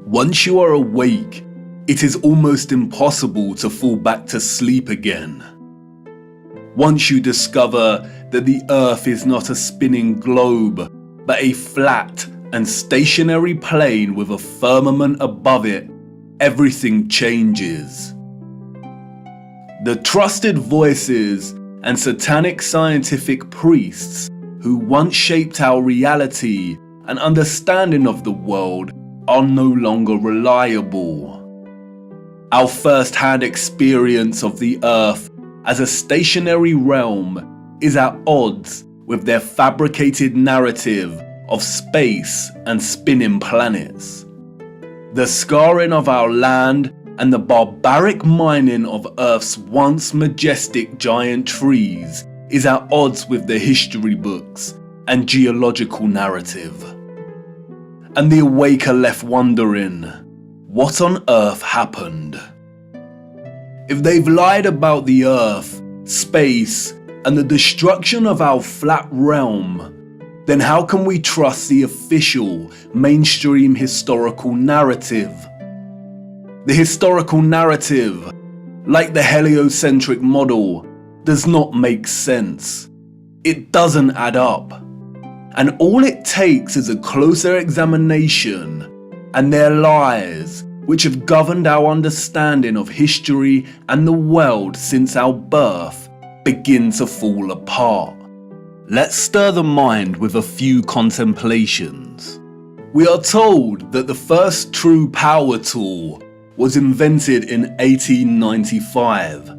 Once you are awake, it is almost impossible to fall back to sleep again. Once you discover that the Earth is not a spinning globe, but a flat and stationary plane with a firmament above it, everything changes. The trusted voices and satanic scientific priests who once shaped our reality and understanding of the world are no longer reliable. Our first-hand experience of the Earth as a stationary realm is at odds with their fabricated narrative of space and spinning planets. The scarring of our land and the barbaric mining of Earth's once majestic giant trees is at odds with the history books and geological narrative. And the awake are left wondering, what on earth happened? If they've lied about the Earth, space, and the destruction of our flat realm, then how can we trust the official, mainstream historical narrative? The historical narrative, like the heliocentric model, does not make sense. It doesn't add up. And all it takes is a closer examination, and their lies, which have governed our understanding of history and the world since our birth, begin to fall apart. Let's stir the mind with a few contemplations. We are told that the first true power tool was invented in 1895,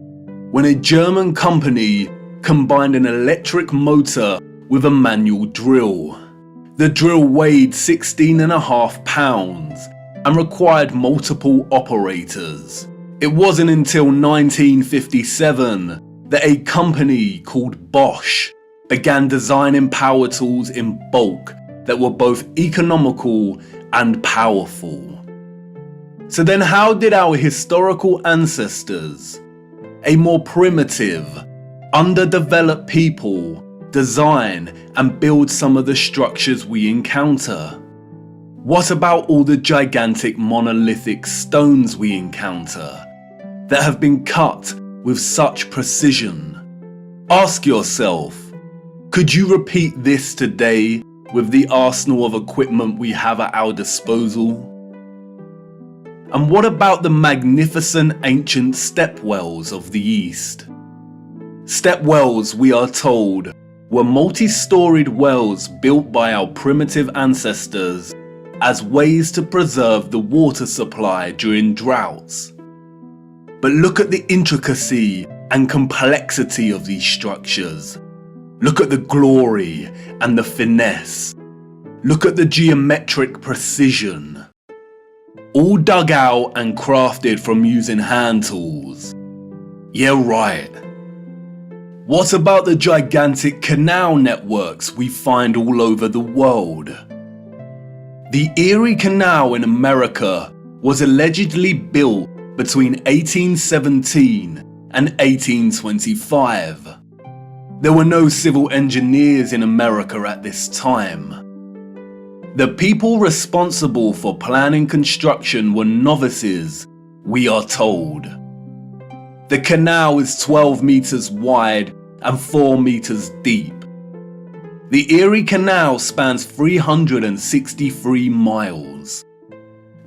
when a German company combined an electric motor with a manual drill. The drill weighed 16.5 pounds and required multiple operators. It wasn't until 1957 that a company called Bosch began designing power tools in bulk that were both economical and powerful. So then how did our historical ancestors, a more primitive, underdeveloped people, design and build some of the structures we encounter? What about all the gigantic monolithic stones we encounter that have been cut with such precision? Ask yourself, could you repeat this today with the arsenal of equipment we have at our disposal? And what about the magnificent ancient stepwells of the East? Stepwells, we are told, were multi-storied wells built by our primitive ancestors as ways to preserve the water supply during droughts. But look at the intricacy and complexity of these structures. Look at the glory and the finesse. Look at the geometric precision. All dug out and crafted from using hand tools. Yeah, right. What about the gigantic canal networks we find all over the world? The Erie Canal in America was allegedly built between 1817 and 1825. There were no civil engineers in America at this time. The people responsible for planning construction were novices, we are told. The canal is 12 meters wide and 4 meters deep. The Erie Canal spans 363 miles.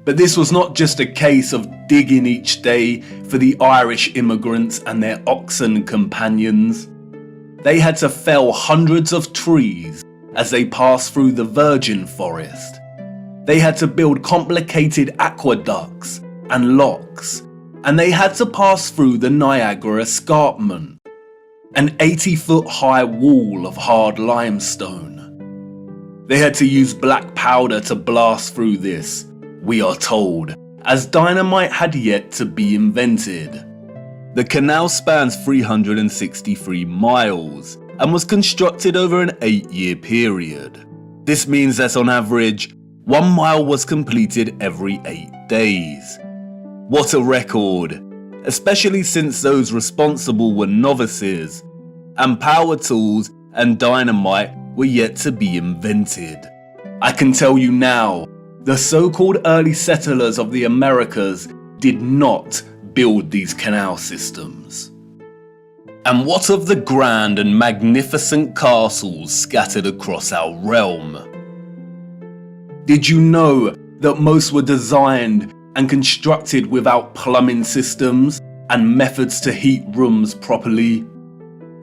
But this was not just a case of digging each day for the Irish immigrants and their oxen companions. They had to fell hundreds of trees as they passed through the virgin forest. They had to build complicated aqueducts and locks, and they had to pass through the Niagara Escarpment, an 80-foot high wall of hard limestone. They had to use black powder to blast through this, we are told, as dynamite had yet to be invented. The canal spans 363 miles and was constructed over an 8-year period. This means that on average, 1 mile was completed every 8 days. What a record, especially since those responsible were novices, and power tools and dynamite were yet to be invented. I can tell you now, The so-called early settlers of the Americas did not build these canal systems. And what of the grand and magnificent castles scattered across our realm? Did you know that most were designed and constructed without plumbing systems and methods to heat rooms properly?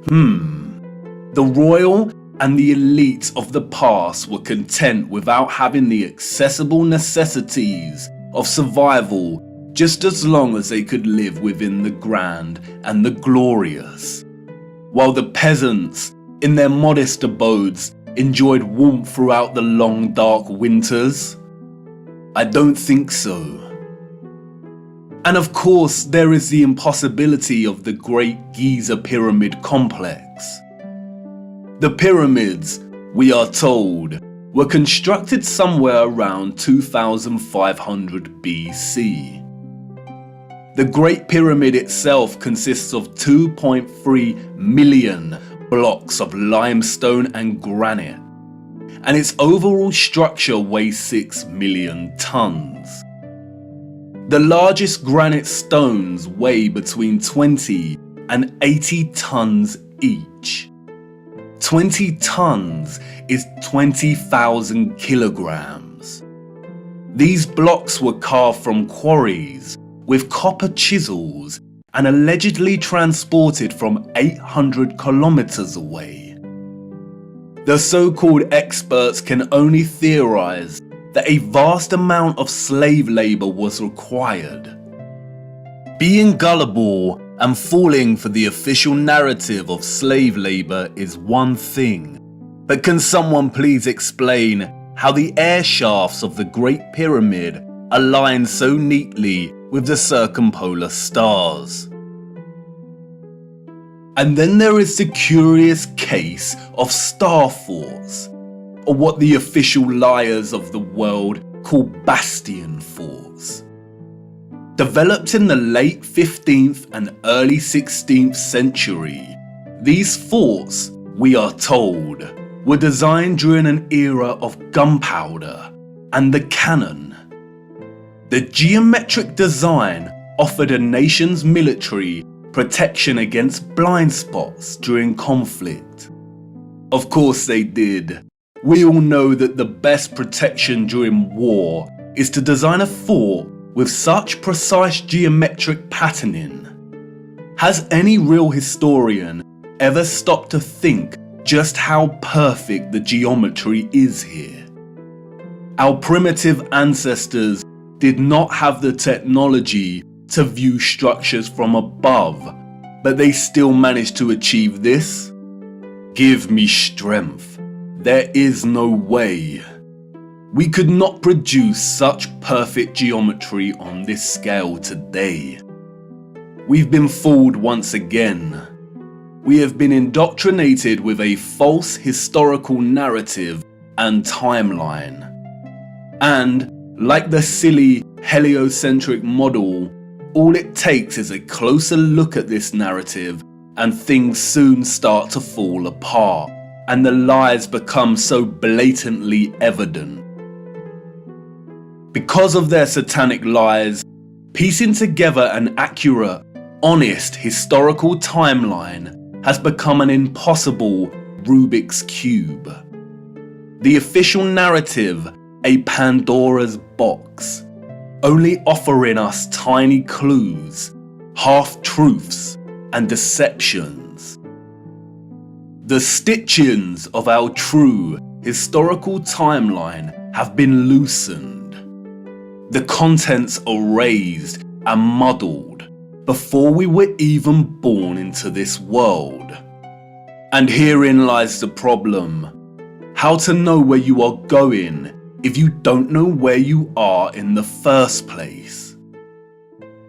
The royal and the elites of the past were content without having the accessible necessities of survival, just as long as they could live within the grand and the glorious, while the peasants, in their modest abodes, enjoyed warmth throughout the long dark winters? I don't think so. And of course, there is the impossibility of the Great Giza Pyramid Complex. The pyramids, we are told, were constructed somewhere around 2500 BC. The Great Pyramid itself consists of 2.3 million blocks of limestone and granite, and its overall structure weighs 6 million tons. The largest granite stones weigh between 20 and 80 tons each. 20 tons is 20,000 kilograms. These blocks were carved from quarries with copper chisels and allegedly transported from 800 kilometers away. The so-called experts can only theorize that a vast amount of slave labor was required. Being gullible and falling for the official narrative of slave labor is one thing, but can someone please explain how the air shafts of the Great Pyramid align so neatly with the circumpolar stars? And then there is the curious case of star forts, or what the official liars of the world call bastion forts. Developed in the late 15th and early 16th century, these forts, we are told, were designed during an era of gunpowder and the cannon. The geometric design offered a nation's military protection against blind spots during conflict. Of course they did. We all know that the best protection during war is to design a fort with such precise geometric patterning. Has any real historian ever stopped to think just how perfect the geometry is here? Our primitive ancestors did not have the technology to view structures from above, but they still managed to achieve this? Give me strength. There is no way. We could not produce such perfect geometry on this scale today. We've been fooled once again. We have been indoctrinated with a false historical narrative and timeline. And, like the silly heliocentric model, all it takes is a closer look at this narrative and things soon start to fall apart, and the lies become so blatantly evident. Because of their satanic lies, piecing together an accurate, honest historical timeline has become an impossible Rubik's Cube. The official narrative, a Pandora's box, only offering us tiny clues, half-truths, and deceptions. The stitchings of our true historical timeline have been loosened. The contents erased and muddled before we were even born into this world. And herein lies the problem. How to know where you are going if you don't know where you are in the first place?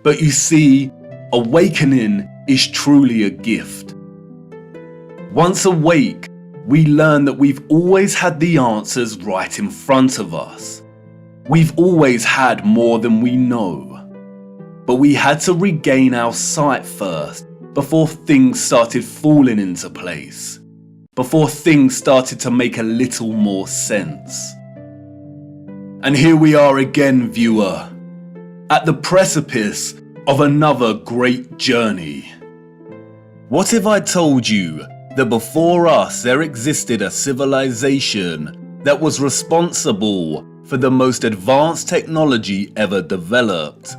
But you see, awakening is truly a gift. Once awake, we learn that we've always had the answers right in front of us. We've always had more than we know. But we had to regain our sight first before things started falling into place. Before things started to make a little more sense. And here we are again, viewer, at the precipice of another great journey. What if I told you that before us there existed a civilization that was responsible for the most advanced technology ever developed,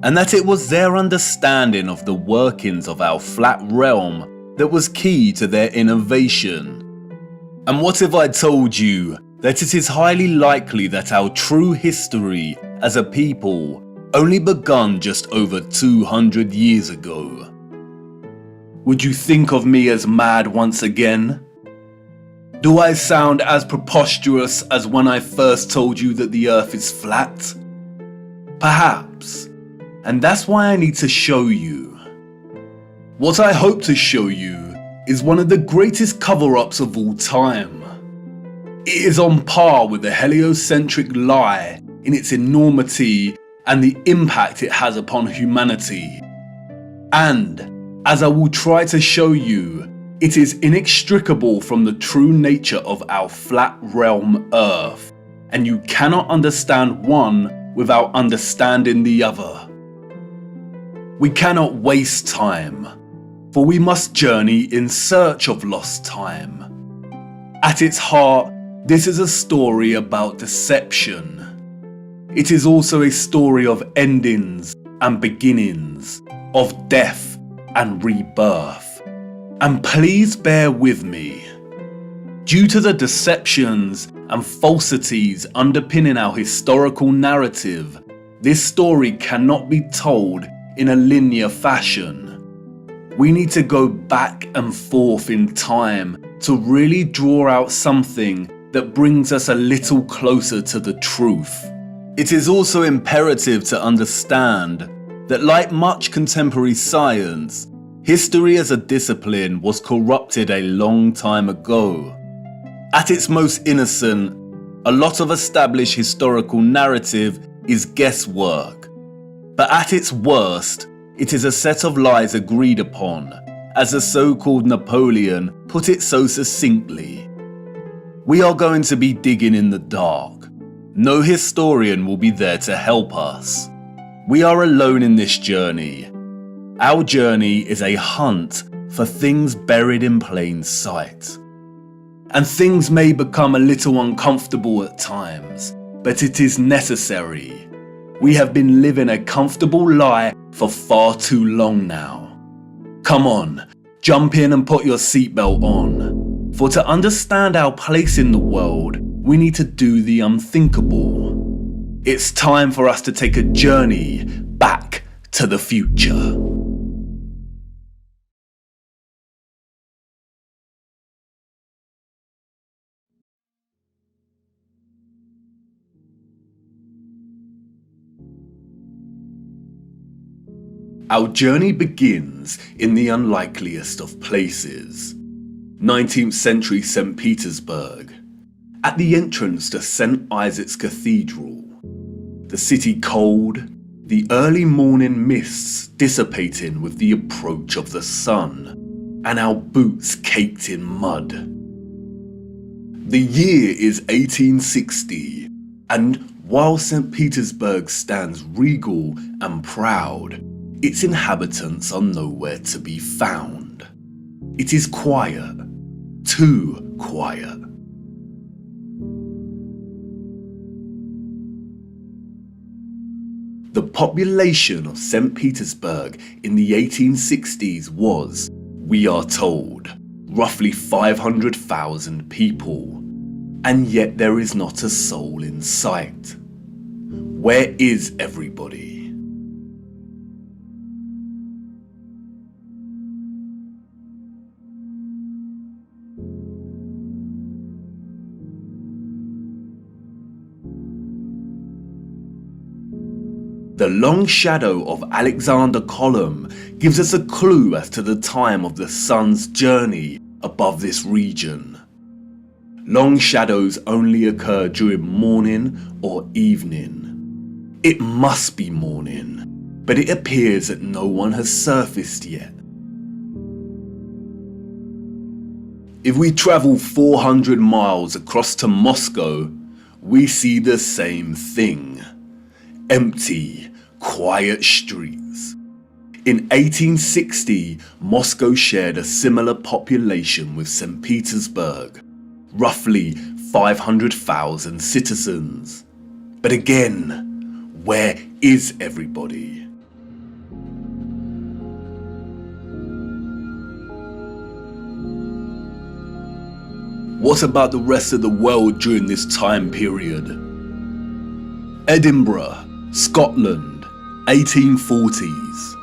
and that it was their understanding of the workings of our flat realm that was key to their innovation? And what if I told you that it is highly likely that our true history as a people only begun just over 200 years ago? Would you think of me as mad once again? Do I sound as preposterous as when I first told you that the earth is flat? Perhaps, and that's why I need to show you. What I hope to show you is one of the greatest cover-ups of all time. It is on par with the heliocentric lie in its enormity and the impact it has upon humanity. And, as I will try to show you, it is inextricable from the true nature of our flat realm Earth, and you cannot understand one without understanding the other. We cannot waste time, for we must journey in search of lost time. At its heart, this is a story about deception. It is also a story of endings and beginnings, of death and rebirth. And please bear with me. Due to the deceptions and falsities underpinning our historical narrative, this story cannot be told in a linear fashion. We need to go back and forth in time to really draw out something that brings us a little closer to the truth. It is also imperative to understand that, like much contemporary science, history as a discipline was corrupted a long time ago. At its most innocent, a lot of established historical narrative is guesswork. But at its worst, it is a set of lies agreed upon, as the so-called Napoleon put it so succinctly. We are going to be digging in the dark. No historian will be there to help us. We are alone in this journey. Our journey is a hunt for things buried in plain sight. And things may become a little uncomfortable at times, but it is necessary. We have been living a comfortable lie for far too long now. Come on, jump in and put your seatbelt on. For to understand our place in the world, we need to do the unthinkable. It's time for us to take a journey back to the future. Our journey begins in the unlikeliest of places. 19th century St. Petersburg, at the entrance to St. Isaac's Cathedral. The city cold, the early morning mists dissipating with the approach of the sun, and our boots caked in mud. The year is 1860, and while St. Petersburg stands regal and proud, its inhabitants are nowhere to be found. It is quiet, too quiet. The population of St. Petersburg in the 1860s was, we are told, roughly 500,000 people, and yet there is not a soul in sight. Where is everybody? The long shadow of Alexander Column gives us a clue as to the time of the sun's journey above this region. Long shadows only occur during morning or evening. It must be morning, but it appears that no one has surfaced yet. If we travel 400 miles across to Moscow, we see the same thing. Empty, quiet streets. In 1860, Moscow shared a similar population with St. Petersburg, roughly 500,000 citizens. But again, where is everybody? What about the rest of the world during this time period? Edinburgh, Scotland, 1840s.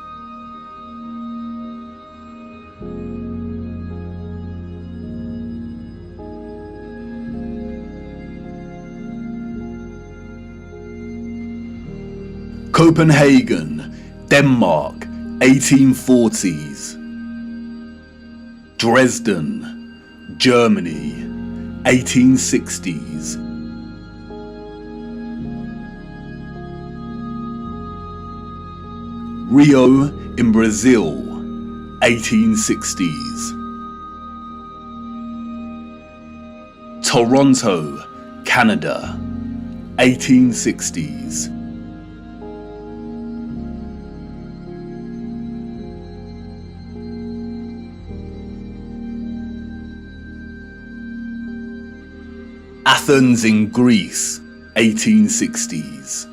Copenhagen, Denmark, 1840s. Dresden, Germany, 1860s. Rio in Brazil, 1860s. Toronto, Canada, 1860s. Athens in Greece, 1860s.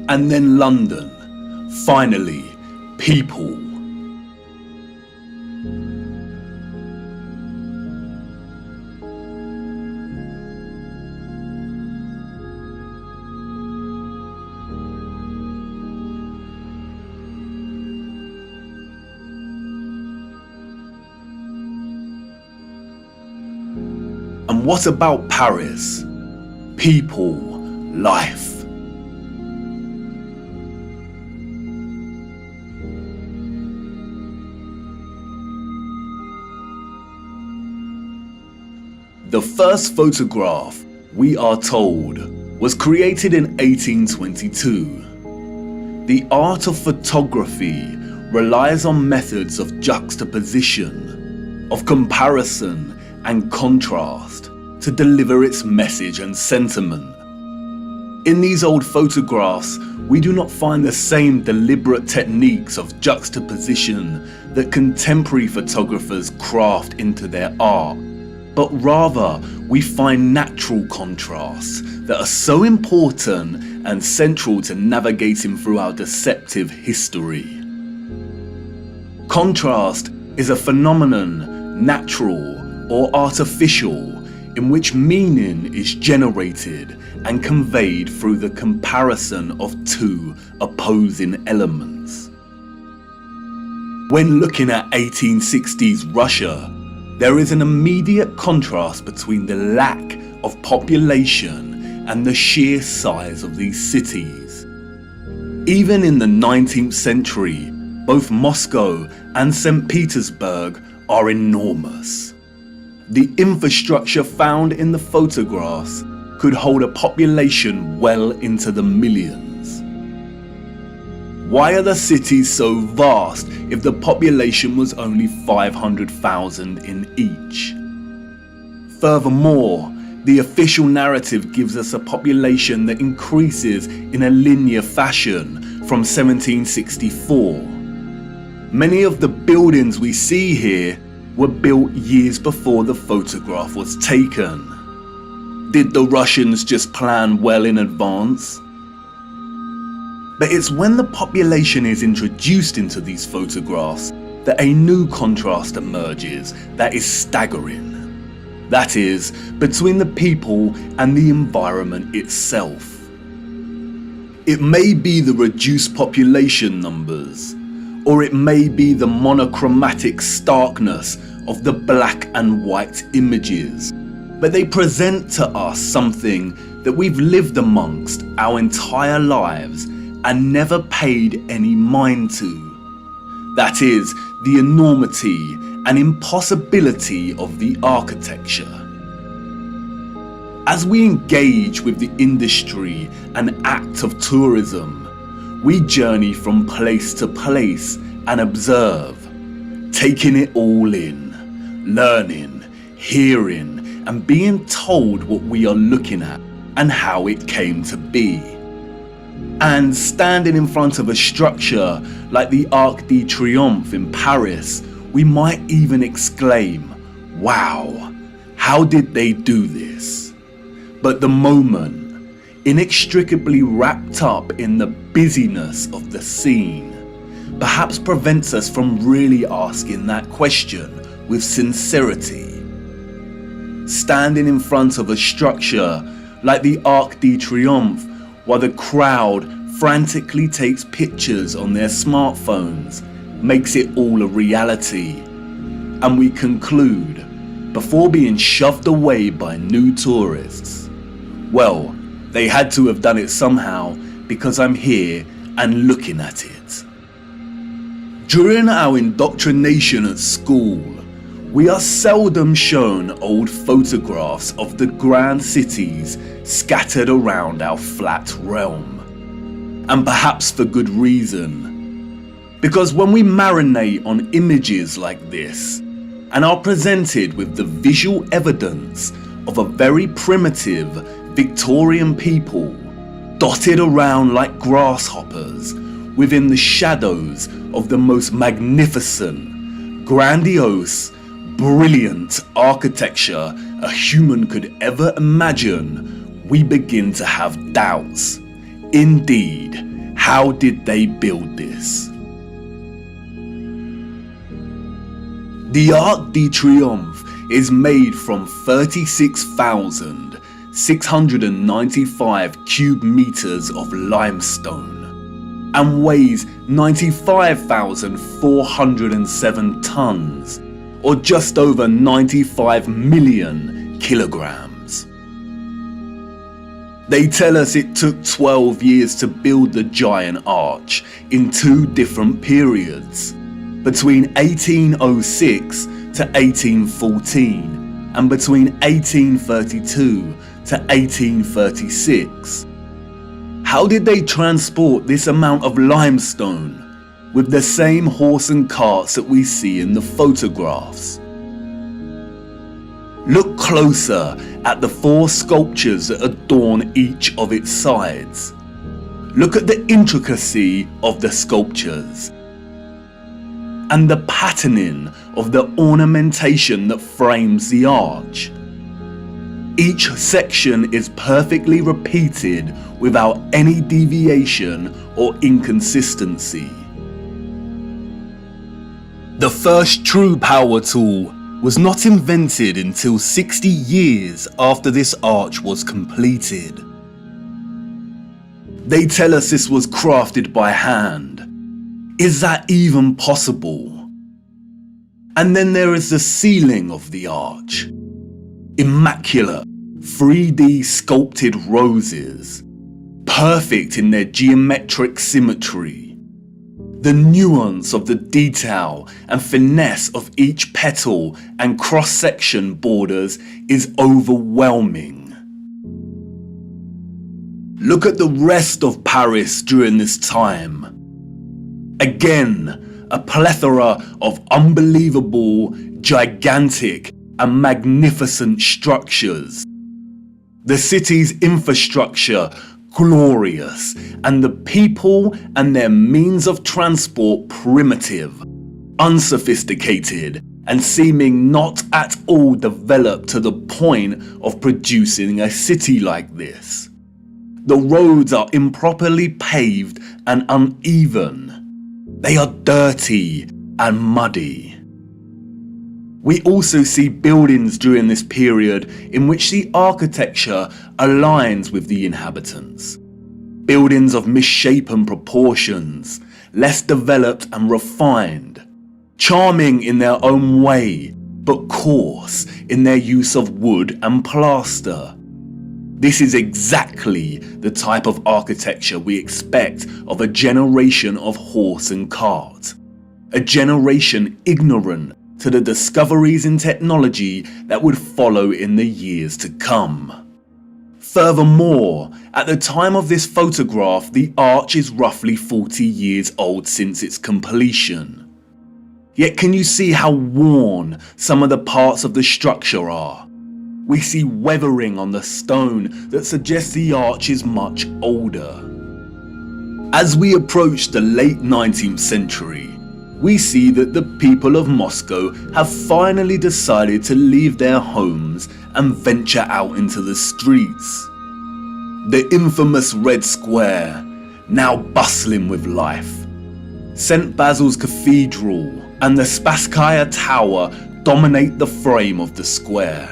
And then London, finally, people. And what about Paris? People, life. The first photograph, we are told, was created in 1822. The art of photography relies on methods of juxtaposition, of comparison and contrast to deliver its message and sentiment. In these old photographs, we do not find the same deliberate techniques of juxtaposition that contemporary photographers craft into their art, but rather we find natural contrasts that are so important and central to navigating through our deceptive history. Contrast is a phenomenon, natural or artificial, in which meaning is generated and conveyed through the comparison of two opposing elements. When looking at 1860s Russia, there is an immediate contrast between the lack of population and the sheer size of these cities. Even in the 19th century, both Moscow and St. Petersburg are enormous. The infrastructure found in the photographs could hold a population well into the millions. Why are the cities so vast if the population was only 500,000 in each? Furthermore, the official narrative gives us a population that increases in a linear fashion from 1764. Many of the buildings we see here were built years before the photograph was taken. Did the Russians just plan well in advance? But it's when the population is introduced into these photographs that a new contrast emerges that is staggering. That is, between the people and the environment itself. It may be the reduced population numbers, or it may be the monochromatic starkness of the black and white images, but they present to us something that we've lived amongst our entire lives and never paid any mind to. That is, the enormity and impossibility of the architecture. As we engage with the industry and act of tourism, we journey from place to place and observe, taking it all in, learning, hearing, and being told what we are looking at and how it came to be. And standing in front of a structure like the Arc de Triomphe in Paris, we might even exclaim, "Wow, how did they do this?" But the moment, inextricably wrapped up in the busyness of the scene, perhaps prevents us from really asking that question with sincerity. Standing in front of a structure like the Arc de Triomphe while the crowd frantically takes pictures on their smartphones makes it all a reality. And we conclude, before being shoved away by new tourists, well, they had to have done it somehow because I'm here and looking at it. During our indoctrination at school, we are seldom shown old photographs of the grand cities scattered around our flat realm. And perhaps for good reason. Because when we marinate on images like this and are presented with the visual evidence of a very primitive Victorian people dotted around like grasshoppers within the shadows of the most magnificent, grandiose, brilliant architecture a human could ever imagine, we begin to have doubts. Indeed, how did they build this? The Arc de Triomphe is made from 36,695 cube meters of limestone and weighs 95,407 tons, or just over 95 million kilograms. They tell us it took 12 years to build the giant arch in two different periods, between 1806 to 1814 and between 1832 to 1836. How did they transport this amount of limestone with the same horse and carts that we see in the photographs? Look closer at the four sculptures that adorn each of its sides. Look at the intricacy of the sculptures and the patterning of the ornamentation that frames the arch. Each section is perfectly repeated without any deviation or inconsistency. The first true power tool was not invented until 60 years after this arch was completed. They tell us this was crafted by hand. Is that even possible? And then there is the ceiling of the arch. Immaculate, 3D sculpted roses, perfect in their geometric symmetry. The nuance of the detail and finesse of each petal and cross-section borders is overwhelming. Look at the rest of Paris during this time. Again, a plethora of unbelievable, gigantic, and magnificent structures. The city's infrastructure glorious, and the people and their means of transport primitive, unsophisticated, and seeming not at all developed to the point of producing a city like this. The roads are improperly paved and uneven. They are dirty and muddy. We also see buildings during this period in which the architecture aligns with the inhabitants. Buildings of misshapen proportions, less developed and refined, charming in their own way, but coarse in their use of wood and plaster. This is exactly the type of architecture we expect of a generation of horse and cart. A generation ignorant to the discoveries in technology that would follow in the years to come. Furthermore, at the time of this photograph, the arch is roughly 40 years old since its completion. Yet can you see how worn some of the parts of the structure are? We see weathering on the stone that suggests the arch is much older. As we approach the late 19th century, we see that the people of Moscow have finally decided to leave their homes and venture out into the streets. The infamous Red Square, now bustling with life. St. Basil's Cathedral and the Spasskaya Tower dominate the frame of the square.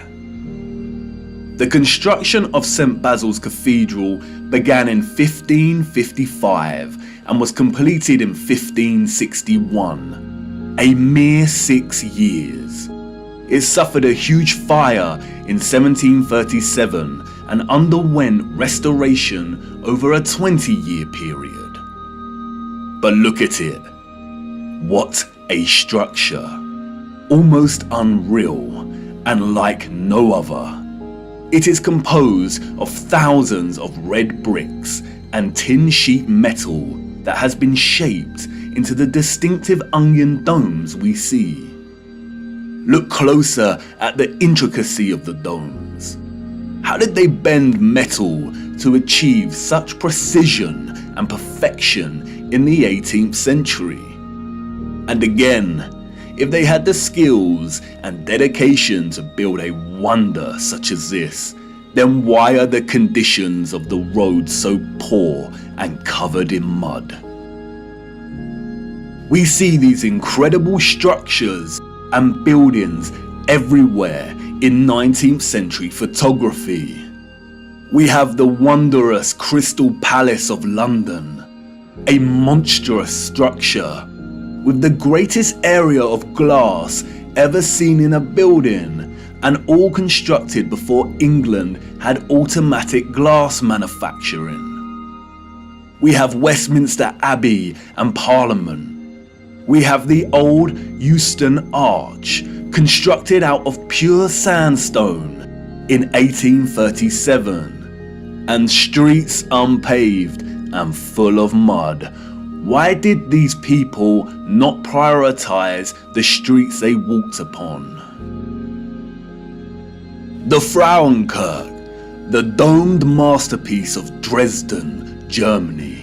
The construction of St. Basil's Cathedral began in 1555 and was completed in 1561, a mere 6 years. It suffered a huge fire in 1737 and underwent restoration over a 20-year period. But look at it. What a structure. Almost unreal and like no other. It is composed of thousands of red bricks and tin sheet metal that has been shaped into the distinctive onion domes we see. Look closer at the intricacy of the domes. How did they bend metal to achieve such precision and perfection in the 18th century? And again, if they had the skills and dedication to build a wonder such as this, then why are the conditions of the road so poor and covered in mud? We see these incredible structures and buildings everywhere in 19th century photography. We have the wondrous Crystal Palace of London, a monstrous structure with the greatest area of glass ever seen in a building, and all constructed before England had automatic glass manufacturing. We have Westminster Abbey and Parliament. We have the old Euston Arch, constructed out of pure sandstone in 1837, and streets unpaved and full of mud. Why did these people not prioritize the streets they walked upon? The Frauenkirche, the domed masterpiece of Dresden, Germany.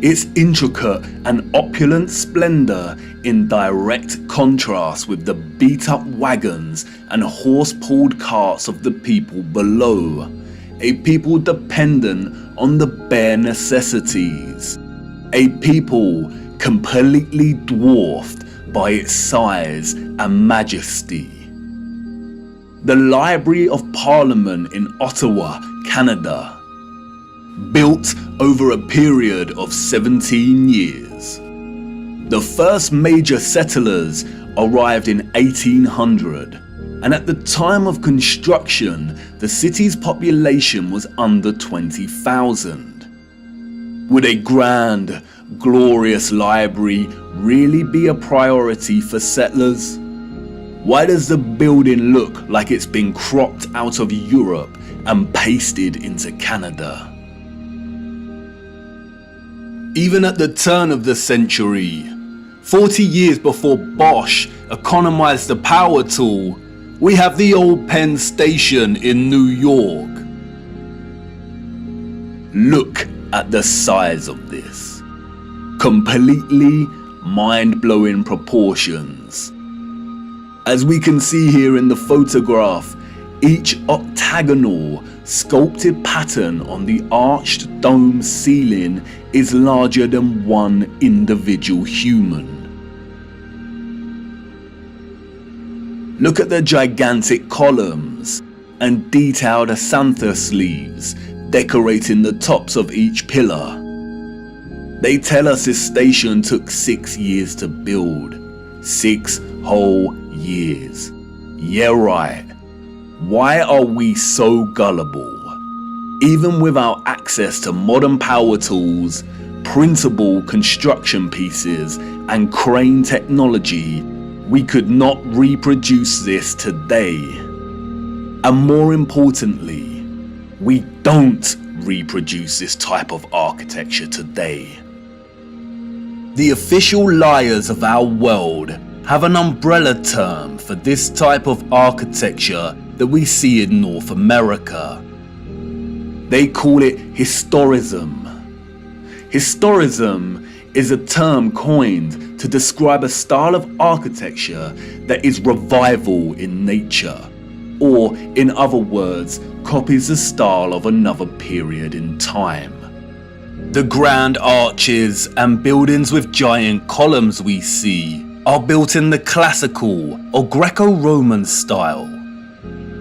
Its intricate and opulent splendor in direct contrast with the beat-up wagons and horse-pulled carts of the people below, a people dependent on the bare necessities. A people completely dwarfed by its size and majesty. The Library of Parliament in Ottawa, Canada, built over a period of 17 years. The first major settlers arrived in 1800, and at the time of construction, the city's population was under 20,000. Would a grand, glorious library really be a priority for settlers? Why does the building look like it's been cropped out of Europe and pasted into Canada? Even at the turn of the century, 40 years before Bosch economized the power tool, we have the old Penn Station in New York. Look at the size of this. Completely mind-blowing proportions. As we can see here in the photograph, each octagonal, sculpted pattern on the arched dome ceiling is larger than one individual human. Look at the gigantic columns and detailed acanthus leaves decorating the tops of each pillar. They tell us this station took 6 years to build. 6 whole years. Yeah, right. Why are we so gullible? Even without access to modern power tools, printable construction pieces, and crane technology, we could not reproduce this today. And more importantly, We don't reproduce this type of architecture today. The official liars of our world have an umbrella term for this type of architecture that we see in North America. They call it historism. Historism is a term coined to describe a style of architecture that is revival in nature, or in other words, copies the style of another period in time. The grand arches and buildings with giant columns we see are built in the classical or Greco-Roman style,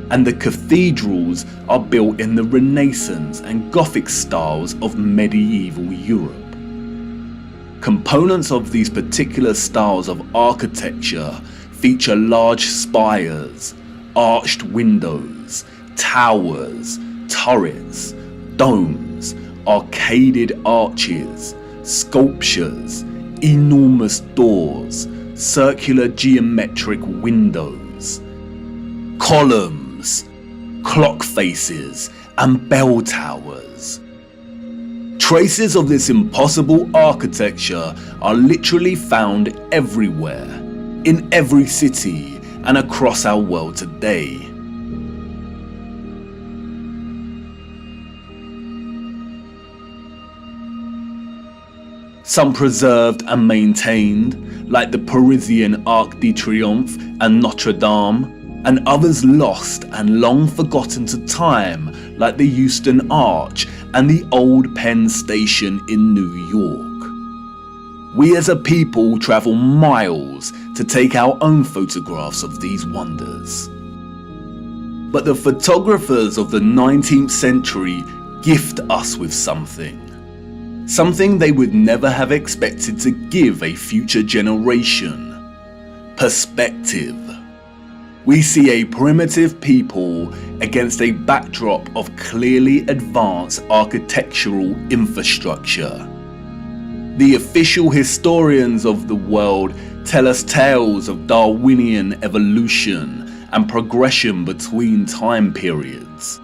and the cathedrals are built in the Renaissance and Gothic styles of medieval Europe. Components of these particular styles of architecture feature large spires, arched windows, towers, turrets, domes, arcaded arches, sculptures, enormous doors, circular geometric windows, columns, clock faces, and bell towers. Traces of this impossible architecture are literally found everywhere, in every city and across our world today. Some preserved and maintained, like the Parisian Arc de Triomphe and Notre Dame, and others lost and long forgotten to time, like the Euston Arch and the Old Penn Station in New York. We as a people travel miles to take our own photographs of these wonders. But the photographers of the 19th century gift us with something they would never have expected to give a future generation: perspective. We see a primitive people against a backdrop of clearly advanced architectural infrastructure. The official historians of the world tell us tales of Darwinian evolution and progression between time periods.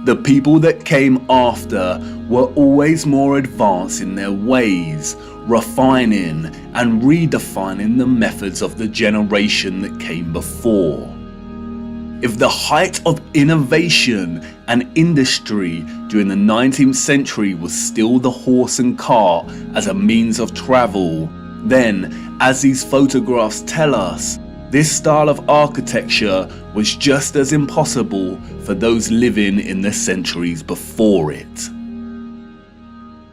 The people that came after were always more advanced in their ways, refining and redefining the methods of the generation that came before. If the height of innovation and industry during the 19th century was still the horse and cart as a means of travel, then, as these photographs tell us, this style of architecture was just as impossible for those living in the centuries before it.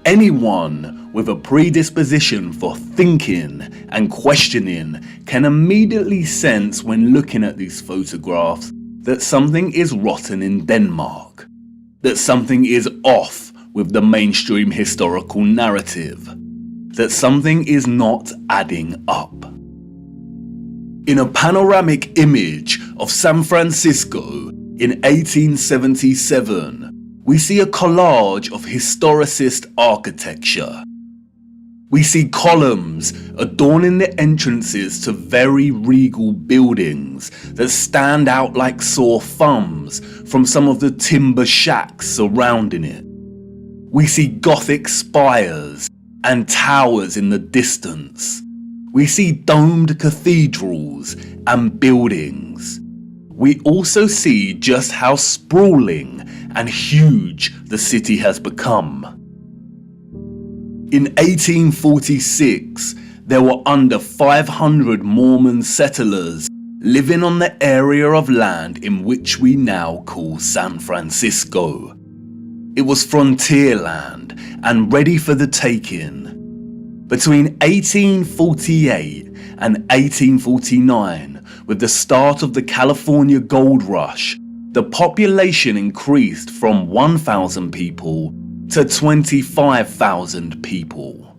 Anyone with a predisposition for thinking and questioning can immediately sense when looking at these photographs that something is rotten in Denmark, that something is off with the mainstream historical narrative, that something is not adding up. In a panoramic image of San Francisco in 1877, we see a collage of historicist architecture. We see columns adorning the entrances to very regal buildings that stand out like sore thumbs from some of the timber shacks surrounding it. We see Gothic spires and towers in the distance. We see domed cathedrals and buildings. We also see just how sprawling and huge the city has become. In 1846, there were under 500 Mormon settlers living on the area of land in which we now call San Francisco. It was frontier land and ready for the taking. Between 1848 and 1849, with the start of the California Gold Rush, the population increased from 1,000 people to 25,000 people.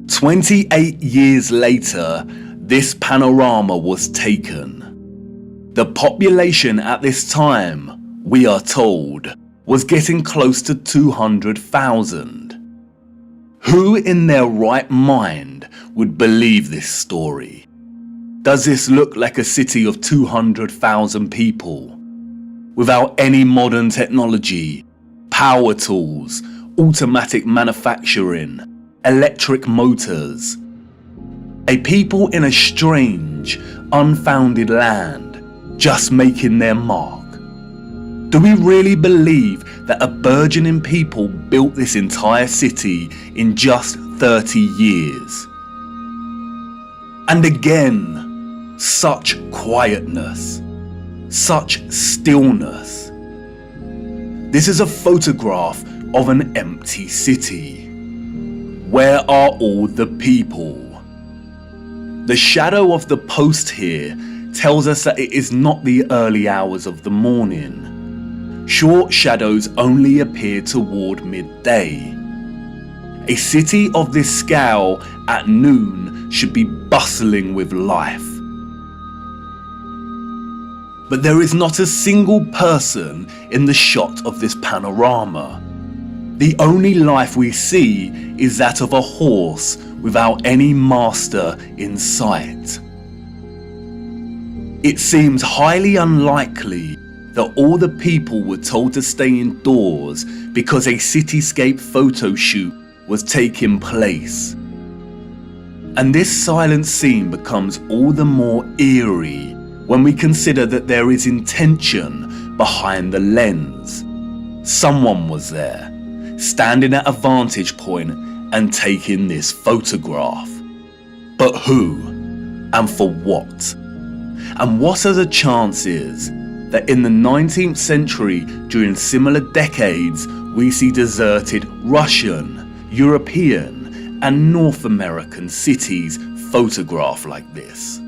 28 years later, this panorama was taken. The population at this time, we are told, was getting close to 200,000. Who in their right mind would believe this story? Does this look like a city of 200,000 people? without any modern technology, power tools, automatic manufacturing, electric motors. A people in a strange, unfounded land, just making their mark. Do we really believe that a burgeoning people built this entire city in just 30 years? And again, such quietness, such stillness. This is a photograph of an empty city. Where are all the people? The shadow of the post here tells us that it is not the early hours of the morning. Short shadows only appear toward midday. A city of this scale at noon should be bustling with life. But there is not a single person in the shot of this panorama. The only life we see is that of a horse without any master in sight. It seems highly unlikely that all the people were told to stay indoors because a cityscape photo shoot was taking place. And this silent scene becomes all the more eerie when we consider that there is intention behind the lens. Someone was there, standing at a vantage point and taking this photograph. But who? And for what? And what are the chances that in the 19th century, during similar decades, we see deserted Russian, European, and North American cities photographed like this?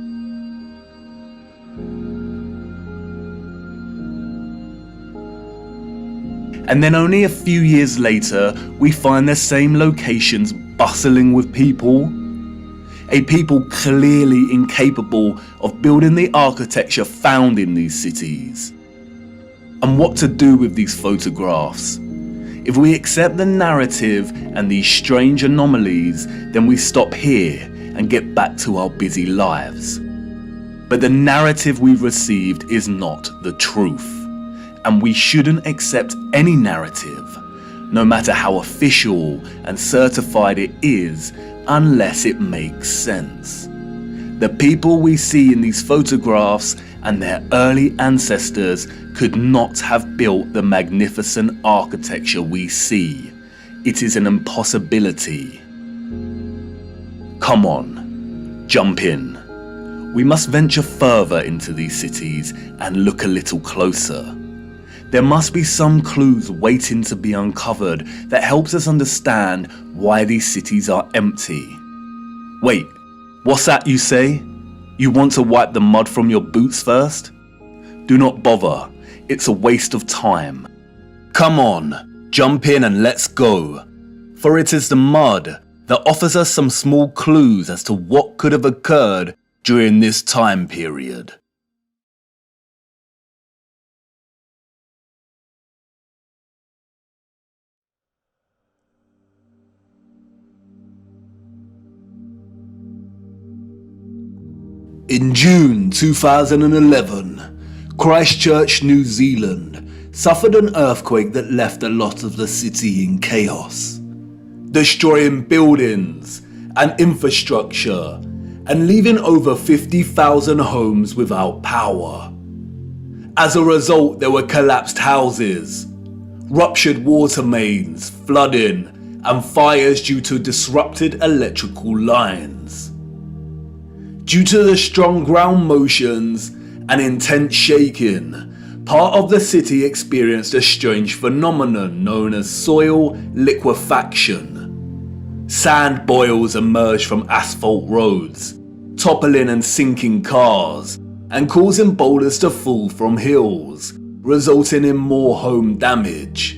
And then only a few years later, we find the same locations bustling with people. A people clearly incapable of building the architecture found in these cities. And what to do with these photographs? If we accept the narrative and these strange anomalies, then we stop here and get back to our busy lives. But the narrative we've received is not the truth. And we shouldn't accept any narrative, no matter how official and certified it is, unless it makes sense. The people we see in these photographs and their early ancestors could not have built the magnificent architecture we see. It is an impossibility. Come on, jump in. We must venture further into these cities and look a little closer. There must be some clues waiting to be uncovered that helps us understand why these cities are empty. Wait, what's that you say? You want to wipe the mud from your boots first? Do not bother, it's a waste of time. Come on, jump in and let's go. For it is the mud that offers us some small clues as to what could have occurred during this time period. In June 2011, Christchurch, New Zealand, suffered an earthquake that left a lot of the city in chaos, destroying buildings and infrastructure and leaving over 50,000 homes without power. As a result, there were collapsed houses, ruptured water mains, flooding, and fires due to disrupted electrical lines. Due to the strong ground motions and intense shaking, part of the city experienced a strange phenomenon known as soil liquefaction. Sand boils emerged from asphalt roads, toppling and sinking cars, and causing boulders to fall from hills, resulting in more home damage.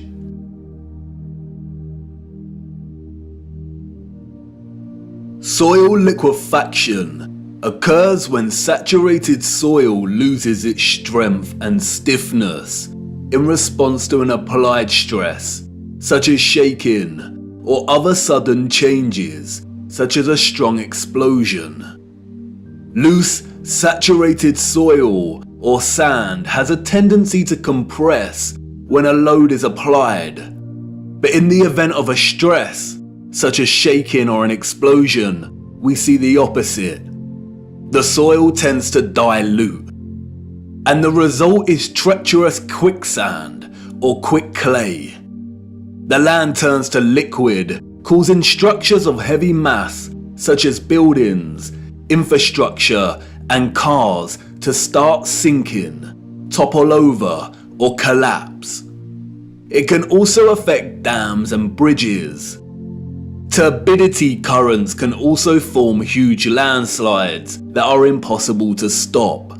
Soil liquefaction occurs when saturated soil loses its strength and stiffness in response to an applied stress, such as shaking, or other sudden changes, such as a strong explosion. Loose, saturated soil or sand has a tendency to compress when a load is applied. But in the event of a stress, such as shaking or an explosion, we see the opposite. The soil tends to dilute, and the result is treacherous quicksand or quick clay. The land turns to liquid, causing structures of heavy mass such as buildings, infrastructure, and cars to start sinking, topple over, or collapse. It can also affect dams and bridges. Turbidity currents can also form huge landslides that are impossible to stop.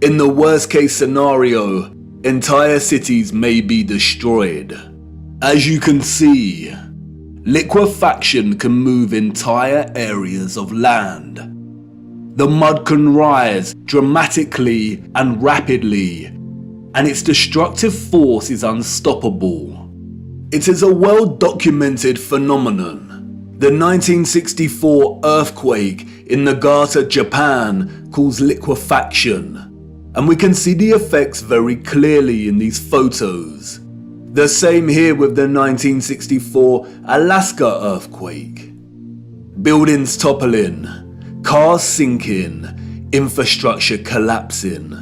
In the worst case scenario, entire cities may be destroyed. As you can see, liquefaction can move entire areas of land. The mud can rise dramatically and rapidly, and its destructive force is unstoppable. It is a well-documented phenomenon. The 1964 earthquake in Nagata, Japan caused liquefaction, and we can see the effects very clearly in these photos. The same here with the 1964 Alaska earthquake. Buildings toppling, cars sinking, infrastructure collapsing.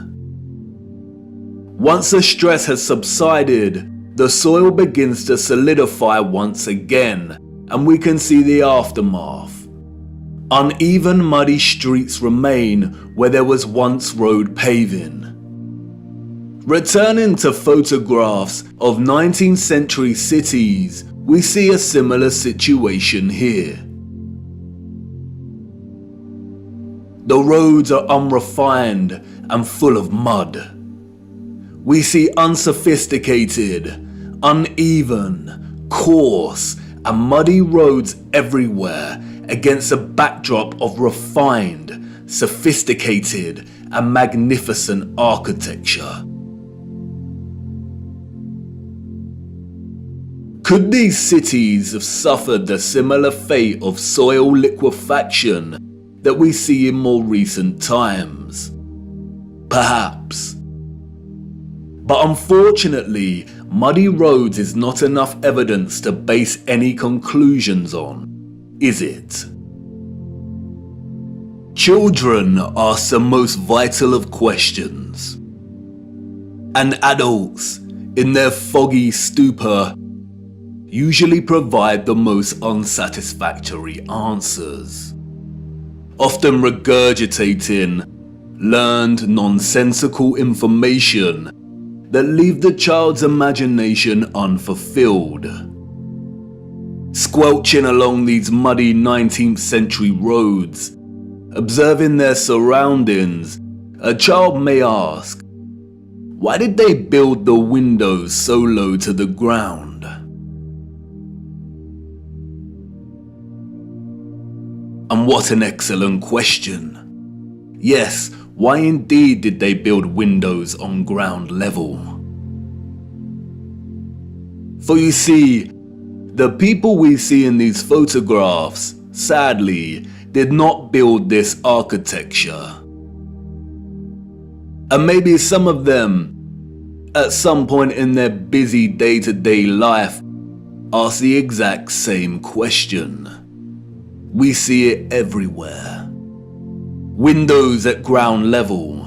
Once the stress has subsided, the soil begins to solidify once again, and we can see the aftermath. Uneven, muddy streets remain where there was once road paving. Returning to photographs of 19th century cities, we see a similar situation here. The roads are unrefined and full of mud. We see unsophisticated, uneven, coarse, and muddy roads everywhere against a backdrop of refined, sophisticated, and magnificent architecture. Could these cities have suffered the similar fate of soil liquefaction that we see in more recent times? Perhaps. But unfortunately, muddy roads is not enough evidence to base any conclusions on, is it? Children ask the most vital of questions, and adults, in their foggy stupor, usually provide the most unsatisfactory answers, often regurgitating learned nonsensical information that leave the child's imagination unfulfilled. Squelching along these muddy 19th century roads, observing their surroundings, a child may ask, why did they build the windows so low to the ground? And what an excellent question. Yes, why indeed did they build windows on ground level? For you see, the people we see in these photographs, sadly, did not build this architecture. And maybe some of them, at some point in their busy day-to-day life, ask the exact same question. We see it everywhere. Windows at ground level.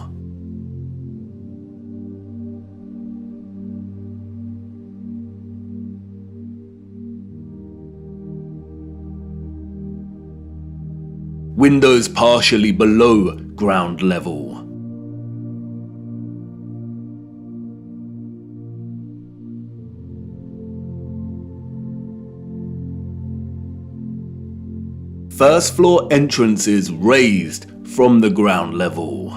Windows partially below ground level. First floor entrances raised from the ground level.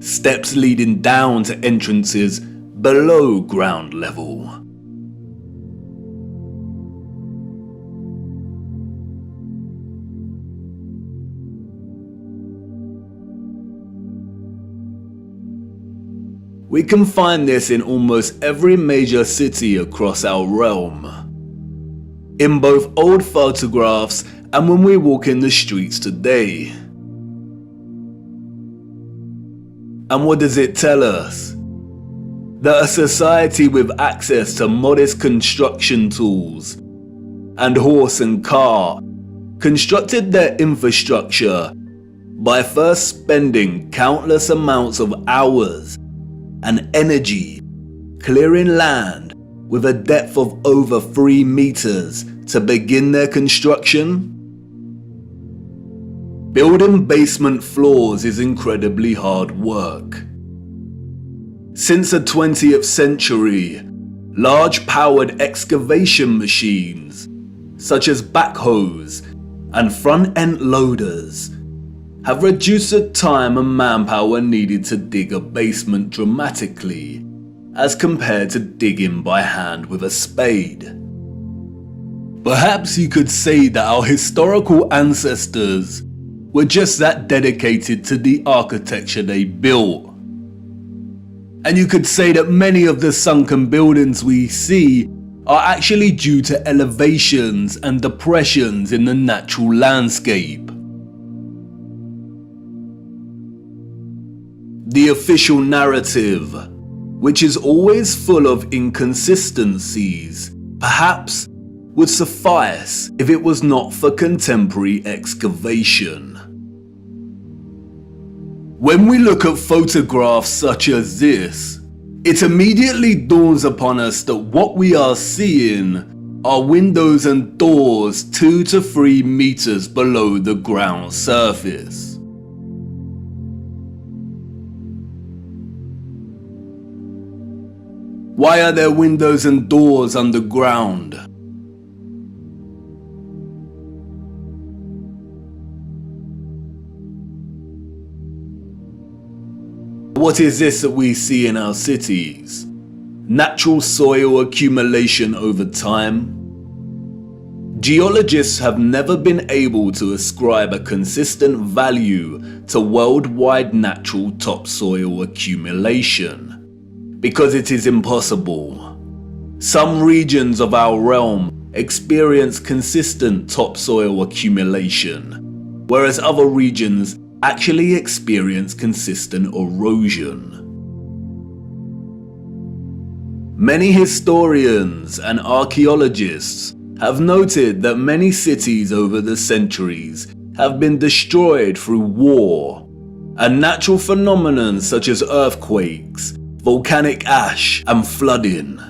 Steps leading down to entrances below ground level. We can find this in almost every major city across our realm. in both old photographs and when we walk in the streets today. And what does it tell us? That a society with access to modest construction tools and horse and cart constructed their infrastructure by first spending countless amounts of hours and energy clearing land with a depth of over 3 meters to begin their construction. Building basement floors is incredibly hard work. Since the 20th century, large powered excavation machines, such as backhoes and front-end loaders, have reduced the time and manpower needed to dig a basement dramatically as compared to digging by hand with a spade. Perhaps you could say that our historical ancestors were just that dedicated to the architecture they built. And you could say that many of the sunken buildings we see are actually due to elevations and depressions in the natural landscape. The official narrative, which is always full of inconsistencies, perhaps would suffice if it was not for contemporary excavation. When we look at photographs such as this, it immediately dawns upon us that what we are seeing are windows and doors 2 to 3 meters below the ground surface. Why are there windows and doors underground? What is this that we see in our cities? Natural soil accumulation over time? Geologists have never been able to ascribe a consistent value to worldwide natural topsoil accumulation, because it is impossible. Some regions of our realm experience consistent topsoil accumulation, whereas other regions actually experience consistent erosion. Many historians and archaeologists have noted that many cities over the centuries have been destroyed through war, and natural phenomena such as earthquakes, volcanic ash, and flooding.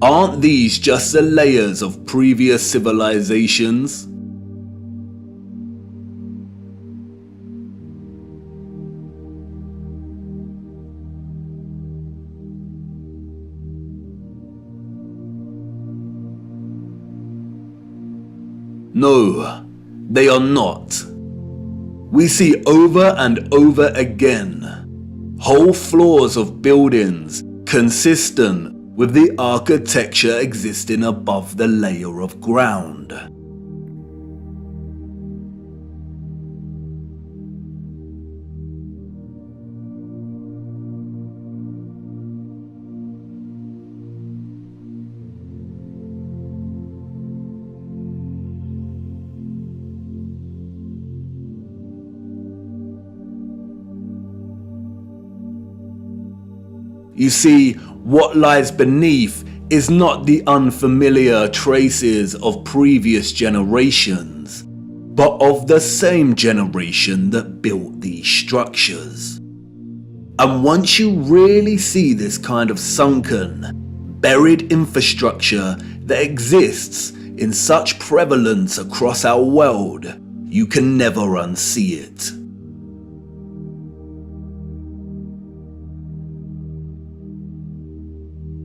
Aren't these just the layers of previous civilizations? No, they are not. We see over and over again whole floors of buildings consistent with the architecture existing above the layer of ground. You see, what lies beneath is not the unfamiliar traces of previous generations, but of the same generation that built these structures. And once you really see this kind of sunken, buried infrastructure that exists in such prevalence across our world, you can never unsee it.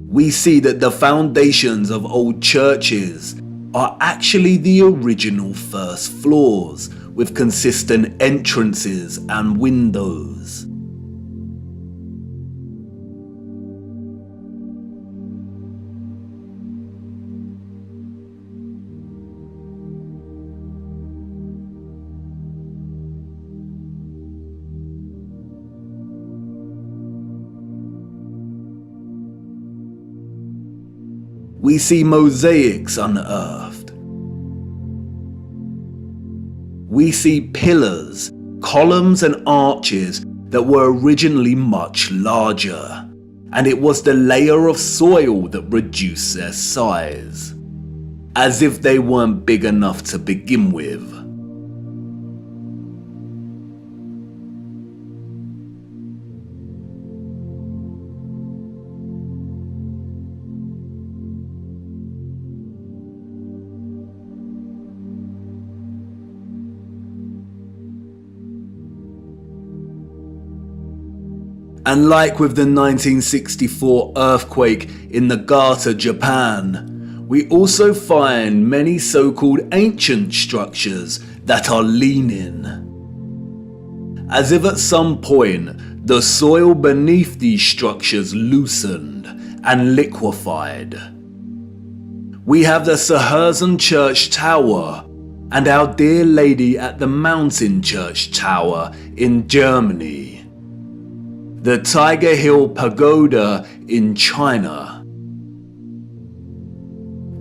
We see that the foundations of old churches are actually the original first floors with consistent entrances and windows. we see mosaics unearthed. We see pillars, columns and arches that were originally much larger, and it was the layer of soil that reduced their size, as if they weren't big enough to begin with. And like with the 1964 earthquake in Nagata, Japan, we also find many so-called ancient structures that are leaning, as if at some point the soil beneath these structures loosened and liquefied. We have the Sahersen Church Tower and Our Dear Lady at the Mountain Church Tower in Germany, the Tiger Hill Pagoda in China,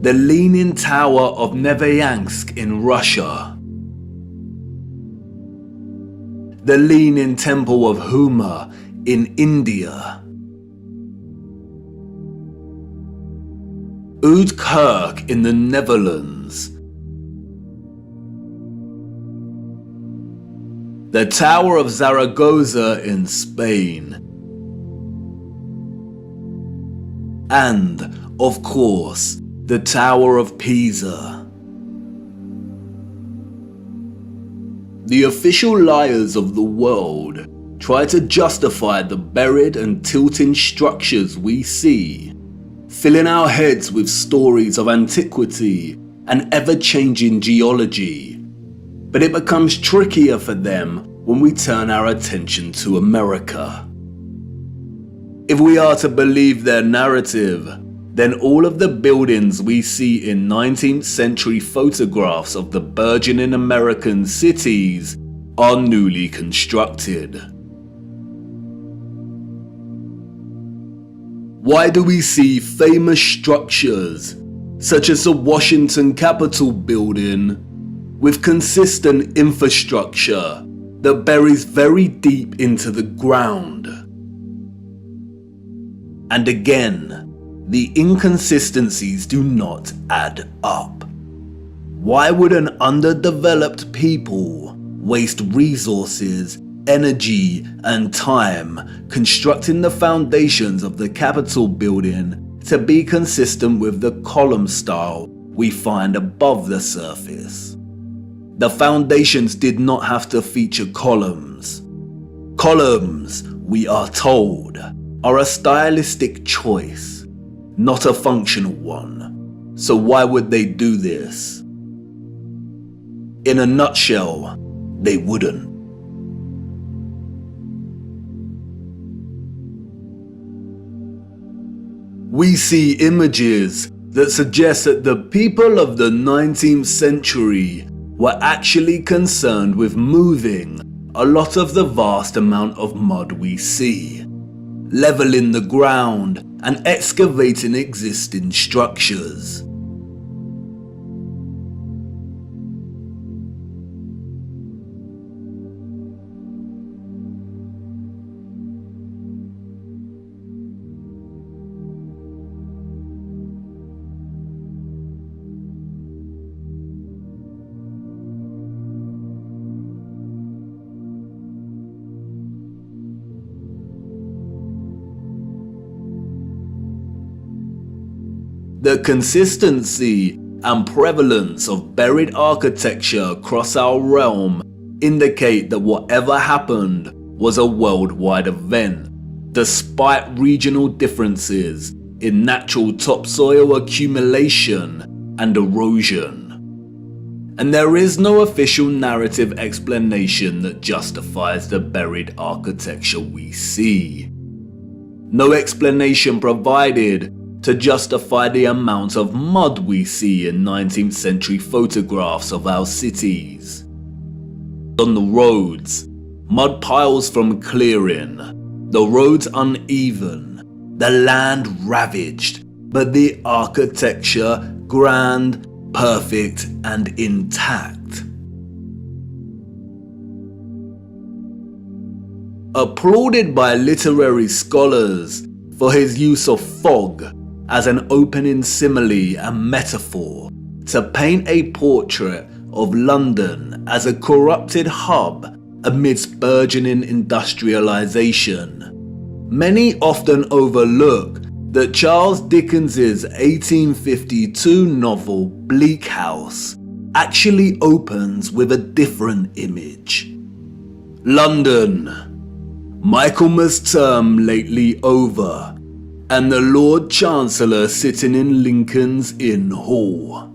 the Leaning Tower of Neveyansk in Russia, the Leaning Temple of Huma in India, Oud Kirk in the Netherlands, the Tower of Zaragoza in Spain, and, of course, the Tower of Pisa. The official liars of the world try to justify the buried and tilting structures we see, filling our heads with stories of antiquity and ever-changing geology. But it becomes trickier for them when we turn our attention to America. If we are to believe their narrative, then all of the buildings we see in 19th century photographs of the burgeoning American cities are newly constructed. Why do we see famous structures, such as the Washington Capitol building, with consistent infrastructure that buries very deep into the ground? And again, the inconsistencies do not add up. Why would an underdeveloped people waste resources, energy, and time constructing the foundations of the Capitol building to be consistent with the column style we find above the surface? The foundations did not have to feature columns. Columns, we are told, are a stylistic choice, not a functional one. So why would they do this? In a nutshell, they wouldn't. We see images that suggest that the people of the 19th century were actually concerned with moving a lot of the vast amount of mud we see, leveling the ground and excavating existing structures. The consistency and prevalence of buried architecture across our realm indicate that whatever happened was a worldwide event, despite regional differences in natural topsoil accumulation and erosion. And there is no official narrative explanation that justifies the buried architecture we see. No explanation provided to justify the amount of mud we see in 19th century photographs of our cities. On the roads, mud piles from clearing, the roads uneven, the land ravaged, but the architecture grand, perfect, and intact. Applauded by literary scholars for his use of fog as an opening simile and metaphor to paint a portrait of London as a corrupted hub amidst burgeoning industrialization, many often overlook that Charles Dickens's 1852 novel Bleak House actually opens with a different image. London, Michaelmas term lately over, and the Lord Chancellor sitting in Lincoln's Inn Hall.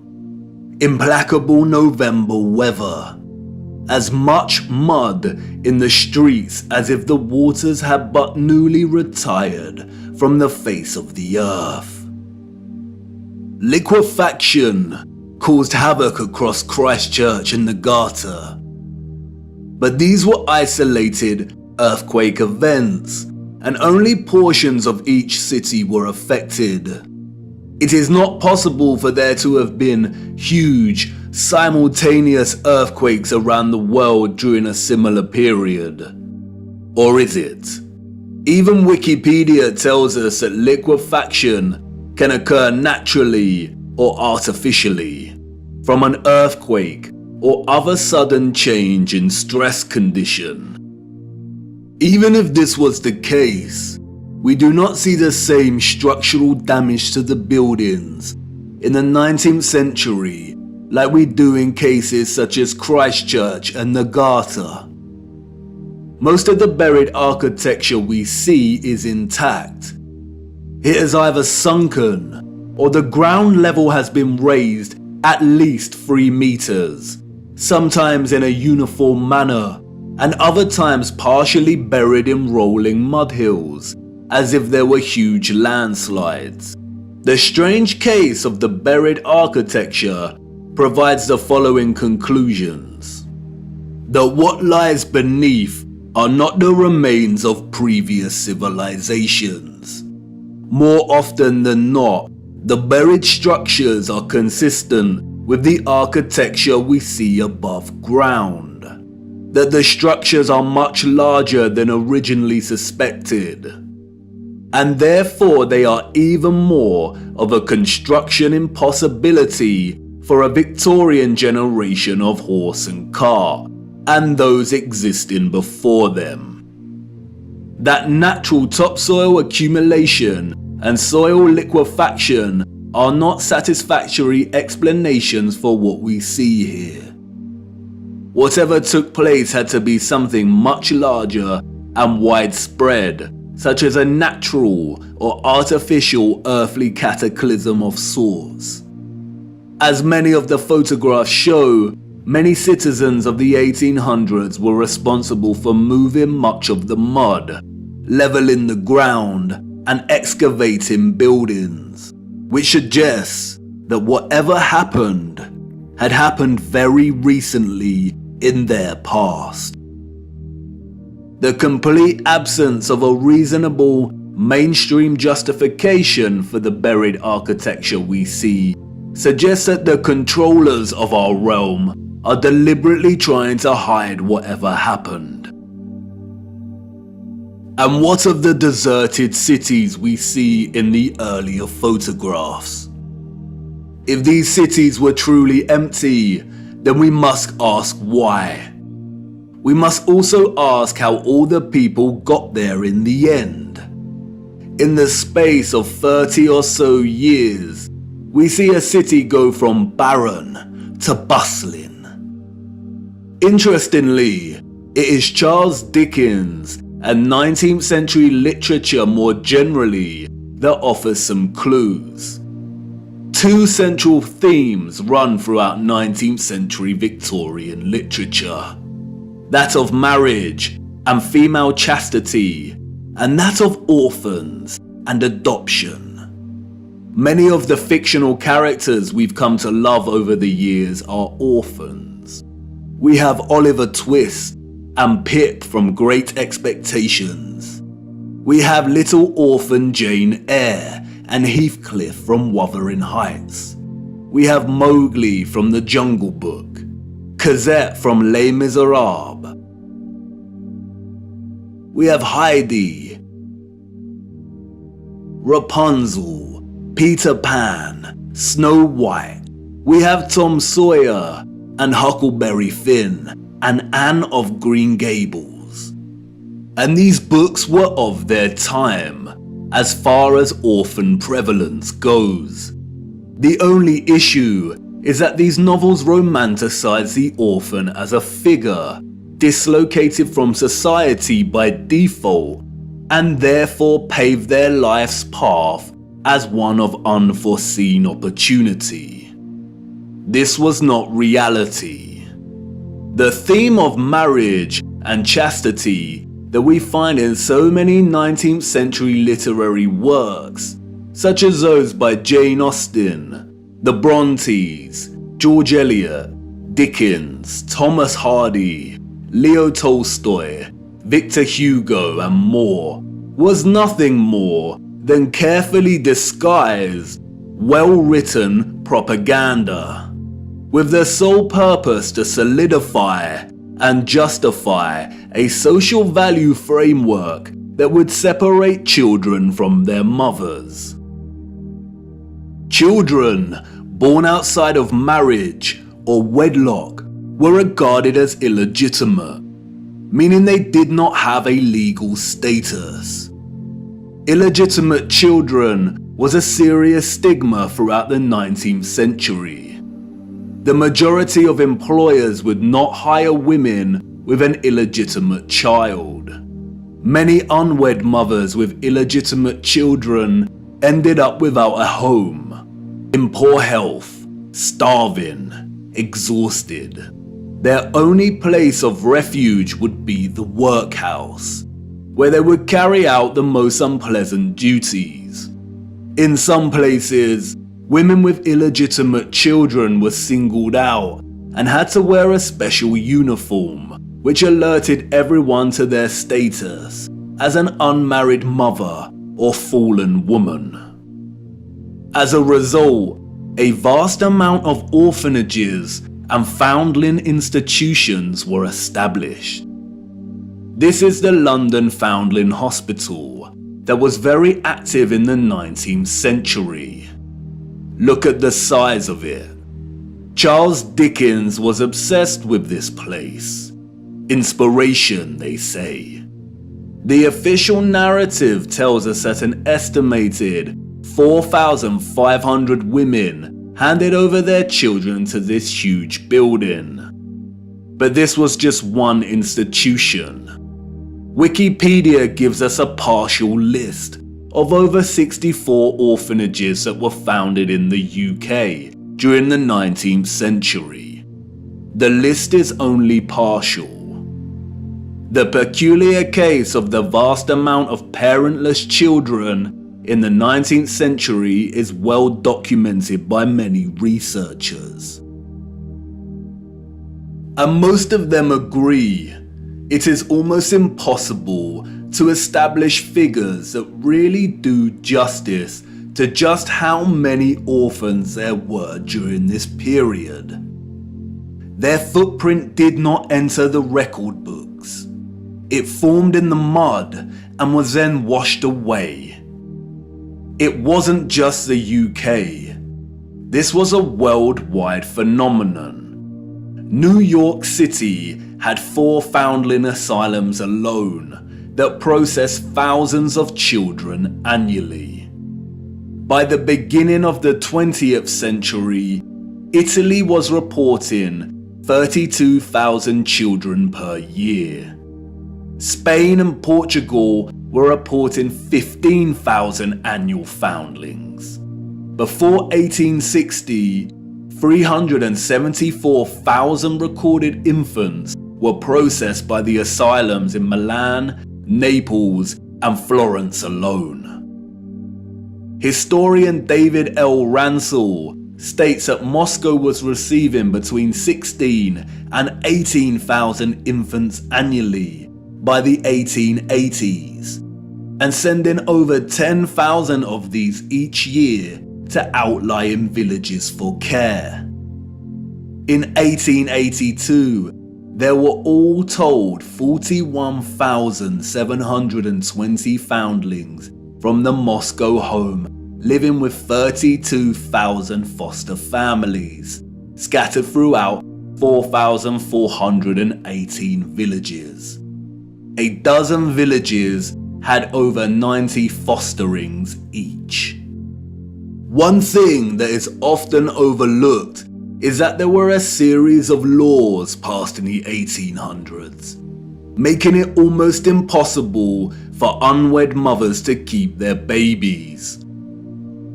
Implacable November weather, as much mud in the streets as if the waters had but newly retired from the face of the earth. Liquefaction caused havoc across Christchurch and the Garter, but these were isolated earthquake events, and only portions of each city were affected. It is not possible for there to have been huge, simultaneous earthquakes around the world during a similar period. Or is it? Even Wikipedia tells us that liquefaction can occur naturally or artificially, from an earthquake or other sudden change in stress condition. Even if this was the case, we do not see the same structural damage to the buildings in the 19th century like we do in cases such as Christchurch and the Garter. Most of the buried architecture we see is intact. It is either sunken or the ground level has been raised at least 3 meters, sometimes in a uniform manner, and other times partially buried in rolling mud hills, as if there were huge landslides. The strange case of the buried architecture provides the following conclusions: that what lies beneath are not the remains of previous civilizations. More often than not, the buried structures are consistent with the architecture we see above ground. That the structures are much larger than originally suspected, and therefore they are even more of a construction impossibility for a Victorian generation of horse and car, and those existing before them. That natural topsoil accumulation and soil liquefaction are not satisfactory explanations for what we see here. Whatever took place had to be something much larger and widespread, such as a natural or artificial earthly cataclysm of sorts. As many of the photographs show, many citizens of the 1800s were responsible for moving much of the mud, leveling the ground, and excavating buildings, which suggests that whatever happened had happened very recently in their past. The complete absence of a reasonable, mainstream justification for the buried architecture we see suggests that the controllers of our realm are deliberately trying to hide whatever happened. And what of the deserted cities we see in the earlier photographs? If these cities were truly empty, then we must ask why. We must also ask how all the people got there in the end. In the space of 30 or so years, we see a city go from barren to bustling. Interestingly, it is Charles Dickens and 19th century literature more generally that offers some clues. 2 central themes run throughout 19th century Victorian literature. That of marriage and female chastity, and that of orphans and adoption. Many of the fictional characters we've come to love over the years are orphans. We have Oliver Twist and Pip from Great Expectations. We have little orphan Jane Eyre and Heathcliff from Wuthering Heights. We have Mowgli from The Jungle Book, Cosette from Les Miserables. We have Heidi, Rapunzel, Peter Pan, Snow White. We have Tom Sawyer and Huckleberry Finn and Anne of Green Gables. And these books were of their time, as far as orphan prevalence goes. The only issue is that these novels romanticize the orphan as a figure dislocated from society by default, and therefore pave their life's path as one of unforeseen opportunity. This was not reality. The theme of marriage and chastity that we find in so many 19th century literary works, such as those by Jane Austen, the Brontes, George Eliot, Dickens, Thomas Hardy, Leo Tolstoy, Victor Hugo and more, was nothing more than carefully disguised, well-written propaganda, with the sole purpose to solidify and justify a social value framework that would separate children from their mothers. Children born outside of marriage or wedlock were regarded as illegitimate, meaning they did not have a legal status. Illegitimate children was a serious stigma throughout the 19th century. The majority of employers would not hire women with an illegitimate child. Many unwed mothers with illegitimate children ended up without a home, in poor health, starving, exhausted. Their only place of refuge would be the workhouse, where they would carry out the most unpleasant duties. In some places, women with illegitimate children were singled out and had to wear a special uniform, which alerted everyone to their status as an unmarried mother or fallen woman. As a result, a vast amount of orphanages and foundling institutions were established. This is the London Foundling Hospital that was very active in the 19th century. Look at the size of it. Charles Dickens was obsessed with this place. Inspiration, they say. The official narrative tells us that an estimated 4,500 women handed over their children to this huge building. But this was just one institution. Wikipedia gives us a partial list of over 64 orphanages that were founded in the UK during the 19th century. The list is only partial. The peculiar case of the vast amount of parentless children in the 19th century is well documented by many researchers. And most of them agree it is almost impossible to establish figures that really do justice to just how many orphans there were during this period. Their footprint did not enter the record books. It formed in the mud and was then washed away. It wasn't just the UK. This was a worldwide phenomenon. New York City had 4 foundling asylums alone that processed thousands of children annually. By the beginning of the 20th century, Italy was reporting 32,000 children per year. Spain and Portugal were reporting 15,000 annual foundlings. Before 1860, 374,000 recorded infants were processed by the asylums in Milan, Naples, and Florence alone. Historian David L. Ransell states that Moscow was receiving between 16 and 18,000 infants annually by the 1880s. and sending over 10,000 of these each year to outlying villages for care. In 1882, there were all told 41,720 foundlings from the Moscow home living with 32,000 foster families, scattered throughout 4,418 villages. A dozen villages had over 90 fosterings each. One thing that is often overlooked is that there were a series of laws passed in the 1800s, making it almost impossible for unwed mothers to keep their babies.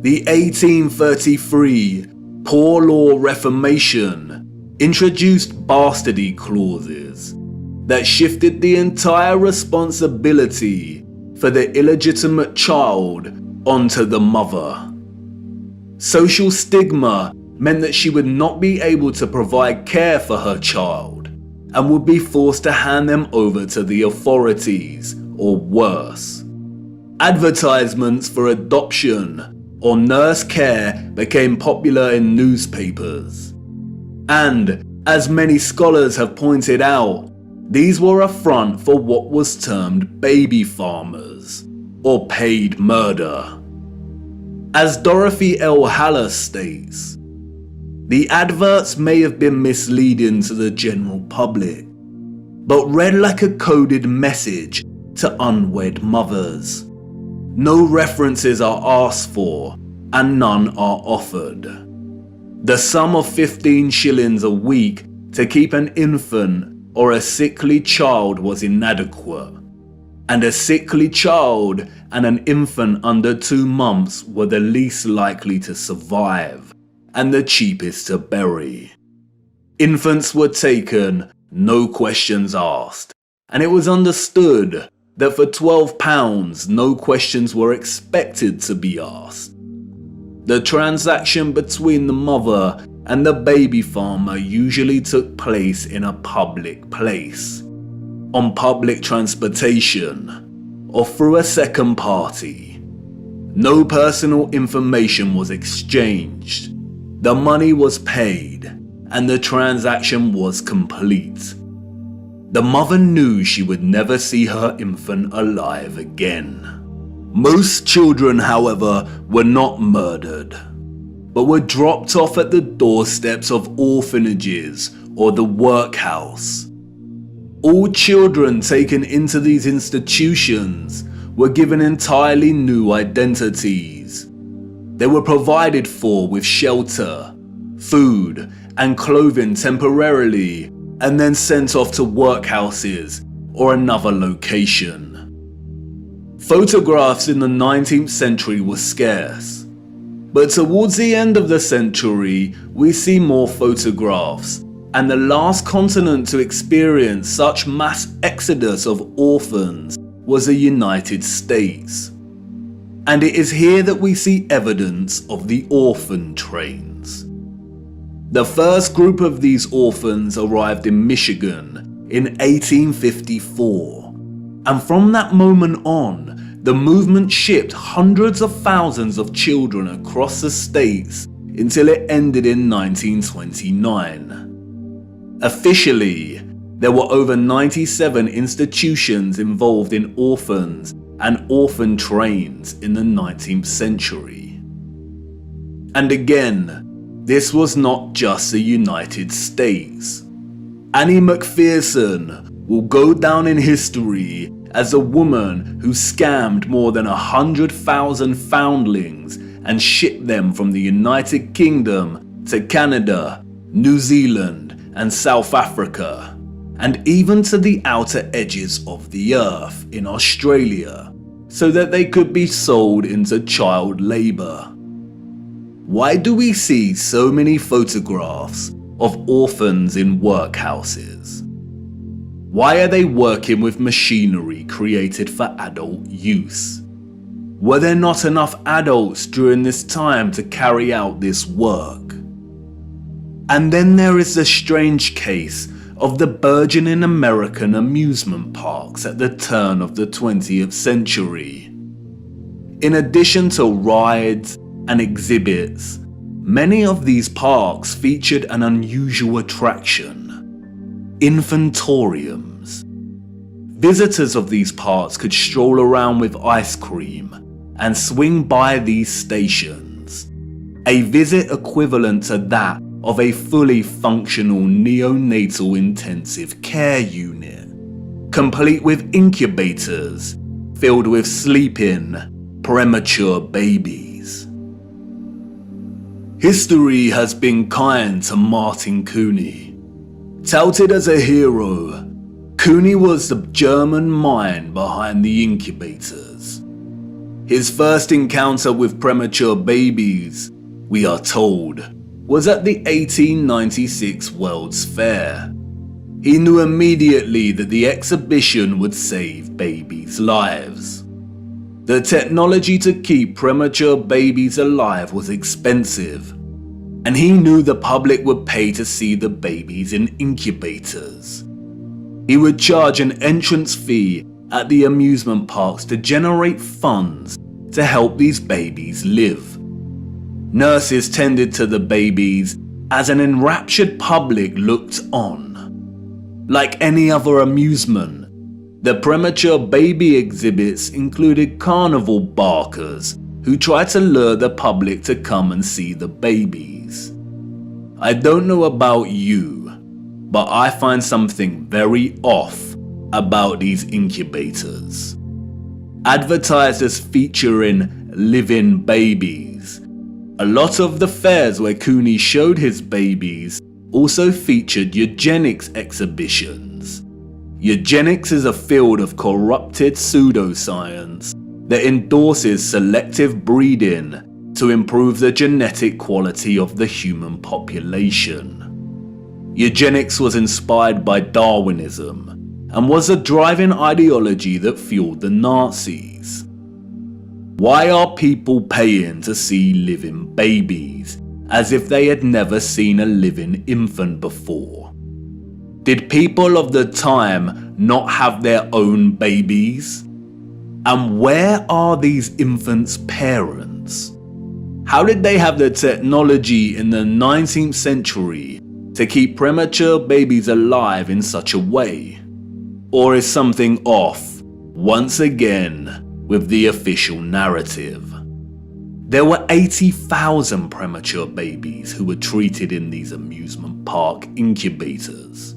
The 1833 Poor Law Reformation introduced bastardy clauses that shifted the entire responsibility for the illegitimate child onto the mother. Social stigma meant that she would not be able to provide care for her child and would be forced to hand them over to the authorities, or worse. Advertisements for adoption or nurse care became popular in newspapers. And, as many scholars have pointed out, these were a front for what was termed baby farmers, or paid murder. As Dorothy L. Haller states, the adverts may have been misleading to the general public, but read like a coded message to unwed mothers. No references are asked for, and none are offered. The sum of 15 shillings a week to keep an infant or a sickly child was inadequate, and a sickly child and an infant under 2 months were the least likely to survive, and the cheapest to bury. Infants were taken, no questions asked, and it was understood that for £12 no questions were expected to be asked. The transaction between the mother and the baby farmer usually took place in a public place, on public transportation, or through a second party. No personal information was exchanged. The money was paid, and the transaction was complete. The mother knew she would never see her infant alive again. Most children, however, were not murdered, but were dropped off at the doorsteps of orphanages or the workhouse. All children taken into these institutions were given entirely new identities. They were provided for with shelter, food, and clothing temporarily, and then sent off to workhouses or another location. Photographs in the 19th century were scarce, but towards the end of the century we see more photographs, and the last continent to experience such mass exodus of orphans was the United States. And it is here that we see evidence of the orphan trains. The first group of these orphans arrived in Michigan in 1854, and from that moment on, the movement shipped hundreds of thousands of children across the states until it ended in 1929. Officially, there were over 97 institutions involved in orphans and orphan trains in the 19th century. And again, this was not just the United States. Annie McPherson will go down in history as a woman who scammed more than 100,000 foundlings and shipped them from the United Kingdom to Canada, New Zealand, and South Africa, and even to the outer edges of the earth in Australia, so that they could be sold into child labour. Why do we see so many photographs of orphans in workhouses? Why are they working with machinery created for adult use? Were there not enough adults during this time to carry out this work? And then there is the strange case of the burgeoning American amusement parks at the turn of the 20th century. In addition to rides and exhibits, many of these parks featured an unusual attraction: infantoriums. Visitors of these parks could stroll around with ice cream and swing by these stations, a visit equivalent to that of a fully functional neonatal intensive care unit, complete with incubators filled with sleeping, premature babies. History has been kind to Martin Cooney. Touted as a hero, Cooney was the German mind behind the incubators. His first encounter with premature babies, we are told, was at the 1896 World's Fair. He knew immediately that the exhibition would save babies' lives. The technology to keep premature babies alive was expensive, and he knew the public would pay to see the babies in incubators. He would charge an entrance fee at the amusement parks to generate funds to help these babies live. Nurses tended to the babies as an enraptured public looked on. Like any other amusement, the premature baby exhibits included carnival barkers who tried to lure the public to come and see the babies. I don't know about you, but I find something very off about these incubators. Advertised as featuring living babies, a lot of the fairs where Cooney showed his babies also featured eugenics exhibitions. Eugenics is a field of corrupted pseudoscience that endorses selective breeding to improve the genetic quality of the human population. Eugenics was inspired by Darwinism and was a driving ideology that fueled the Nazis. Why are people paying to see living babies as if they had never seen a living infant before? Did people of the time not have their own babies? And where are these infants' parents? How did they have the technology in the 19th century to keep premature babies alive in such a way? Or is something off, once again, with the official narrative? There were 80,000 premature babies who were treated in these amusement park incubators.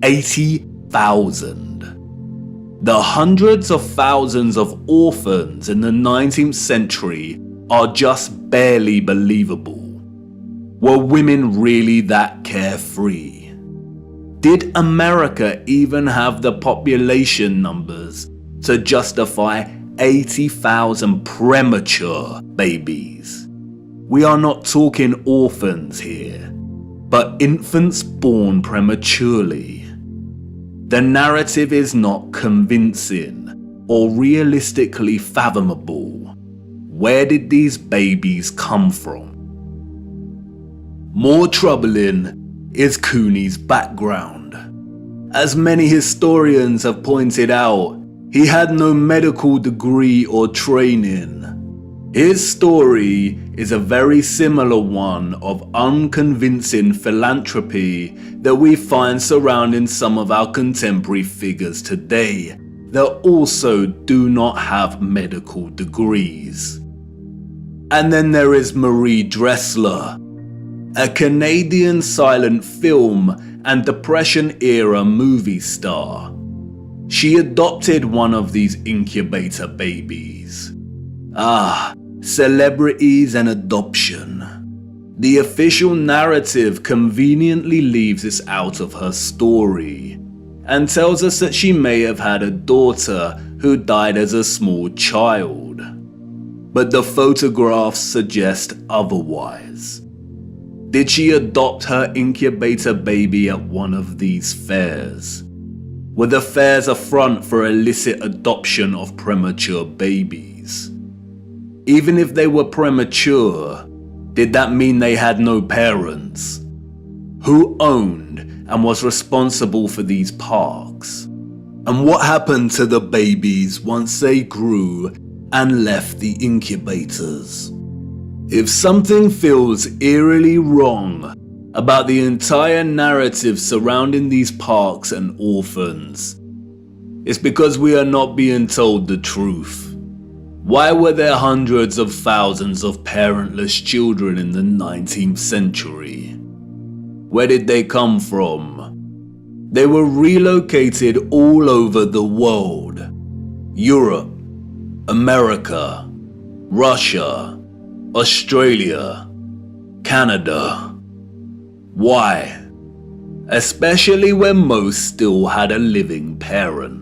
80,000. The hundreds of thousands of orphans in the 19th century are just barely believable. Were women really that carefree? Did America even have the population numbers to justify 80,000 premature babies? We are not talking orphans here, but infants born prematurely. The narrative is not convincing or realistically fathomable. Where did these babies come from? More troubling is Cooney's background. As many historians have pointed out, he had no medical degree or training. His story is a very similar one of unconvincing philanthropy that we find surrounding some of our contemporary figures today that also do not have medical degrees. And then there is Marie Dressler, a Canadian silent film and Depression-era movie star. She adopted one of these incubator babies. Celebrities and adoption. The official narrative conveniently leaves this out of her story and tells us that she may have had a daughter who died as a small child. But the photographs suggest otherwise. Did she adopt her incubator baby at one of these fairs? Were the fairs a front for illicit adoption of premature babies? Even if they were premature, did that mean they had no parents? Who owned and was responsible for these parks? And what happened to the babies once they grew and left the incubators. If something feels eerily wrong about the entire narrative surrounding these parks and orphans, it's because we are not being told the truth. Why were there hundreds of thousands of parentless children in the 19th century? Where did they come from? They were relocated all over the world. Europe, America, Russia, Australia, Canada. Why? Especially when most still had a living parent.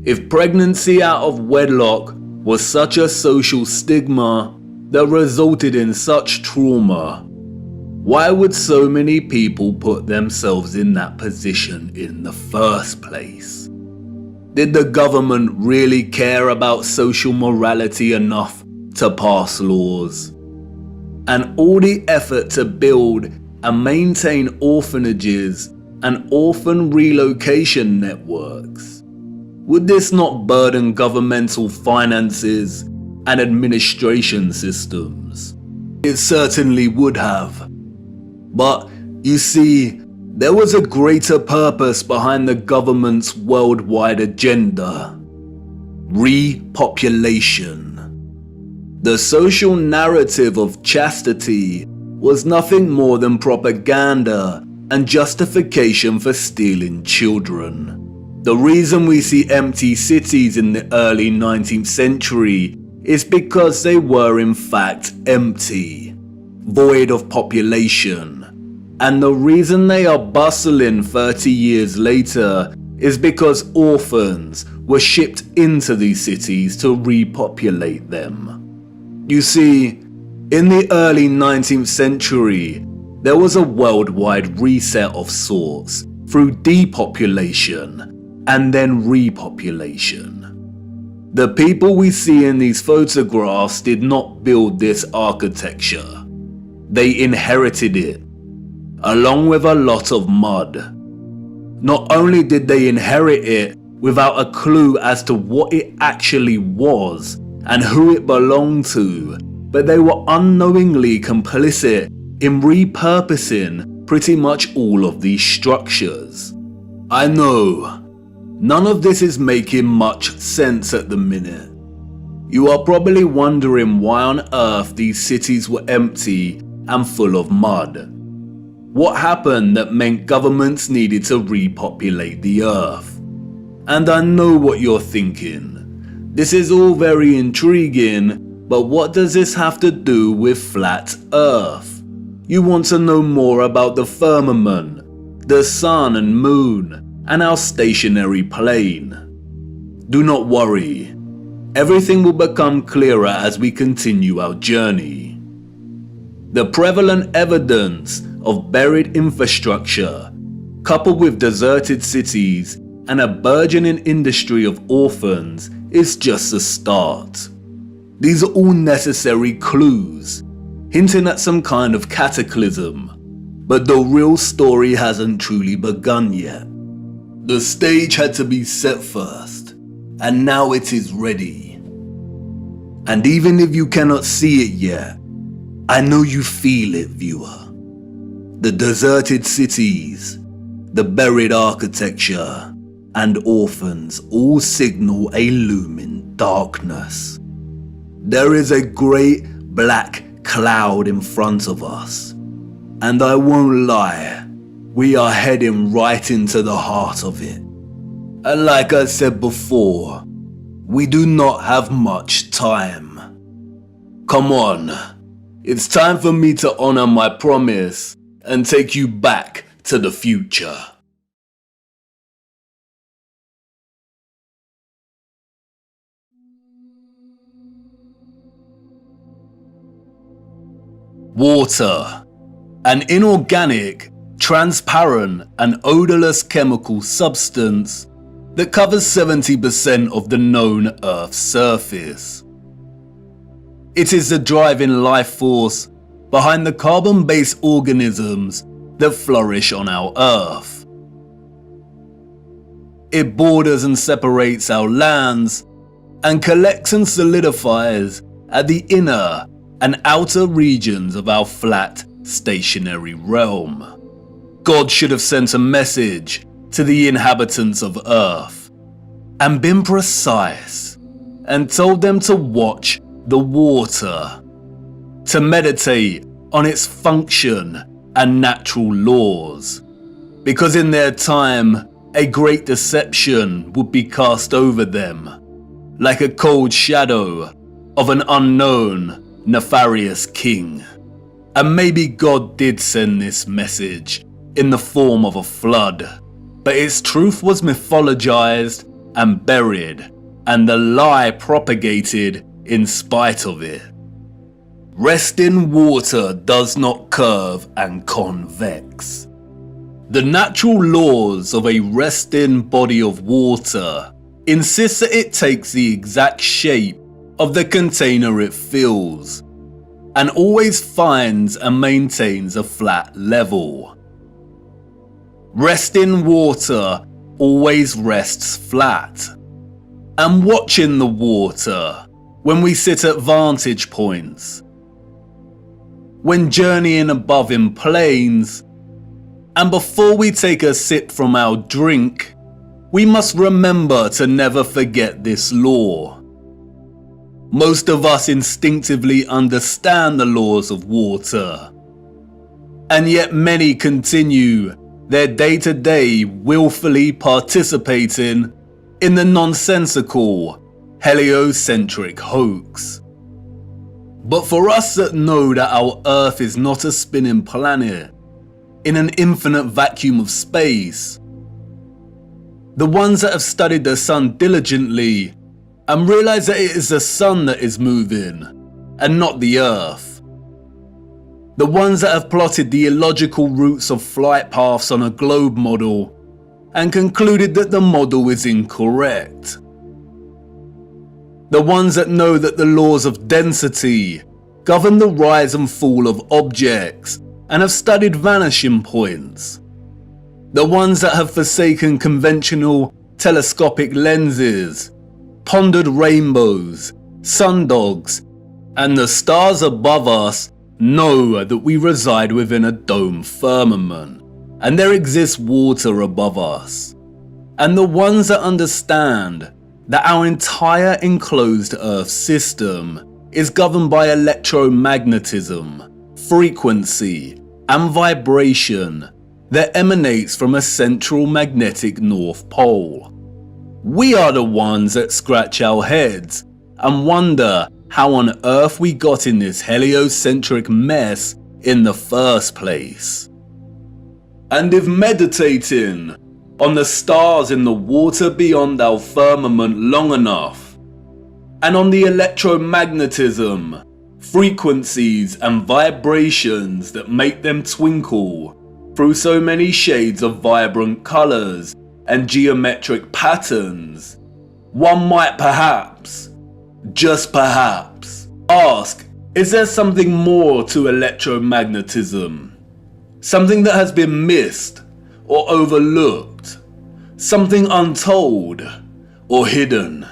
If pregnancy out of wedlock was such a social stigma that resulted in such trauma, why would so many people put themselves in that position in the first place? Did the government really care about social morality enough to pass laws? And all the effort to build and maintain orphanages and orphan relocation networks, would this not burden governmental finances and administration systems? It certainly would have. But you see, there was a greater purpose behind the government's worldwide agenda: repopulation. The social narrative of chastity was nothing more than propaganda and justification for stealing children. The reason we see empty cities in the early 19th century is because they were in fact empty, void of population. And the reason they are bustling 30 years later is because orphans were shipped into these cities to repopulate them. You see, in the early 19th century, there was a worldwide reset of sorts through depopulation and then repopulation. The people we see in these photographs did not build this architecture. They inherited it, along with a lot of mud. Not only did they inherit it without a clue as to what it actually was and who it belonged to, but they were unknowingly complicit in repurposing pretty much all of these structures. I know, none of this is making much sense at the minute. You are probably wondering why on earth these cities were empty and full of mud. What happened that meant governments needed to repopulate the earth? And I know what you're thinking. This is all very intriguing, but what does this have to do with flat earth? You want to know more about the firmament, the sun and moon, and our stationary plane. Do not worry. Everything will become clearer as we continue our journey. The prevalent evidence of buried infrastructure, coupled with deserted cities and a burgeoning industry of orphans, is just a start. These are all necessary clues, hinting at some kind of cataclysm, but the real story hasn't truly begun yet. The stage had to be set first, and now it is ready. And even if you cannot see it yet, I know you feel it, viewer. The deserted cities, the buried architecture, and orphans all signal a looming darkness. There is a great black cloud in front of us, and I won't lie, we are heading right into the heart of it. And like I said before, we do not have much time. Come on, it's time for me to honor my promise and take you back to the future. Water, an inorganic, transparent and odorless chemical substance that covers 70% of the known Earth's surface. It is the driving life force behind the carbon-based organisms that flourish on our Earth. It borders and separates our lands, and collects and solidifies at the inner and outer regions of our flat, stationary realm. God should have sent a message to the inhabitants of Earth and been precise and told them to watch the water, to meditate on its function and natural laws, because in their time a great deception would be cast over them, like a cold shadow of an unknown, nefarious king. And maybe God did send this message in the form of a flood, but its truth was mythologized and buried, and the lie propagated in spite of it. Resting water does not curve and convex. The natural laws of a resting body of water insist that it takes the exact shape of the container it fills, and always finds and maintains a flat level. Resting water always rests flat. And watching the water when we sit at vantage points, when journeying above in planes, and before we take a sip from our drink, we must remember to never forget this law. Most of us instinctively understand the laws of water, and yet many continue their day-to-day willfully participating in the nonsensical, heliocentric hoax. But for us that know that our Earth is not a spinning planet in an infinite vacuum of space, the ones that have studied the sun diligently and realize that it is the sun that is moving and not the Earth, the ones that have plotted the illogical routes of flight paths on a globe model and concluded that the model is incorrect, the ones that know that the laws of density govern the rise and fall of objects and have studied vanishing points, the ones that have forsaken conventional telescopic lenses, pondered rainbows, sundogs, and the stars above us know that we reside within a dome firmament and there exists water above us, and the ones that understand that our entire enclosed Earth system is governed by electromagnetism, frequency, and vibration that emanates from a central magnetic North Pole. We are the ones that scratch our heads and wonder how on earth we got in this heliocentric mess in the first place. And if meditating on the stars in the water beyond our firmament long enough, and on the electromagnetism, frequencies and vibrations that make them twinkle through so many shades of vibrant colours and geometric patterns, one might perhaps, just perhaps, ask, is there something more to electromagnetism? Something that has been missed or overlooked? Something untold or hidden?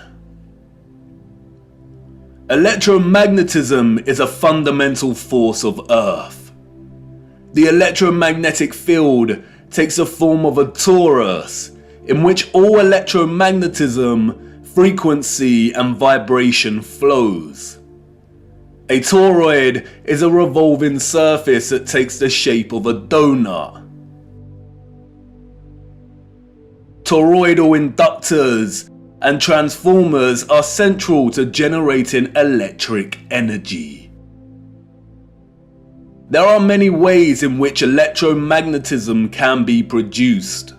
Electromagnetism is a fundamental force of Earth. The electromagnetic field takes the form of a torus in which all electromagnetism, frequency and vibration flows. A toroid is a revolving surface that takes the shape of a donut. Toroidal inductors and transformers are central to generating electric energy. There are many ways in which electromagnetism can be produced.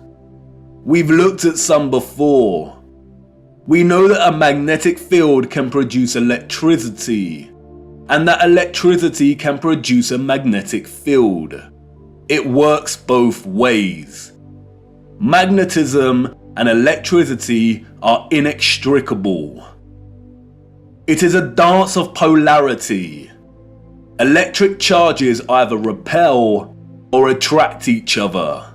We've looked at some before. We know that a magnetic field can produce electricity, and that electricity can produce a magnetic field. It works both ways. Magnetism and electricity are inextricable. It is a dance of polarity. Electric charges either repel or attract each other.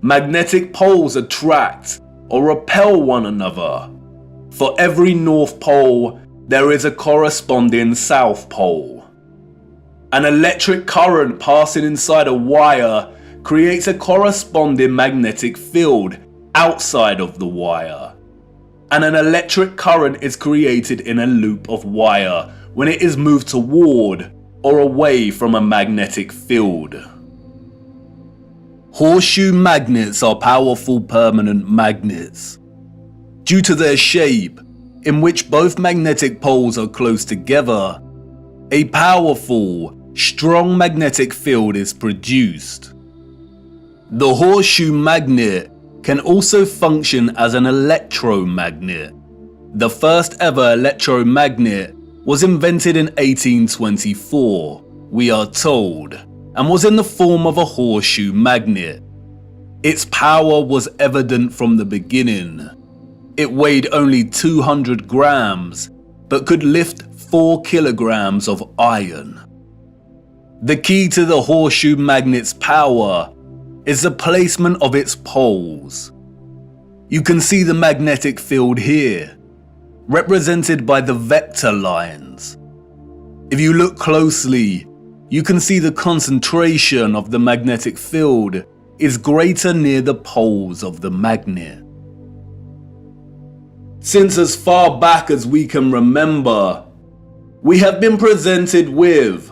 Magnetic poles attract or repel one another. For every North Pole, there is a corresponding South Pole. An electric current passing inside a wire creates a corresponding magnetic field outside of the wire. And an electric current is created in a loop of wire when it is moved toward or away from a magnetic field. Horseshoe magnets are powerful permanent magnets. Due to their shape, in which both magnetic poles are close together, a powerful, strong magnetic field is produced. The horseshoe magnet can also function as an electromagnet. The first ever electromagnet was invented in 1824, we are told, and was in the form of a horseshoe magnet. Its power was evident from the beginning. It weighed only 200 grams, but could lift 4 kilograms of iron. The key to the horseshoe magnet's power is the placement of its poles. You can see the magnetic field here, represented by the vector lines. If you look closely, you can see the concentration of the magnetic field is greater near the poles of the magnet. Since as far back as we can remember, we have been presented with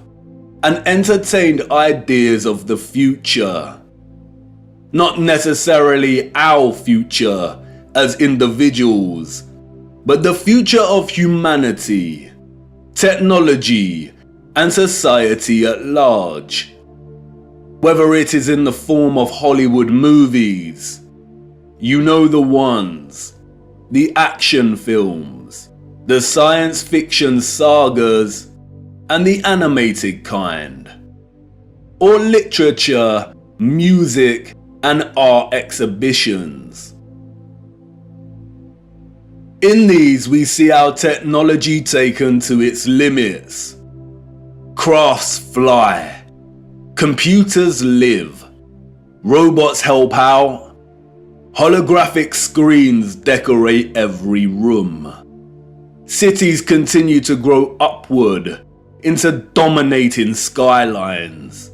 and entertained ideas of the future. Not necessarily our future as individuals, but the future of humanity, technology, and society at large. Whether it is in the form of Hollywood movies, you know the ones, the action films, the science fiction sagas, and the animated kind, or literature, music, and art exhibitions. In these we see our technology taken to its limits. Crafts fly, computers live, robots help out, holographic screens decorate every room. Cities continue to grow upward into dominating skylines.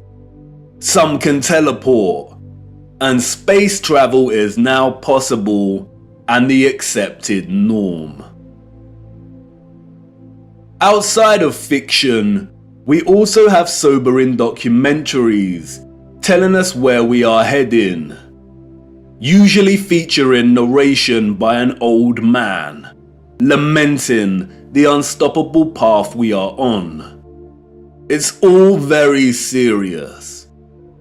Some can teleport, and space travel is now possible and the accepted norm. Outside of fiction, we also have sobering documentaries telling us where we are heading, usually featuring narration by an old man, lamenting the unstoppable path we are on. It's all very serious.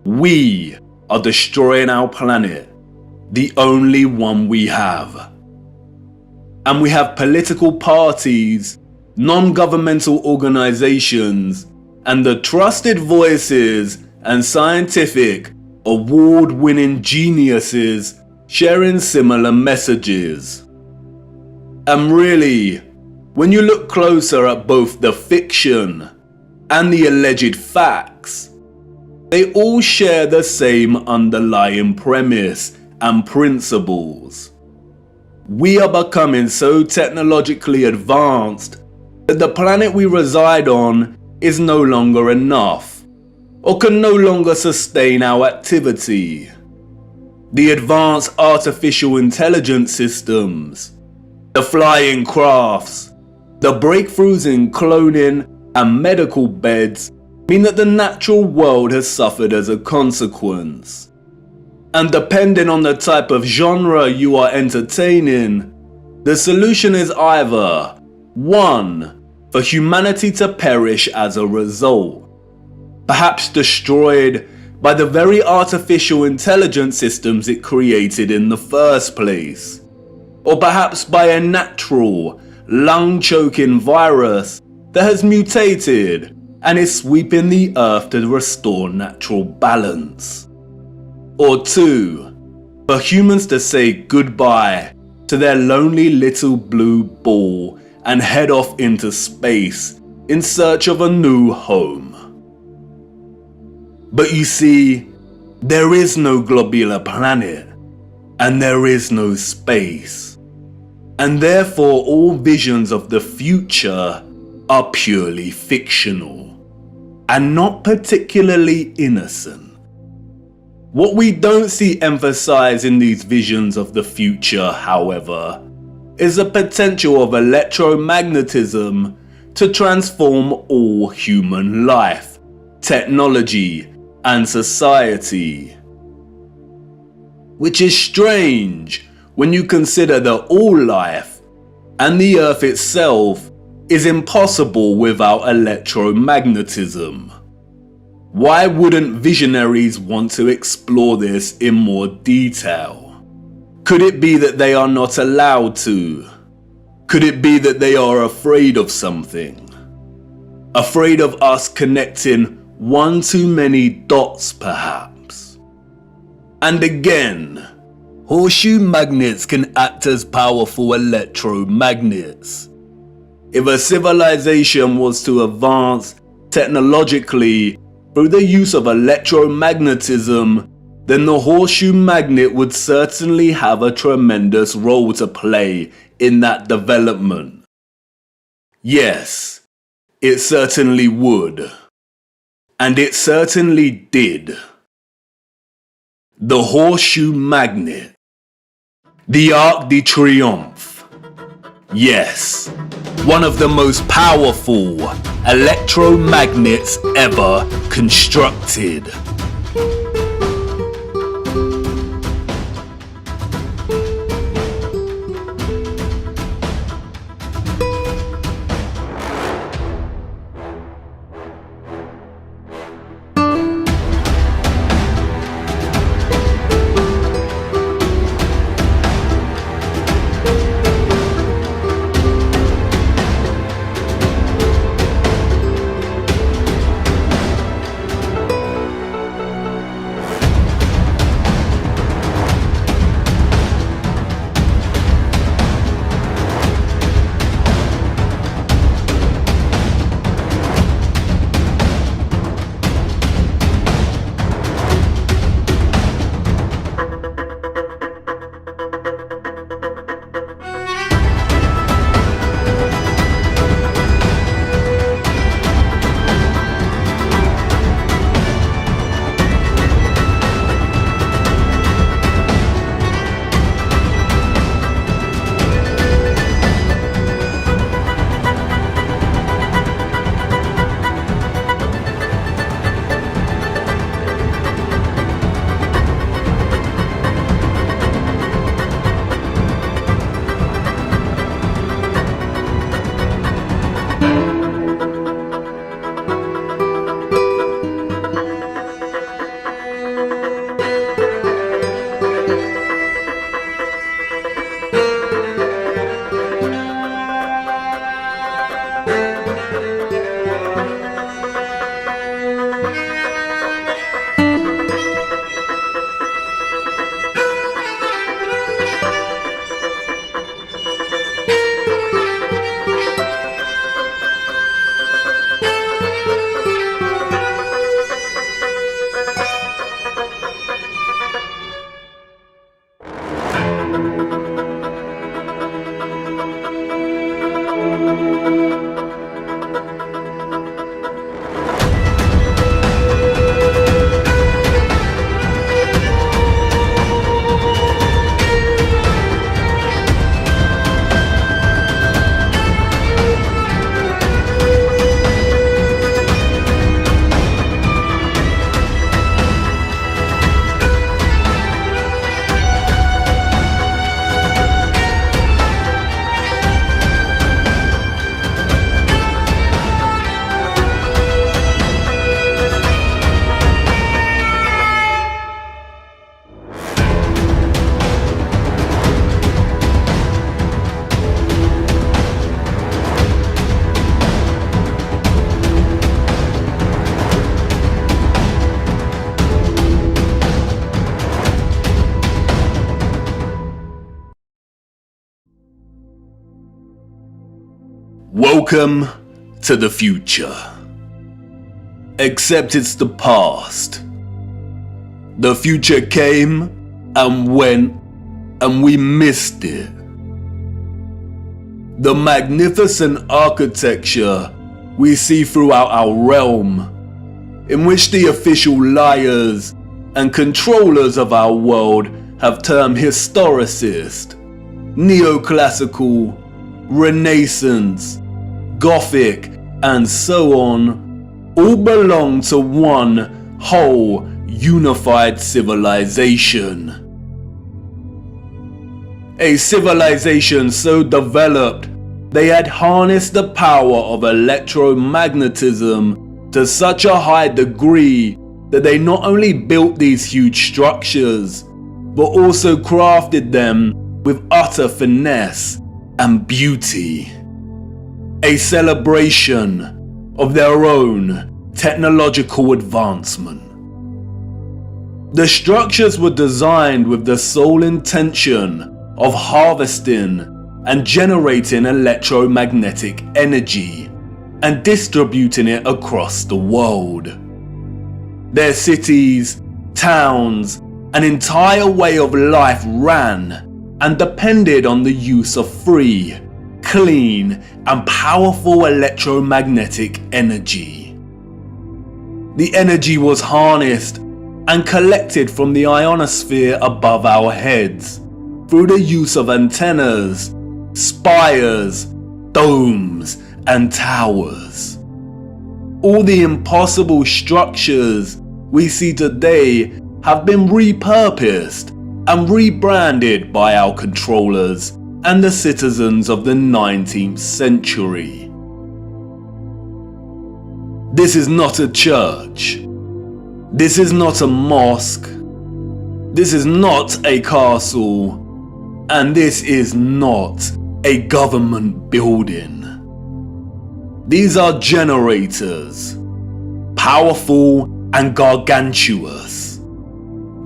We are destroying our planet, the only one we have. And we have political parties, non-governmental organizations, and the trusted voices and scientific, award-winning geniuses sharing similar messages. And really, when you look closer at both the fiction and the alleged facts, they all share the same underlying premise and principles. We are becoming so technologically advanced that the planet we reside on is no longer enough, or can no longer sustain our activity. The advanced artificial intelligence systems, the flying crafts, the breakthroughs in cloning and medical beds mean that the natural world has suffered as a consequence. And depending on the type of genre you are entertaining, the solution is either 1. For humanity to perish as a result, perhaps destroyed by the very artificial intelligence systems it created in the first place, or perhaps by a natural, lung-choking virus that has mutated and is sweeping the earth to restore natural balance. Or 2. For humans to say goodbye to their lonely little blue ball and head off into space in search of a new home. But you see, there is no globular planet, and there is no space. and therefore all visions of the future are purely fictional and not particularly innocent. What we don't see emphasized in these visions of the future, however, is the potential of electromagnetism to transform all human life, technology, and society. Which is strange when you consider that all life and the Earth itself is impossible without electromagnetism. Why wouldn't visionaries want to explore this in more detail? Could it be that they are not allowed to? Could it be that they are afraid of something? Afraid of us connecting one too many dots, perhaps? And again, horseshoe magnets can act as powerful electromagnets. If a civilization was to advance technologically through the use of electromagnetism, then the horseshoe magnet would certainly have a tremendous role to play in that development. Yes, it certainly would. And it certainly did. The horseshoe magnet. The Arc de Triomphe. Yes, one of the most powerful electromagnets ever constructed. Welcome to the future. Except it's the past. The future came and went and we missed it. The magnificent architecture we see throughout our realm, in which the official liars and controllers of our world have termed historicist, neoclassical, Renaissance, Gothic, and so on, all belong to one whole unified civilization. A civilization so developed they had harnessed the power of electromagnetism to such a high degree that they not only built these huge structures, but also crafted them with utter finesse and beauty. A celebration of their own technological advancement. The structures were designed with the sole intention of harvesting and generating electromagnetic energy and distributing it across the world. Their cities, towns, an entire way of life ran and depended on the use of free, clean, and powerful electromagnetic energy. The energy was harnessed and collected from the ionosphere above our heads through the use of antennas, spires, domes, and towers. All the impossible structures we see today have been repurposed and rebranded by our controllers and the citizens of the 19th century. This is not a church. This is not a mosque. This is not a castle. And this is not a government building. These are generators, powerful and gargantuous.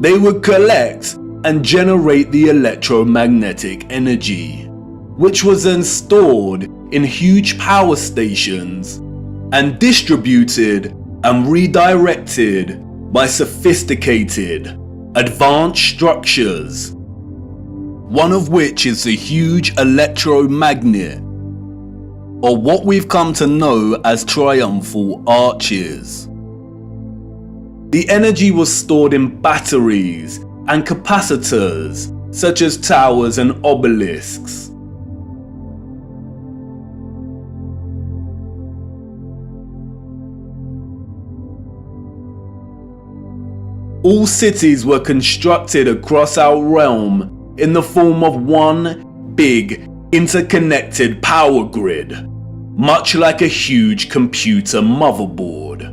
They would collect and generate the electromagnetic energy, which was then stored in huge power stations and distributed and redirected by sophisticated, advanced structures, one of which is the huge electromagnet, or what we've come to know as triumphal arches. The energy was stored in batteries and capacitors, such as towers and obelisks. All cities were constructed across our realm in the form of one big, interconnected power grid, much like a huge computer motherboard.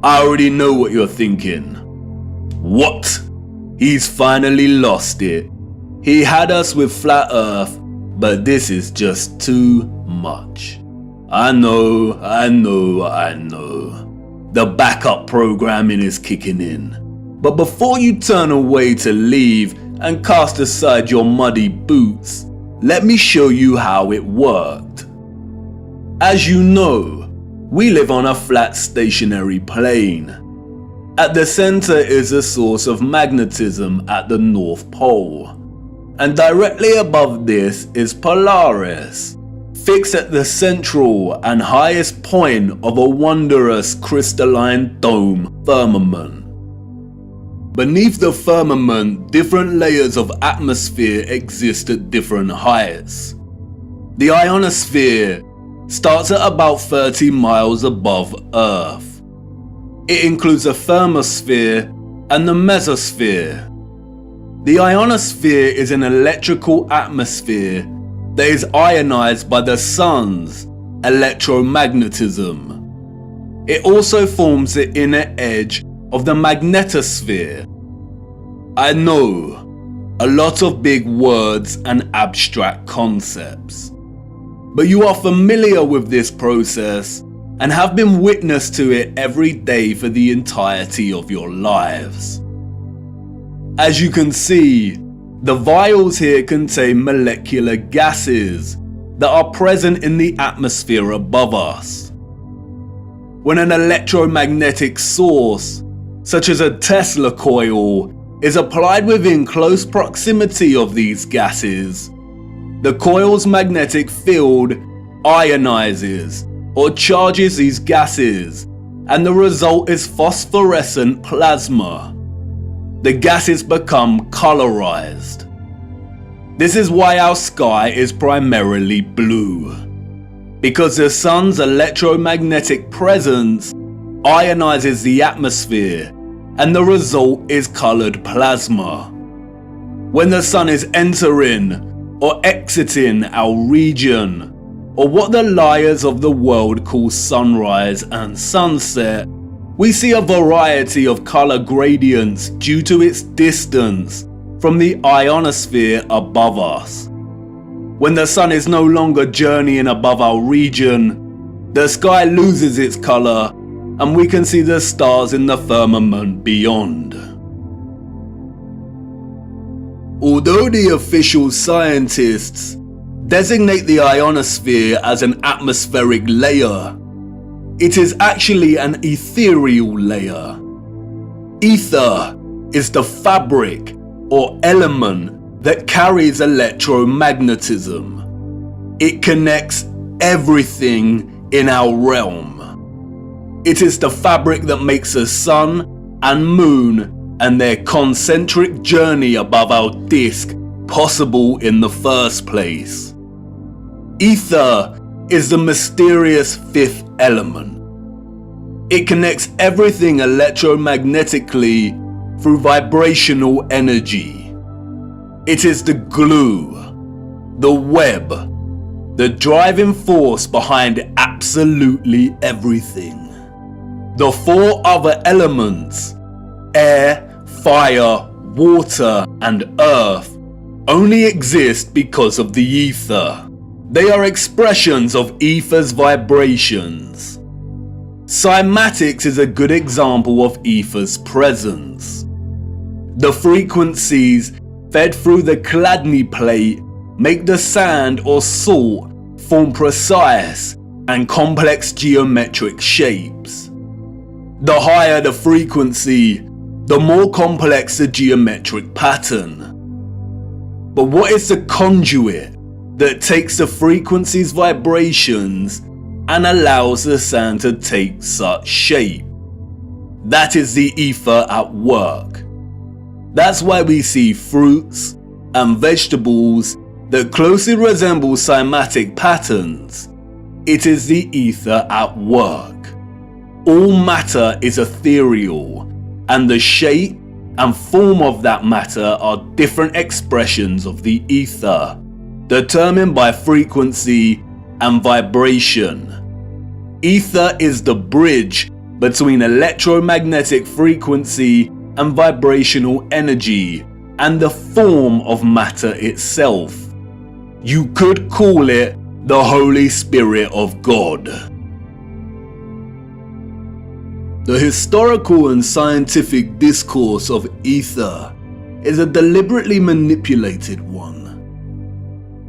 I already know what you're thinking. What? He's finally lost it. He had us with flat earth, but this is just too much. I know. The backup programming is kicking in. But before you turn away to leave and cast aside your muddy boots, let me show you how it worked. As you know, we live on a flat stationary plane. At the center is a source of magnetism at the North Pole, and directly above this is Polaris, fixed at the central and highest point of a wondrous crystalline dome firmament. Beneath the firmament, different layers of atmosphere exist at different heights. The ionosphere starts at about 30 miles above Earth. It includes the thermosphere and the mesosphere. The ionosphere is an electrical atmosphere that is ionized by the sun's electromagnetism. It also forms the inner edge of the magnetosphere. I know, a lot of big words and abstract concepts, but you are familiar with this process and have been witness to it every day for the entirety of your lives. As you can see, the vials here contain molecular gases that are present in the atmosphere above us. When an electromagnetic source, such as a Tesla coil, is applied within close proximity of these gases, the coil's magnetic field ionizes or charges these gases, and the result is phosphorescent plasma. The gases become colorized. This is why our sky is primarily blue, because the sun's electromagnetic presence ionizes the atmosphere, and the result is colored plasma. When the sun is entering or exiting our region, or what the liars of the world call sunrise and sunset, we see a variety of color gradients due to its distance from the ionosphere above us. When the sun is no longer journeying above our region, the sky loses its color and we can see the stars in the firmament beyond. Although the official scientists designate the ionosphere as an atmospheric layer, it is actually an ethereal layer. Ether is the fabric or element that carries electromagnetism. It connects everything in our realm. It is the fabric that makes the sun and moon and their concentric journey above our disk possible in the first place. Ether is the mysterious fifth element. It connects everything electromagnetically through vibrational energy. It is the glue, the web, the driving force behind absolutely everything. The four other elements, air, fire, water, and earth, only exist because of the ether. They are expressions of ether's vibrations. Cymatics is a good example of ether's presence. The frequencies fed through the Chladni plate make the sand or salt form precise and complex geometric shapes. The higher the frequency, the more complex the geometric pattern. But what is the conduit that takes the frequency's vibrations and allows the sand to take such shape? That is the ether at work. That's why we see fruits and vegetables that closely resemble cymatic patterns. It is the ether at work. All matter is ethereal, and the shape and form of that matter are different expressions of the ether, determined by frequency and vibration. Ether is the bridge between electromagnetic frequency and vibrational energy and the form of matter itself. You could call it the Holy Spirit of God. The historical and scientific discourse of ether is a deliberately manipulated one.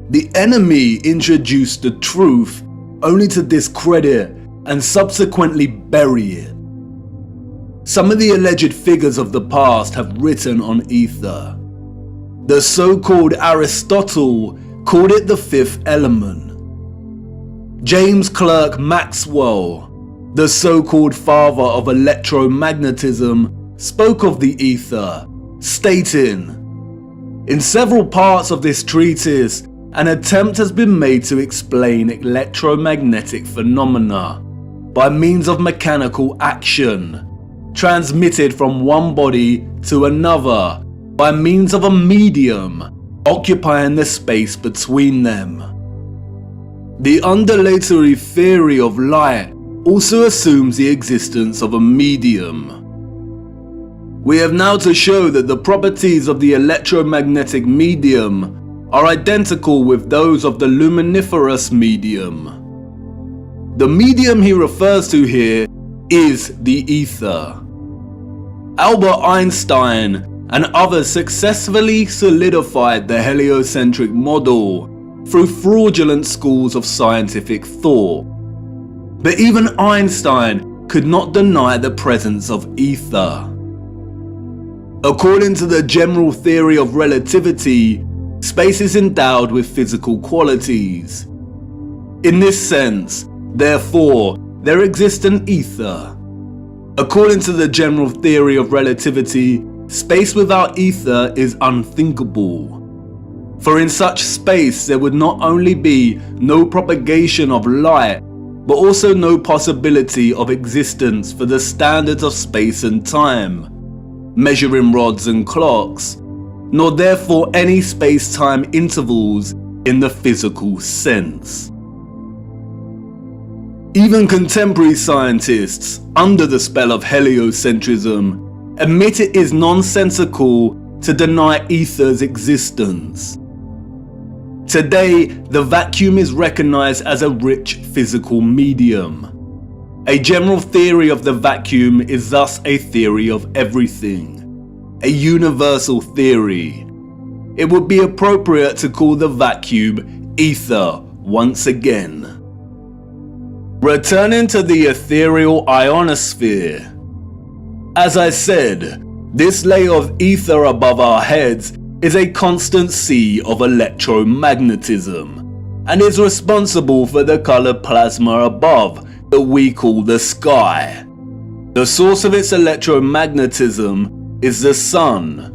The enemy introduced the truth only to discredit and subsequently bury it. Some of the alleged figures of the past have written on ether. The so-called Aristotle called it the fifth element. James Clerk Maxwell, the so-called father of electromagnetism, spoke of the ether, stating, "In several parts of this treatise, an attempt has been made to explain electromagnetic phenomena by means of mechanical action, transmitted from one body to another by means of a medium occupying the space between them." The undulatory theory of light also assumes the existence of a medium. We have now to show that the properties of the electromagnetic medium are identical with those of the luminiferous medium. The medium he refers to here is the ether. Albert Einstein and others successfully solidified the heliocentric model through fraudulent schools of scientific thought. But even Einstein could not deny the presence of ether. According to the general theory of relativity, space is endowed with physical qualities. In this sense, therefore, there exists an ether. According to the general theory of relativity, space without ether is unthinkable. For in such space there would not only be no propagation of light, but also no possibility of existence for the standards of space and time, measuring rods and clocks, nor therefore any space-time intervals in the physical sense. Even contemporary scientists, under the spell of heliocentrism, admit it is nonsensical to deny ether's existence. Today, the vacuum is recognized as a rich physical medium. A general theory of the vacuum is thus a theory of everything, a universal theory. It would be appropriate to call the vacuum ether once again. Returning to the ethereal ionosphere. As I said, this layer of ether above our heads is a constant sea of electromagnetism and is responsible for the colored plasma above that we call the sky. The source of its electromagnetism is the sun.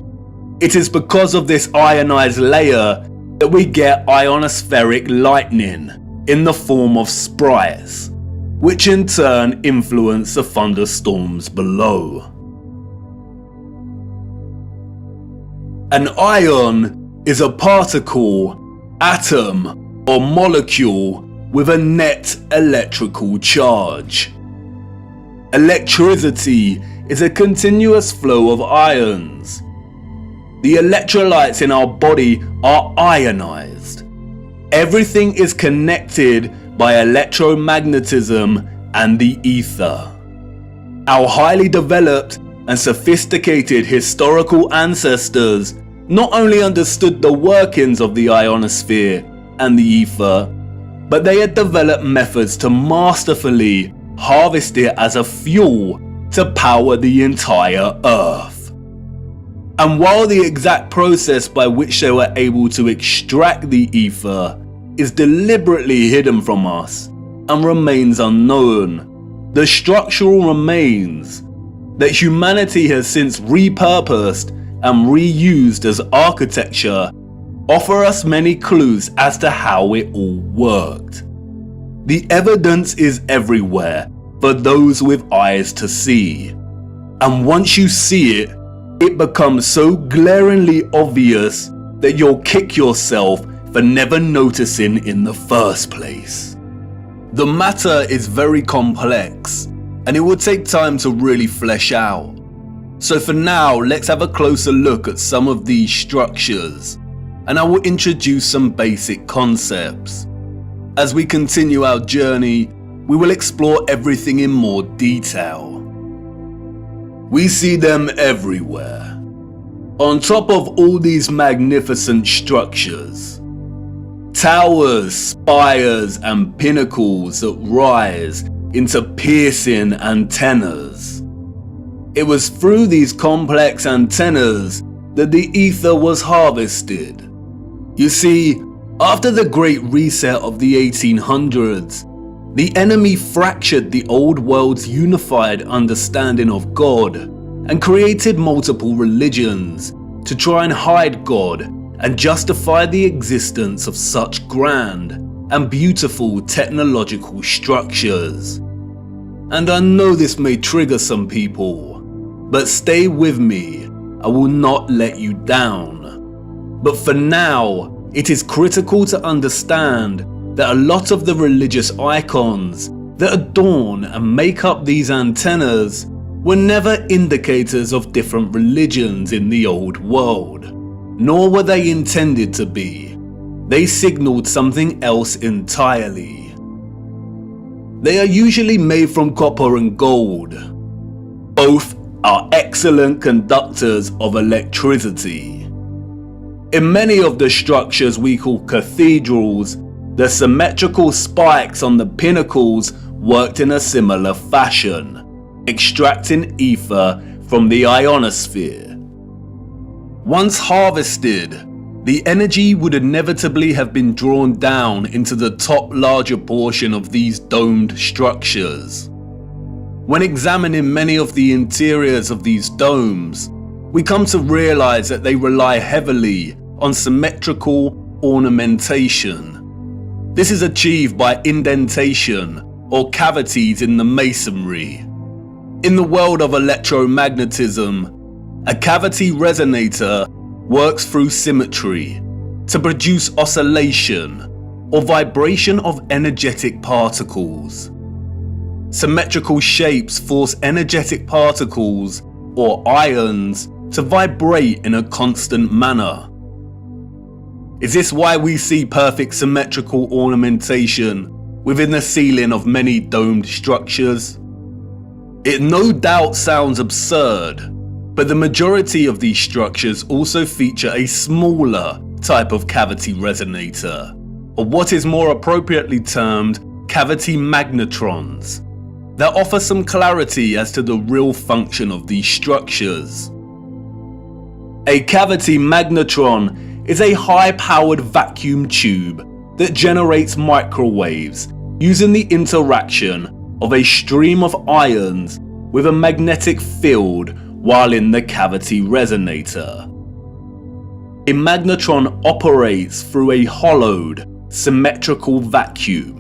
It is because of this ionized layer that we get ionospheric lightning in the form of sprites, which in turn influence the thunderstorms below. An ion is a particle, atom, or molecule with a net electrical charge. Electricity is a continuous flow of ions. The electrolytes in our body are ionized. Everything is connected by electromagnetism and the ether. Our highly developed and sophisticated historical ancestors not only understood the workings of the ionosphere and the ether, but they had developed methods to masterfully harvest it as a fuel to power the entire Earth. And while the exact process by which they were able to extract the ether is deliberately hidden from us and remains unknown, the structural remains that humanity has since repurposed and reused as architecture offer us many clues as to how it all worked. The evidence is everywhere for those with eyes to see, and once you see it, it becomes so glaringly obvious that you'll kick yourself for never noticing in the first place. The matter is very complex, and it would take time to really flesh out. So for now, let's have a closer look at some of these structures, and I will introduce some basic concepts. As we continue our journey, we will explore everything in more detail. We see them everywhere. On top of all these magnificent structures, towers, spires, and pinnacles that rise into piercing antennas. It was through these complex antennas that the ether was harvested. You see, after the Great Reset of the 1800s, the enemy fractured the old world's unified understanding of God and created multiple religions to try and hide God and justify the existence of such grand and beautiful technological structures. And I know this may trigger some people, but stay with me, I will not let you down. But for now, it is critical to understand that a lot of the religious icons that adorn and make up these antennas were never indicators of different religions in the old world, nor were they intended to be. They signaled something else entirely. They are usually made from copper and gold. Both are excellent conductors of electricity. In many of the structures we call cathedrals, the symmetrical spikes on the pinnacles worked in a similar fashion, extracting ether from the ionosphere. Once harvested, the energy would inevitably have been drawn down into the top larger portion of these domed structures. When examining many of the interiors of these domes, we come to realize that they rely heavily on symmetrical ornamentation. This is achieved by indentation or cavities in the masonry. In the world of electromagnetism, a cavity resonator works through symmetry to produce oscillation or vibration of energetic particles. Symmetrical shapes force energetic particles or ions to vibrate in a constant manner. Is this why we see perfect symmetrical ornamentation within the ceiling of many domed structures? It no doubt sounds absurd, but the majority of these structures also feature a smaller type of cavity resonator, or what is more appropriately termed cavity magnetrons, that offer some clarity as to the real function of these structures. A cavity magnetron is a high-powered vacuum tube that generates microwaves using the interaction of a stream of ions with a magnetic field while in the cavity resonator. A magnetron operates through a hollowed, symmetrical vacuum.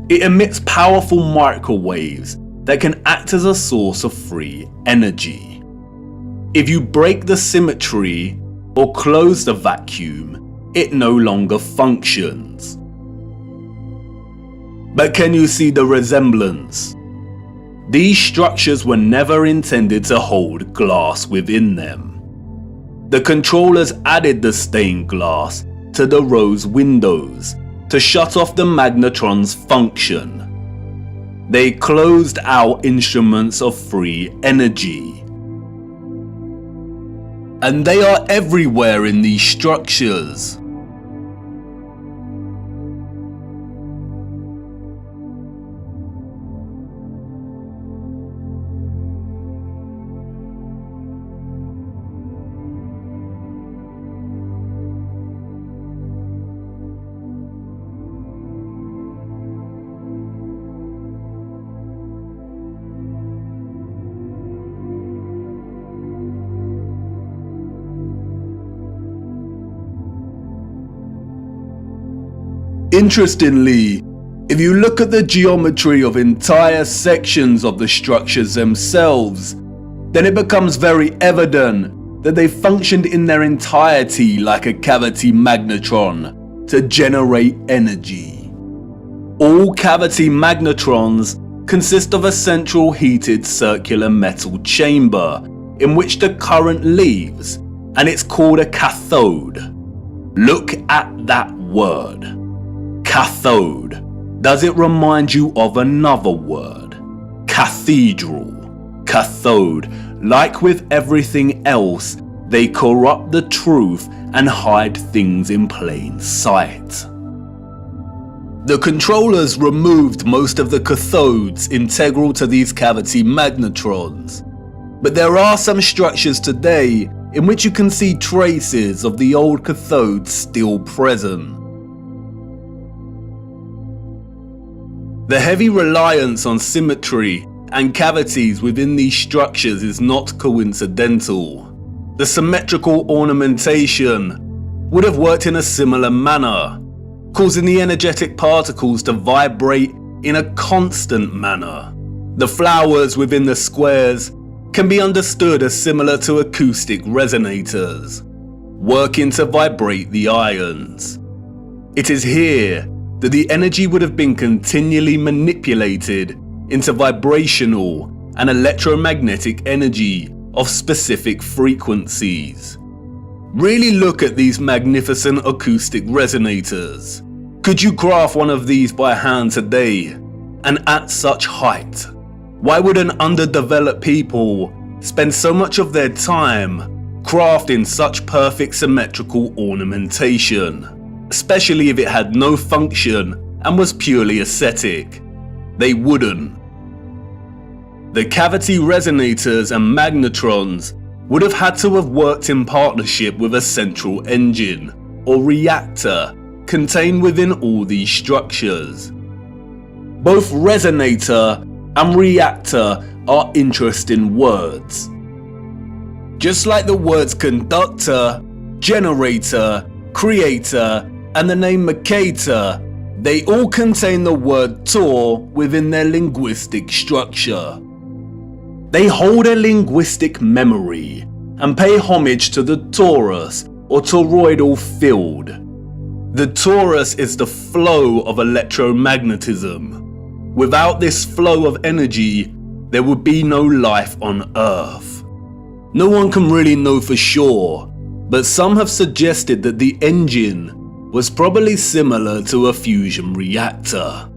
It emits powerful microwaves that can act as a source of free energy. If you break the symmetry or close the vacuum, it no longer functions. But can you see the resemblance? These structures were never intended to hold glass within them. The controllers added the stained glass to the rose windows to shut off the magnetron's function. They closed out instruments of free energy. And they are everywhere in these structures. Interestingly, if you look at the geometry of entire sections of the structures themselves, then it becomes very evident that they functioned in their entirety like a cavity magnetron to generate energy. All cavity magnetrons consist of a central heated circular metal chamber in which the current leaves, and it's called a cathode. Look at that word. Cathode. Does it remind you of another word? Cathedral. Cathode. Like with everything else, they corrupt the truth and hide things in plain sight. The controllers removed most of the cathodes integral to these cavity magnetrons, but there are some structures today in which you can see traces of the old cathodes still present. The heavy reliance on symmetry and cavities within these structures is not coincidental. The symmetrical ornamentation would have worked in a similar manner, causing the energetic particles to vibrate in a constant manner. The flowers within the squares can be understood as similar to acoustic resonators, working to vibrate the ions. It is here that the energy would have been continually manipulated into vibrational and electromagnetic energy of specific frequencies. Really look at these magnificent acoustic resonators. Could you craft one of these by hand today, and at such height? Why would an underdeveloped people spend so much of their time craft in such perfect symmetrical ornamentation, especially if it had no function and was purely aesthetic. They wouldn't. The cavity resonators and magnetrons would have had to have worked in partnership with a central engine, or reactor, contained within all these structures. Both resonator and reactor are interesting words. Just like the words conductor, generator, creator, and the name Mercator, they all contain the word Tor within their linguistic structure. They hold a linguistic memory and pay homage to the torus or toroidal field. The torus is the flow of electromagnetism. Without this flow of energy, there would be no life on Earth. No one can really know for sure, but some have suggested that the engine was probably similar to a fusion reactor.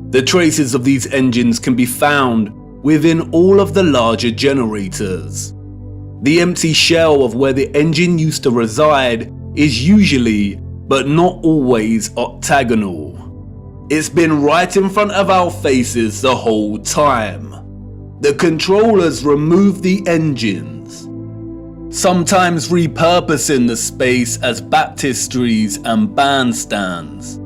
The traces of these engines can be found within all of the larger generators. The empty shell of where the engine used to reside is usually, but not always, octagonal. It's been right in front of our faces the whole time. The controllers remove the engines, sometimes repurposing the space as baptistries and bandstands,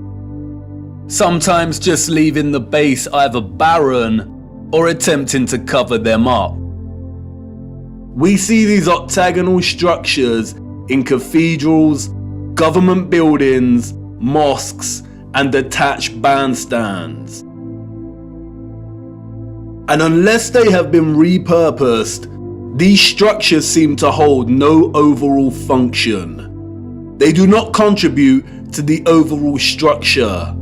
sometimes just leaving the base either barren or attempting to cover them up. We see these octagonal structures in cathedrals, government buildings, mosques, and detached bandstands. And unless they have been repurposed, these structures seem to hold no overall function. They do not contribute to the overall structure.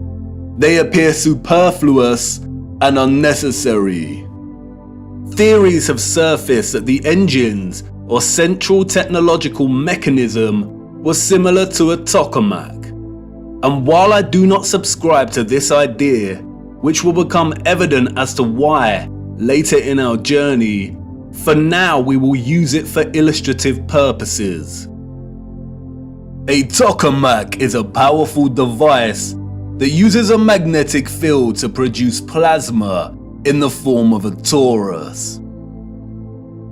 They appear superfluous and unnecessary. Theories have surfaced that the engines or central technological mechanism was similar to a tokamak. And while I do not subscribe to this idea, which will become evident as to why later in our journey, for now we will use it for illustrative purposes. A tokamak is a powerful device that uses a magnetic field to produce plasma in the form of a torus.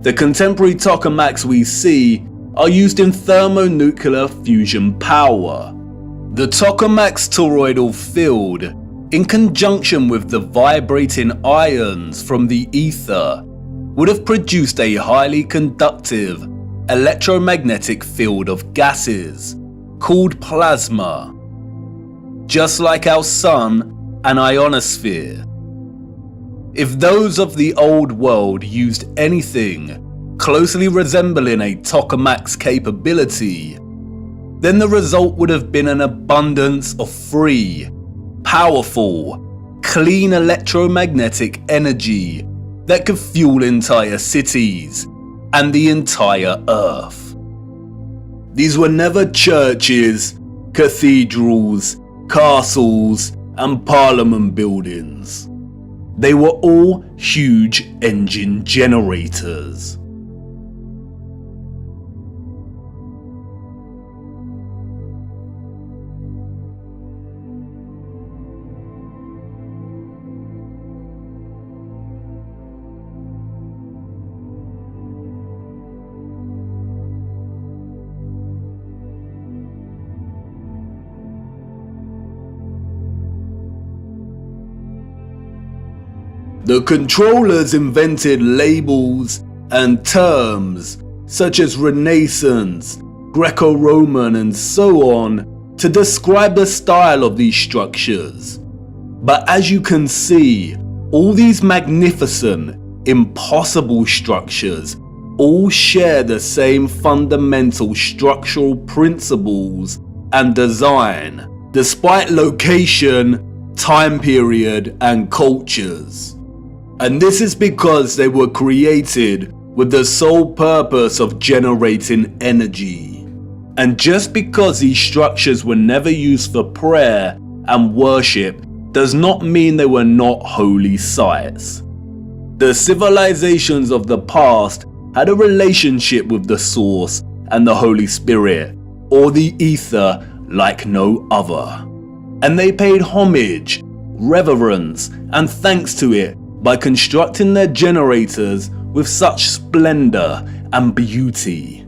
The contemporary tokamaks we see are used in thermonuclear fusion power. The tokamak's toroidal field, in conjunction with the vibrating ions from the ether, would have produced a highly conductive electromagnetic field of gases called plasma, just like our sun and ionosphere. If those of the old world used anything closely resembling a tokamak's capability, then the result would have been an abundance of free, powerful, clean electromagnetic energy that could fuel entire cities and the entire Earth. These were never churches, cathedrals, castles, and parliament buildings. They were all huge engine generators. The controllers invented labels and terms such as Renaissance, Greco-Roman, and so on to describe the style of these structures. But as you can see, all these magnificent, impossible structures all share the same fundamental structural principles and design, despite location, time period, and cultures. And this is because they were created with the sole purpose of generating energy. And just because these structures were never used for prayer and worship does not mean they were not holy sites. The civilizations of the past had a relationship with the source and the Holy Spirit, or the ether like no other. And they paid homage, reverence, and thanks to it by constructing their generators with such splendor and beauty.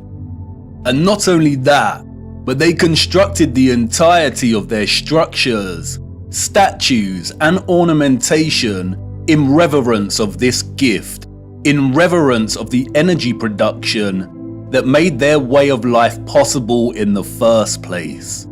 And not only that, but they constructed the entirety of their structures, statues, and ornamentation in reverence of this gift, in reverence of the energy production that made their way of life possible in the first place.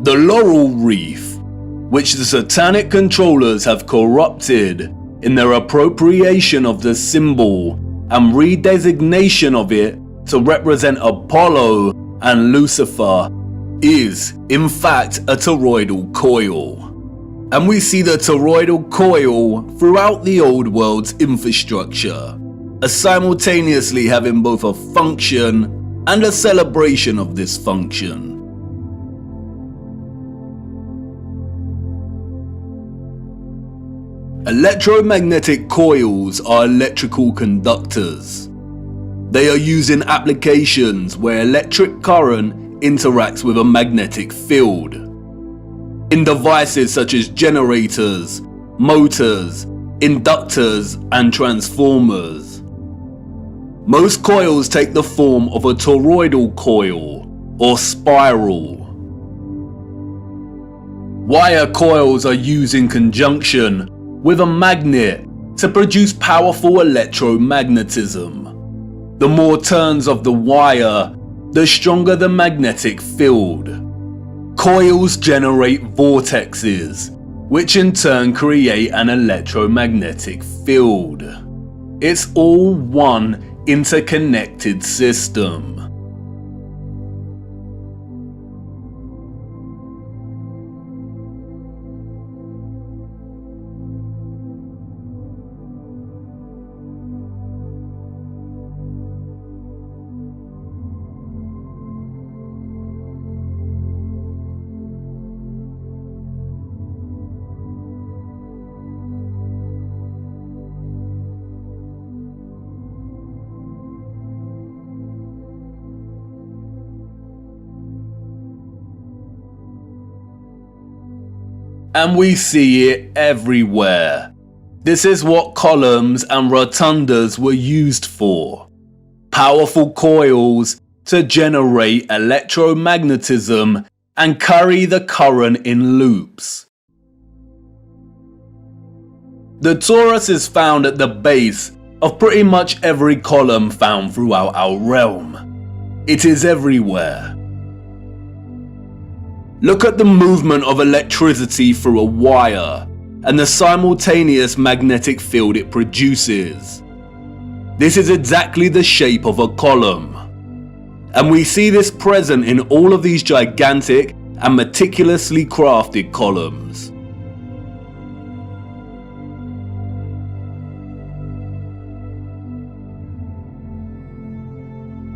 The laurel wreath, which the satanic controllers have corrupted in their appropriation of the symbol and redesignation of it to represent Apollo and Lucifer, is in fact a toroidal coil. And we see the toroidal coil throughout the old world's infrastructure, as simultaneously having both a function and a celebration of this function. Electromagnetic coils are electrical conductors. They are used in applications where electric current interacts with a magnetic field. In devices such as generators, motors, inductors, and transformers. Most coils take the form of a toroidal coil or spiral. Wire coils are used in conjunction with a magnet to produce powerful electromagnetism. The more turns of the wire, the stronger the magnetic field. Coils generate vortexes, which in turn create an electromagnetic field. It's all one interconnected system. And we see it everywhere. This is what columns and rotundas were used for. Powerful coils to generate electromagnetism and carry the current in loops. The torus is found at the base of pretty much every column found throughout our realm. It is everywhere. Look at the movement of electricity through a wire and the simultaneous magnetic field it produces. This is exactly the shape of a column. And we see this present in all of these gigantic and meticulously crafted columns.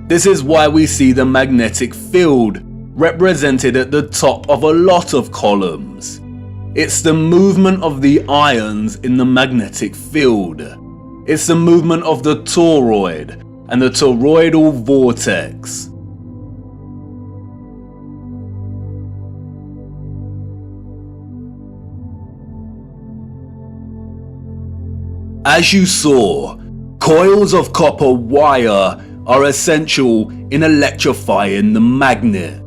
This is why we see the magnetic field represented at the top of a lot of columns. It's the movement of the ions in the magnetic field. It's the movement of the toroid and the toroidal vortex. As you saw, coils of copper wire are essential in electrifying the magnet.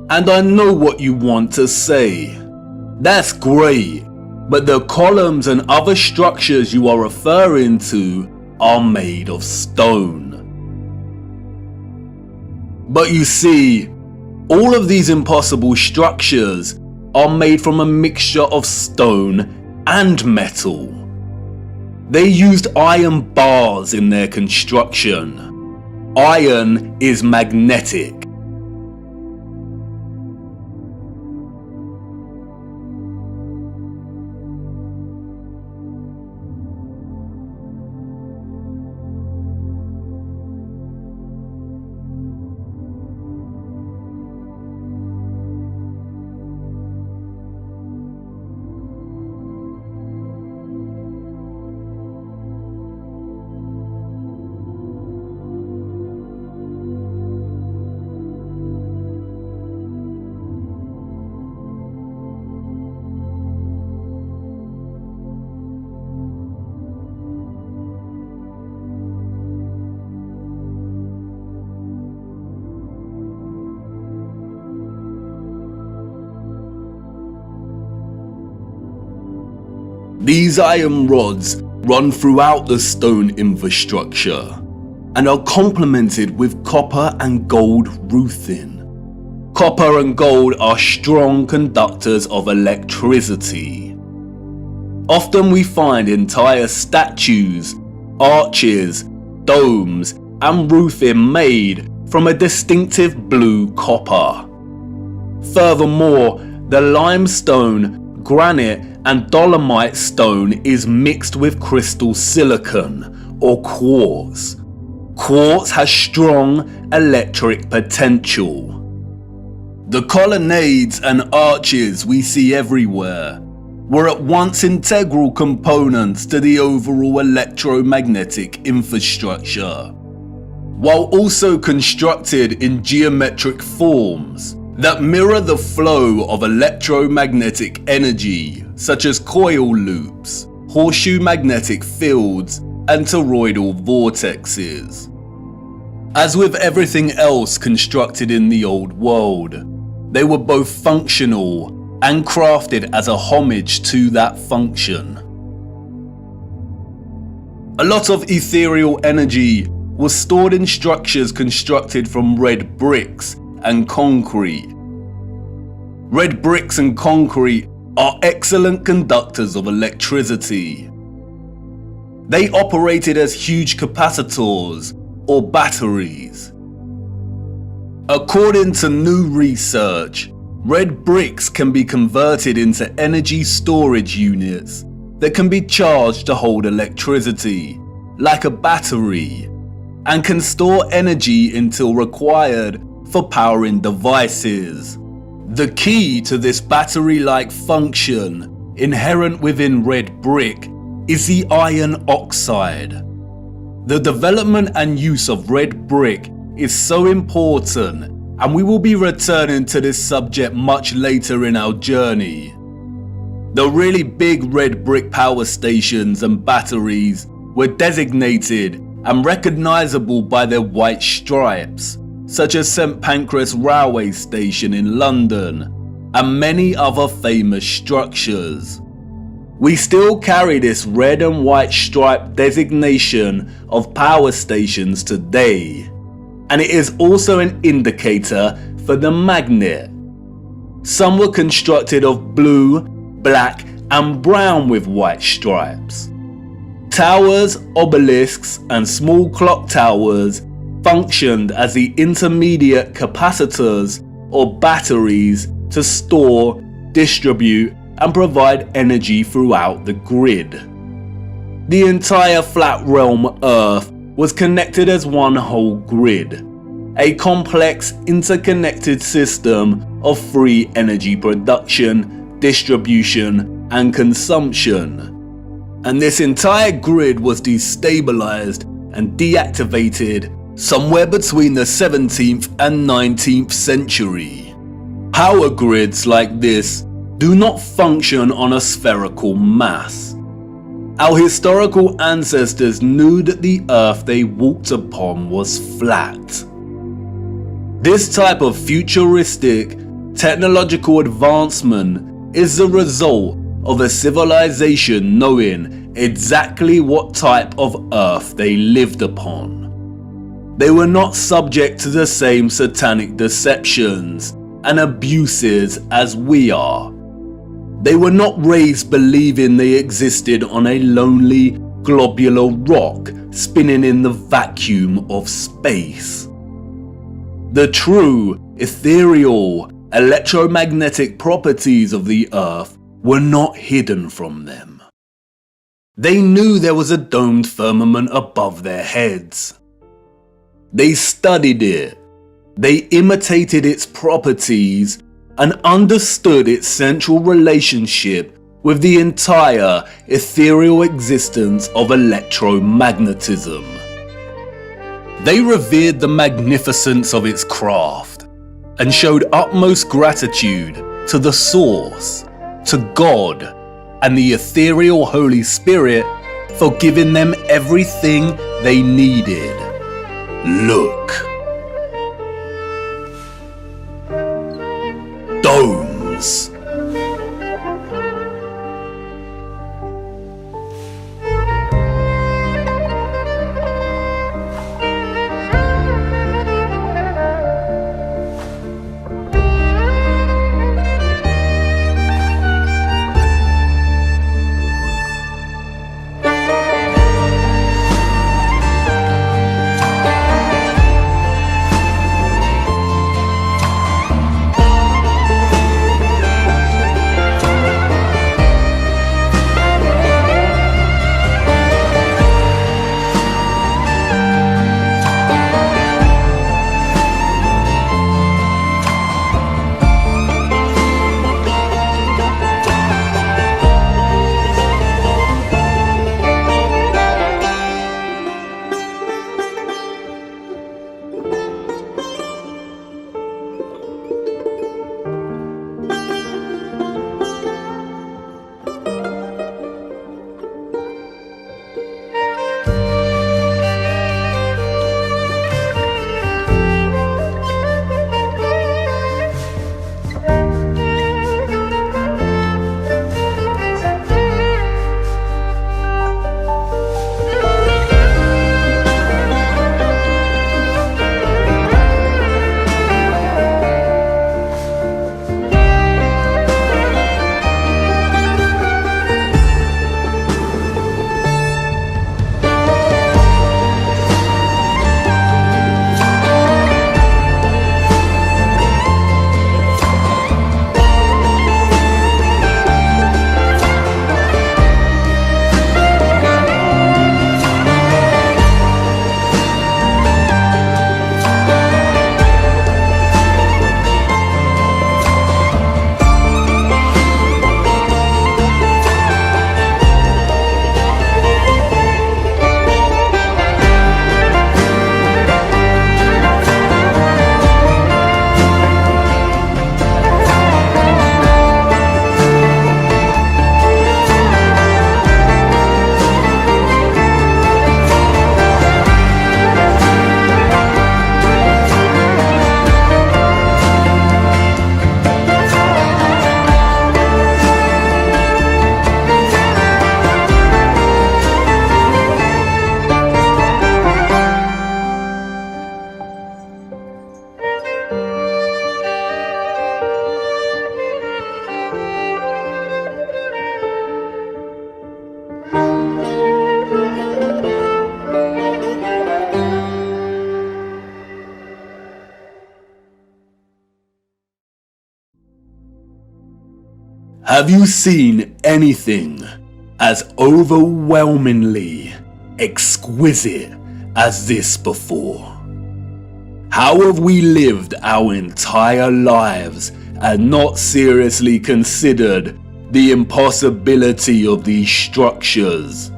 And I know what you want to say. That's great, but the columns and other structures you are referring to are made of stone. But you see, all of these impossible structures are made from a mixture of stone and metal. They used iron bars in their construction. Iron is magnetic. These iron rods run throughout the stone infrastructure and are complemented with copper and gold roofing. Copper and gold are strong conductors of electricity. Often we find entire statues, arches, domes, and roofing made from a distinctive blue copper. Furthermore, the limestone, granite, and dolomite stone is mixed with crystal silicon or quartz. Quartz has strong electric potential. The colonnades and arches we see everywhere were at once integral components to the overall electromagnetic infrastructure, while also constructed in geometric forms that mirror the flow of electromagnetic energy, such as coil loops, horseshoe magnetic fields, and toroidal vortexes. As with everything else constructed in the old world, they were both functional and crafted as a homage to that function. A lot of ethereal energy was stored in structures constructed from red bricks and concrete. Red bricks and concrete are excellent conductors of electricity. They operated as huge capacitors or batteries. According to new research, red bricks can be converted into energy storage units that can be charged to hold electricity, like a battery, and can store energy until required for powering devices. The key to this battery-like function inherent within red brick is the iron oxide. The development and use of red brick is so important, and we will be returning to this subject much later in our journey. The really big red brick power stations and batteries were designated and recognizable by their white stripes, such as St Pancras Railway Station in London and many other famous structures. We still carry this red and white stripe designation of power stations today, and it is also an indicator for the magnet. Some were constructed of blue, black, and brown with white stripes. Towers, obelisks, and small clock towers functioned as the intermediate capacitors or batteries to store, distribute, and provide energy throughout the grid. The entire flat realm Earth was connected as one whole grid, a complex interconnected system of free energy production, distribution, and consumption. And this entire grid was destabilized and deactivated somewhere between the 17th and 19th century. Power grids like this do not function on a spherical mass. Our historical ancestors knew that the earth they walked upon was flat. This type of futuristic technological advancement is the result of a civilization knowing exactly what type of earth they lived upon. They were not subject to the same satanic deceptions and abuses as we are. They were not raised believing they existed on a lonely, globular rock spinning in the vacuum of space. The true, ethereal, electromagnetic properties of the Earth were not hidden from them. They knew there was a domed firmament above their heads. They studied it. They imitated its properties and understood its central relationship with the entire ethereal existence of electromagnetism. They revered the magnificence of its craft and showed utmost gratitude to the Source, to God, and the ethereal Holy Spirit for giving them everything they needed. Look. Domes. Have you seen anything as overwhelmingly exquisite as this before? How have we lived our entire lives and not seriously considered the impossibility of these structures?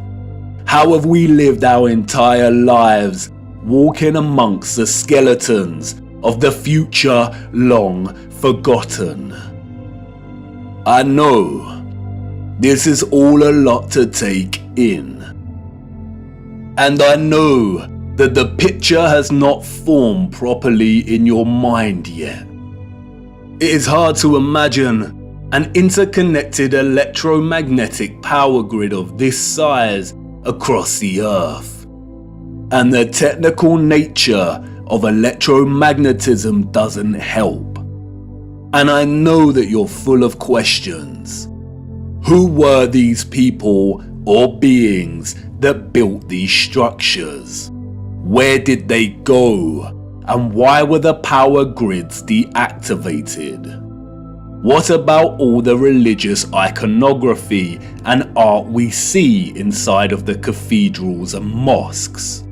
How have we lived our entire lives walking amongst the skeletons of the future long forgotten? I know this is all a lot to take in, and I know that the picture has not formed properly in your mind yet. It is hard to imagine an interconnected electromagnetic power grid of this size across the Earth, and the technical nature of electromagnetism doesn't help. And I know that you're full of questions. Who were these people or beings that built these structures? Where did they go? And why were the power grids deactivated? What about all the religious iconography and art we see inside of the cathedrals and mosques?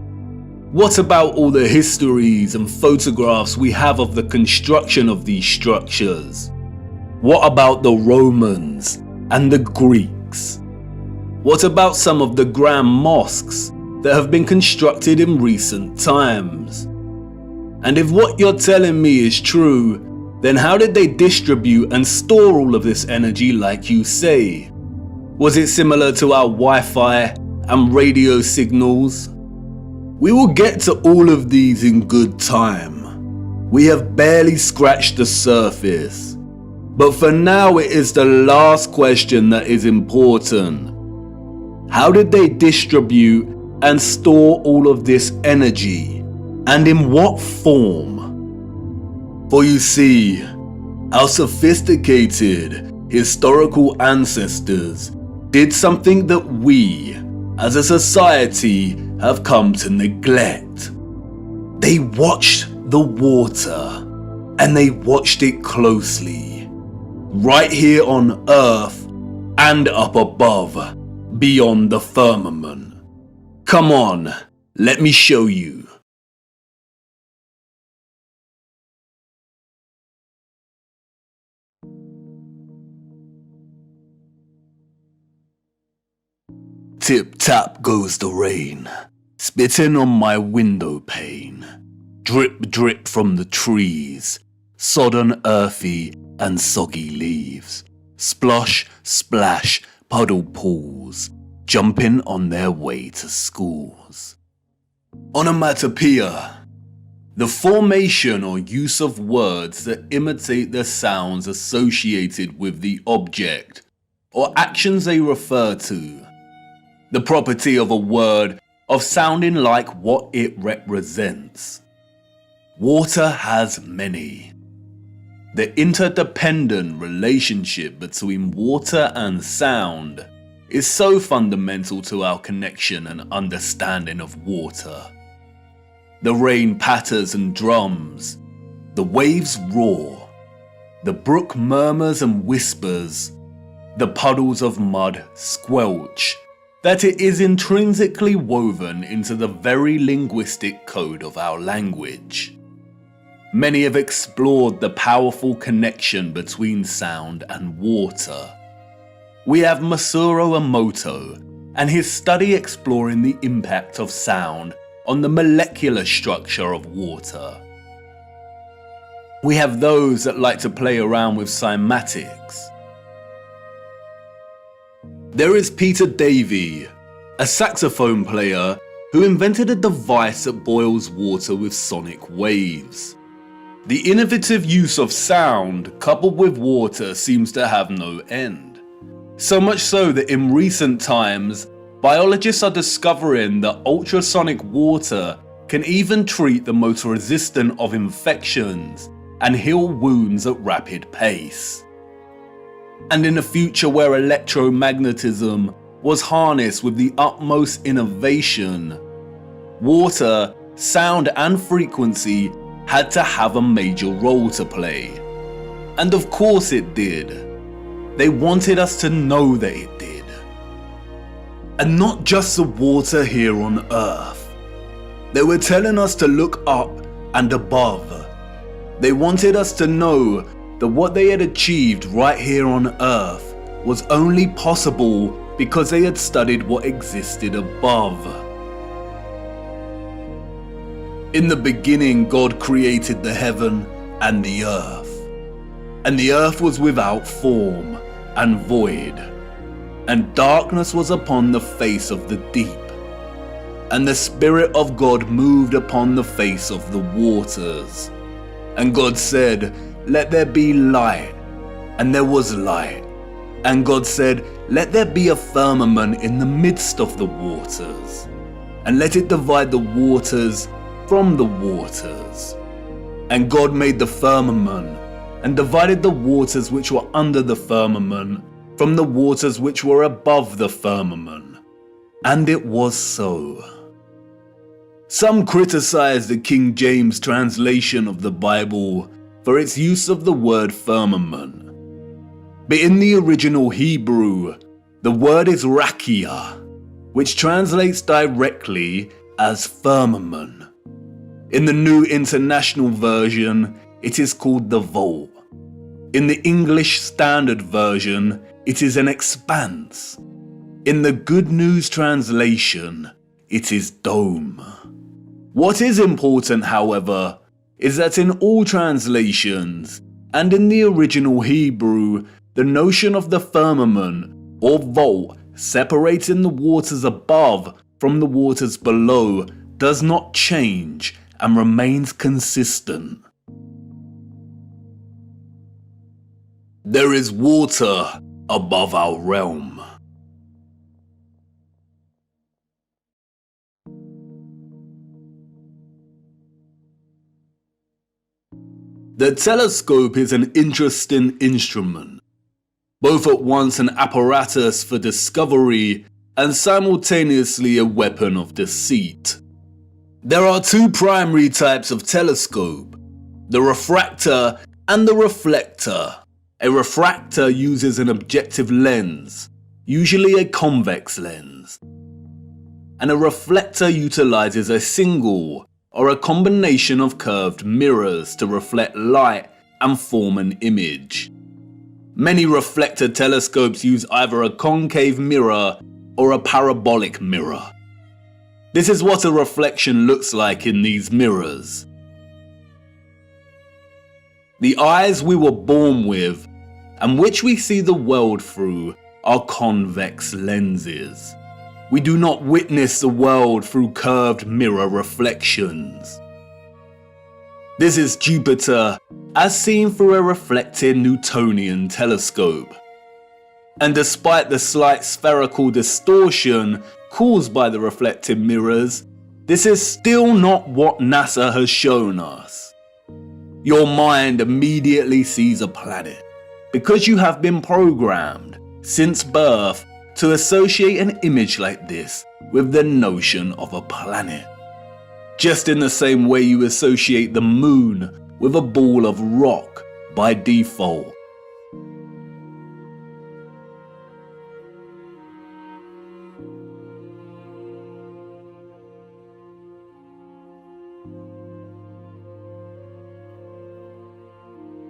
What about all the histories and photographs we have of the construction of these structures? What about the Romans and the Greeks? What about some of the grand mosques that have been constructed in recent times? And if what you're telling me is true, then how did they distribute and store all of this energy like you say? Was it similar to our Wi-Fi and radio signals? We will get to all of these in good time. We have barely scratched the surface. But for now, it is the last question that is important. How did they distribute and store all of this energy? And in what form? For you see, our sophisticated historical ancestors did something that we, as a society, have come to neglect. They watched the water, and they watched it closely, right here on Earth and up above, beyond the firmament. Come on, let me show you. Tip-tap goes the rain, spitting on my window pane. Drip-drip from the trees, sodden earthy and soggy leaves. Splosh, splash, puddle pools, jumping on their way to schools. Onomatopoeia, the formation or use of words that imitate the sounds associated with the object or actions they refer to. The property of a word of sounding like what it represents. Water has many. The interdependent relationship between water and sound is so fundamental to our connection and understanding of water. The rain patters and drums, the waves roar, the brook murmurs and whispers, the puddles of mud squelch, that it is intrinsically woven into the very linguistic code of our language. Many have explored the powerful connection between sound and water. We have Masaru Emoto and his study exploring the impact of sound on the molecular structure of water. We have those that like to play around with cymatics. There is Peter Davey, a saxophone player who invented a device that boils water with sonic waves. The innovative use of sound coupled with water seems to have no end. So much so that in recent times, biologists are discovering that ultrasonic water can even treat the most resistant of infections and heal wounds at rapid pace. And in a future where electromagnetism was harnessed with the utmost innovation, water, sound and frequency had to have a major role to play. And of course it did. They wanted us to know that it did. And not just the water here on earth. They were telling us to look up and above. They wanted us to know that what they had achieved right here on earth was only possible because they had studied what existed above. In the beginning, God created the heaven and the earth was without form and void, and darkness was upon the face of the deep, and the Spirit of God moved upon the face of the waters. And God said, "Let there be light," and there was light. And God said, "Let there be a firmament in the midst of the waters, and let it divide the waters from the waters." And God made the firmament, and divided the waters which were under the firmament from the waters which were above the firmament. And it was so. Some criticize the King James translation of the Bible for its use of the word firmament. But in the original Hebrew, the word is rakia, which translates directly as firmament. In the New International Version, it is called the vault. In the English Standard Version, it is an expanse. In the Good News Translation, it is dome. What is important, however, is that in all translations, and in the original Hebrew, the notion of the firmament or vault separating the waters above from the waters below does not change and remains consistent. There is water above our realm. The telescope is an interesting instrument, both at once an apparatus for discovery and simultaneously a weapon of deceit. There are two primary types of telescope, the refractor and the reflector. A refractor uses an objective lens, usually a convex lens, and a reflector utilizes a single or a combination of curved mirrors to reflect light and form an image. Many reflector telescopes use either a concave mirror or a parabolic mirror. This is what a reflection looks like in these mirrors. The eyes we were born with, and which we see the world through, are convex lenses. We do not witness the world through curved mirror reflections. This is Jupiter as seen through a reflecting Newtonian telescope. And despite the slight spherical distortion caused by the reflected mirrors, this is still not what NASA has shown us. Your mind immediately sees a planet because you have been programmed since birth to associate an image like this with the notion of a planet. Just in the same way you associate the moon with a ball of rock by default.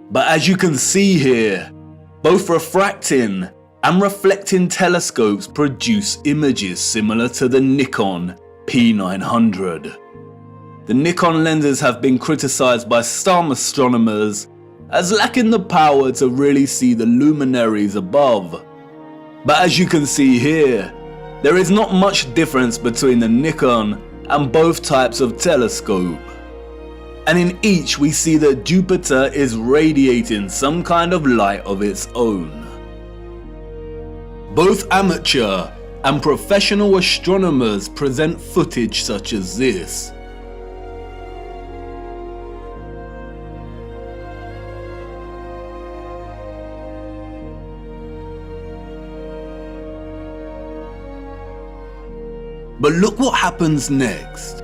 But as you can see here, both refracting and reflecting telescopes produce images similar to the Nikon P900. The Nikon lenses have been criticized by some astronomers as lacking the power to really see the luminaries above. But as you can see here, there is not much difference between the Nikon and both types of telescope. And in each we see that Jupiter is radiating some kind of light of its own. Both amateur and professional astronomers present footage such as this. But look what happens next.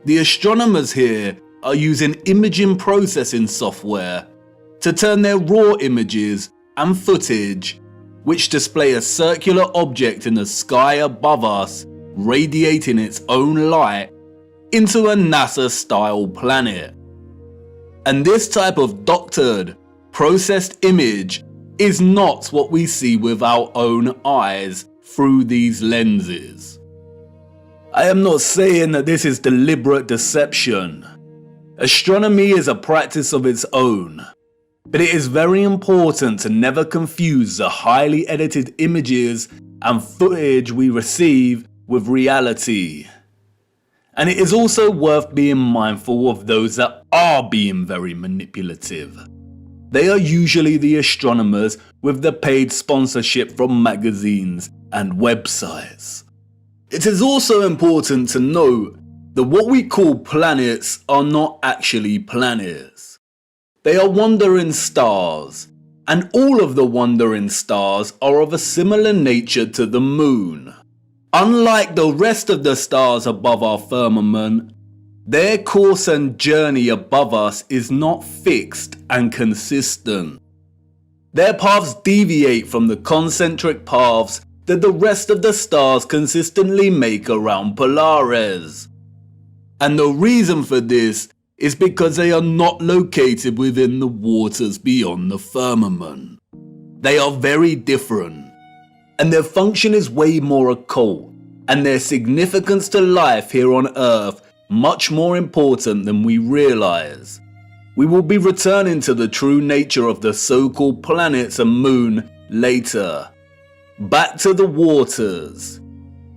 The astronomers here are using imaging processing software to turn their raw images and footage, which display a circular object in the sky above us radiating its own light, into a NASA-style planet. And this type of doctored, processed image is not what we see with our own eyes through these lenses. I am not saying that this is deliberate deception. Astronomy is a practice of its own, but it is very important to never confuse the highly edited images and footage we receive with reality. And it is also worth being mindful of those that are being very manipulative. They are usually the astronomers with the paid sponsorship from magazines and websites. It is also important to note that what we call planets are not actually planets. They are wandering stars, and all of the wandering stars are of a similar nature to the moon. Unlike the rest of the stars above our firmament, their course and journey above us is not fixed and consistent. Their paths deviate from the concentric paths that the rest of the stars consistently make around Polaris. And the reason for this is because they are not located within the waters beyond the firmament. They are very different, and their function is way more occult, and their significance to life here on Earth much more important than we realize. We will be returning to the true nature of the so-called planets and moon later. Back to the waters.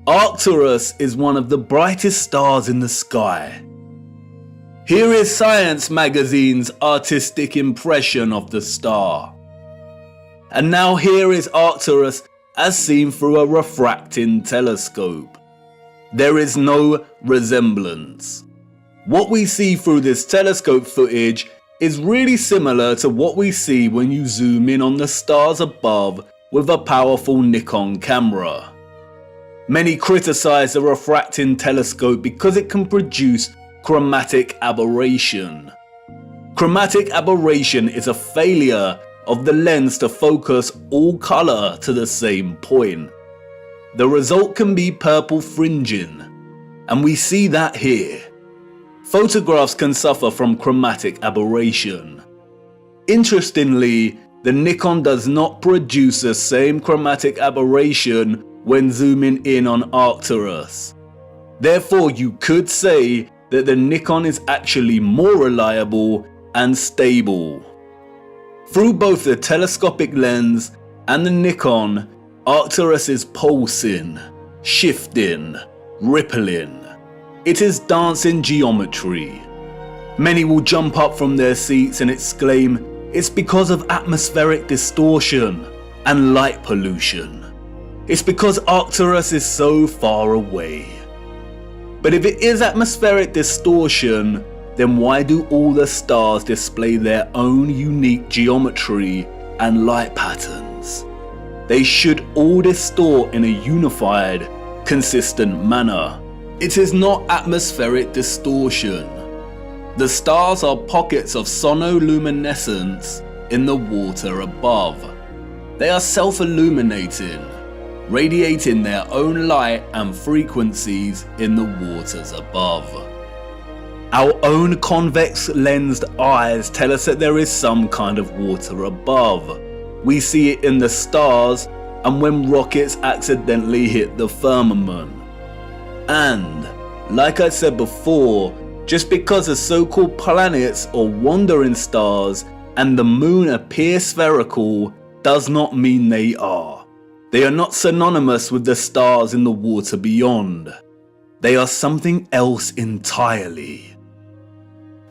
Arcturus is one of the brightest stars in the sky. Here is Science magazine's artistic impression of the star. And now here is Arcturus as seen through a refracting telescope. There is no resemblance. What we see through this telescope footage is really similar to what we see when you zoom in on the stars above with a powerful Nikon camera. Many criticize the refracting telescope because it can produce chromatic aberration. Chromatic aberration is a failure of the lens to focus all color to the same point. The result can be purple fringing, and we see that here. Photographs can suffer from chromatic aberration. Interestingly, the Nikon does not produce the same chromatic aberration when zooming in on Arcturus. Therefore, you could say that the Nikon is actually more reliable and stable. Through both the telescopic lens and the Nikon, Arcturus is pulsing, shifting, rippling. It is dancing geometry. Many will jump up from their seats and exclaim, "It's because of atmospheric distortion and light pollution. It's because Arcturus is so far away." But if it is atmospheric distortion, then why do all the stars display their own unique geometry and light patterns? They should all distort in a unified, consistent manner. It is not atmospheric distortion. The stars are pockets of sonoluminescence in the water above. They are self-illuminating, radiating their own light and frequencies in the waters above. Our own convex lensed eyes tell us that there is some kind of water above. We see it in the stars and when rockets accidentally hit the firmament. And, like I said before, just because the so-called planets or wandering stars and the moon appear spherical does not mean they are. They are not synonymous with the stars in the water beyond. They are something else entirely.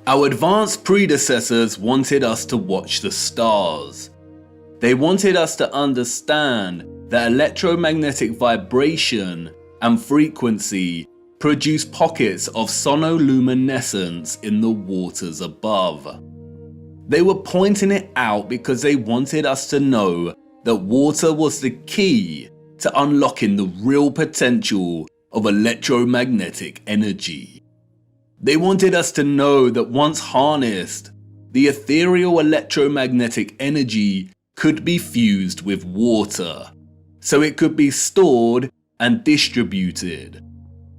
Our advanced predecessors wanted us to watch the stars. They wanted us to understand that electromagnetic vibration and frequency produce pockets of sonoluminescence in the waters above. They were pointing it out because they wanted us to know that water was the key to unlocking the real potential of electromagnetic energy. They wanted us to know that once harnessed, the ethereal electromagnetic energy could be fused with water, so it could be stored and distributed.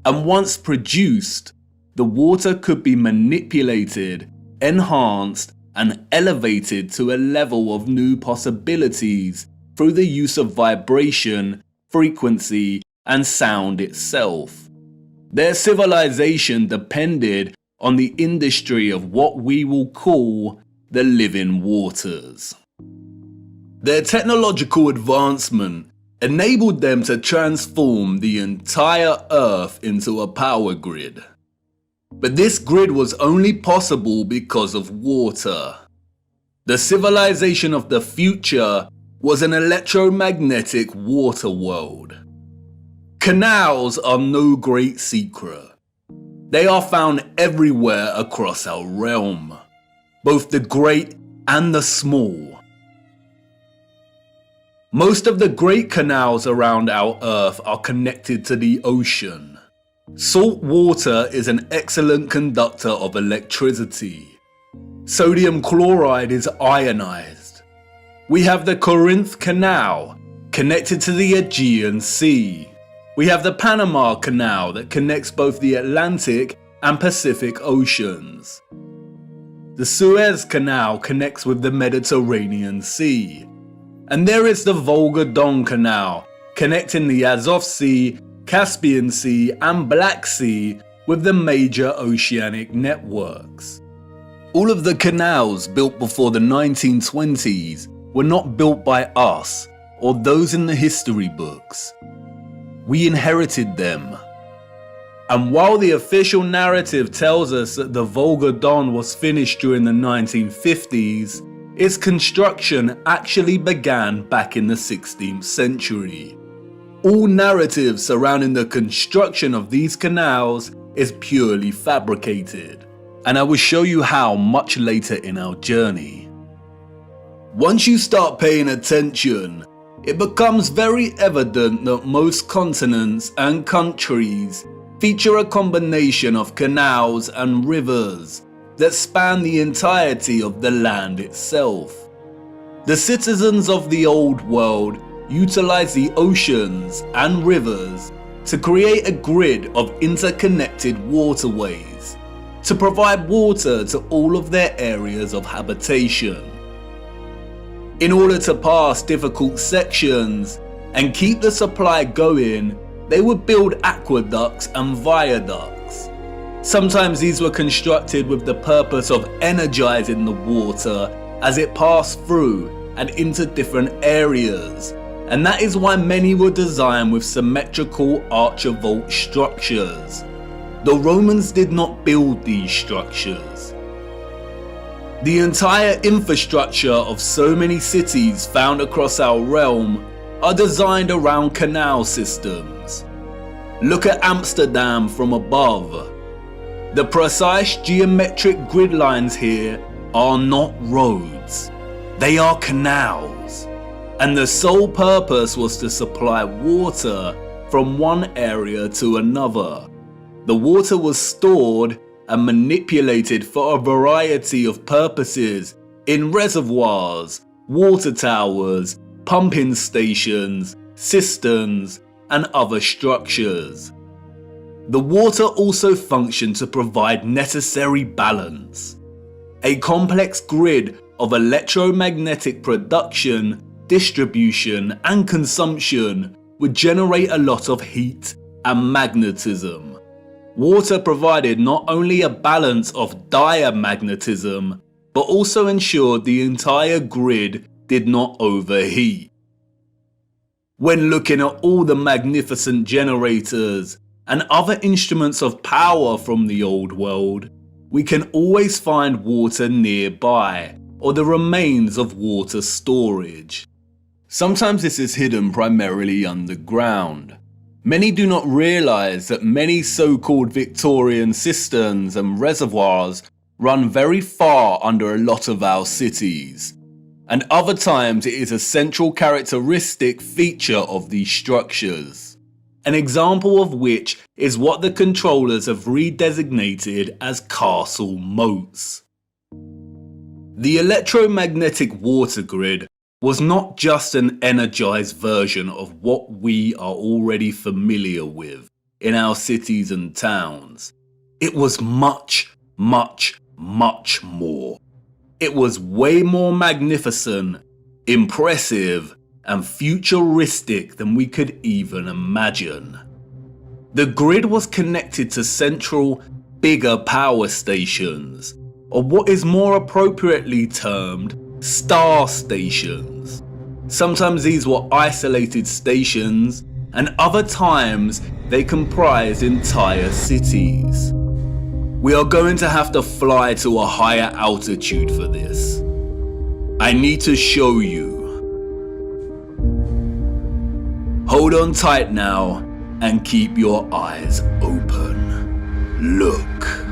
And once produced, the water could be manipulated, enhanced, and elevated to a level of new possibilities through the use of vibration, frequency, and sound itself. Their civilization depended on the industry of what we will call the living waters. Their technological advancement enabled them to transform the entire Earth into a power grid. But this grid was only possible because of water. The civilization of the future was an electromagnetic water world. Canals are no great secret. They are found everywhere across our realm, both the great and the small. Most of the great canals around our Earth are connected to the ocean. Salt water is an excellent conductor of electricity. Sodium chloride is ionized. We have the Corinth Canal, connected to the Aegean Sea. We have the Panama Canal that connects both the Atlantic and Pacific Oceans. The Suez Canal connects with the Mediterranean Sea. And there is the Volga-Don Canal, connecting the Azov Sea, Caspian Sea and Black Sea with the major oceanic networks. All of the canals built before the 1920s were not built by us or those in the history books. We inherited them. And while the official narrative tells us that the Volga-Don was finished during the 1950s, its construction actually began back in the 16th century. All narrative surrounding the construction of these canals is purely fabricated, and I will show you how much later in our journey. Once you start paying attention, it becomes very evident that most continents and countries feature a combination of canals and rivers that span the entirety of the land itself. The citizens of the old world utilize the oceans and rivers to create a grid of interconnected waterways to provide water to all of their areas of habitation. In order to pass difficult sections and keep the supply going, they would build aqueducts and viaducts. Sometimes these were constructed with the purpose of energizing the water as it passed through and into different areas, and that is why many were designed with symmetrical archivolt structures. The Romans did not build these structures. The entire infrastructure of so many cities found across our realm are designed around canal systems. Look at Amsterdam from above. The precise geometric grid lines here are not roads, they are canals. And the sole purpose was to supply water from one area to another. The water was stored and manipulated for a variety of purposes in reservoirs, water towers, pumping stations, cisterns, and other structures. The water also functioned to provide necessary balance. A complex grid of electromagnetic production, distribution, and consumption would generate a lot of heat and magnetism. Water provided not only a balance of diamagnetism, but also ensured the entire grid did not overheat. When looking at all the magnificent generators and other instruments of power from the old world, we can always find water nearby, or the remains of water storage. Sometimes this is hidden primarily underground. Many do not realize that many so-called Victorian cisterns and reservoirs run very far under a lot of our cities, and other times it is a central characteristic feature of these structures. an example of which is what the controllers have redesignated as castle moats. The electromagnetic water grid was not just an energized version of what we are already familiar with in our cities and towns. It was much, much, much more. It was way more magnificent, impressive, and futuristic than we could even imagine. The grid was connected to central, bigger power stations, or what is more appropriately termed star stations. Sometimes these were isolated stations, and other times they comprised entire cities. We are going to have to fly to a higher altitude for this. I need to show you. Hold on tight now and keep your eyes open. Look.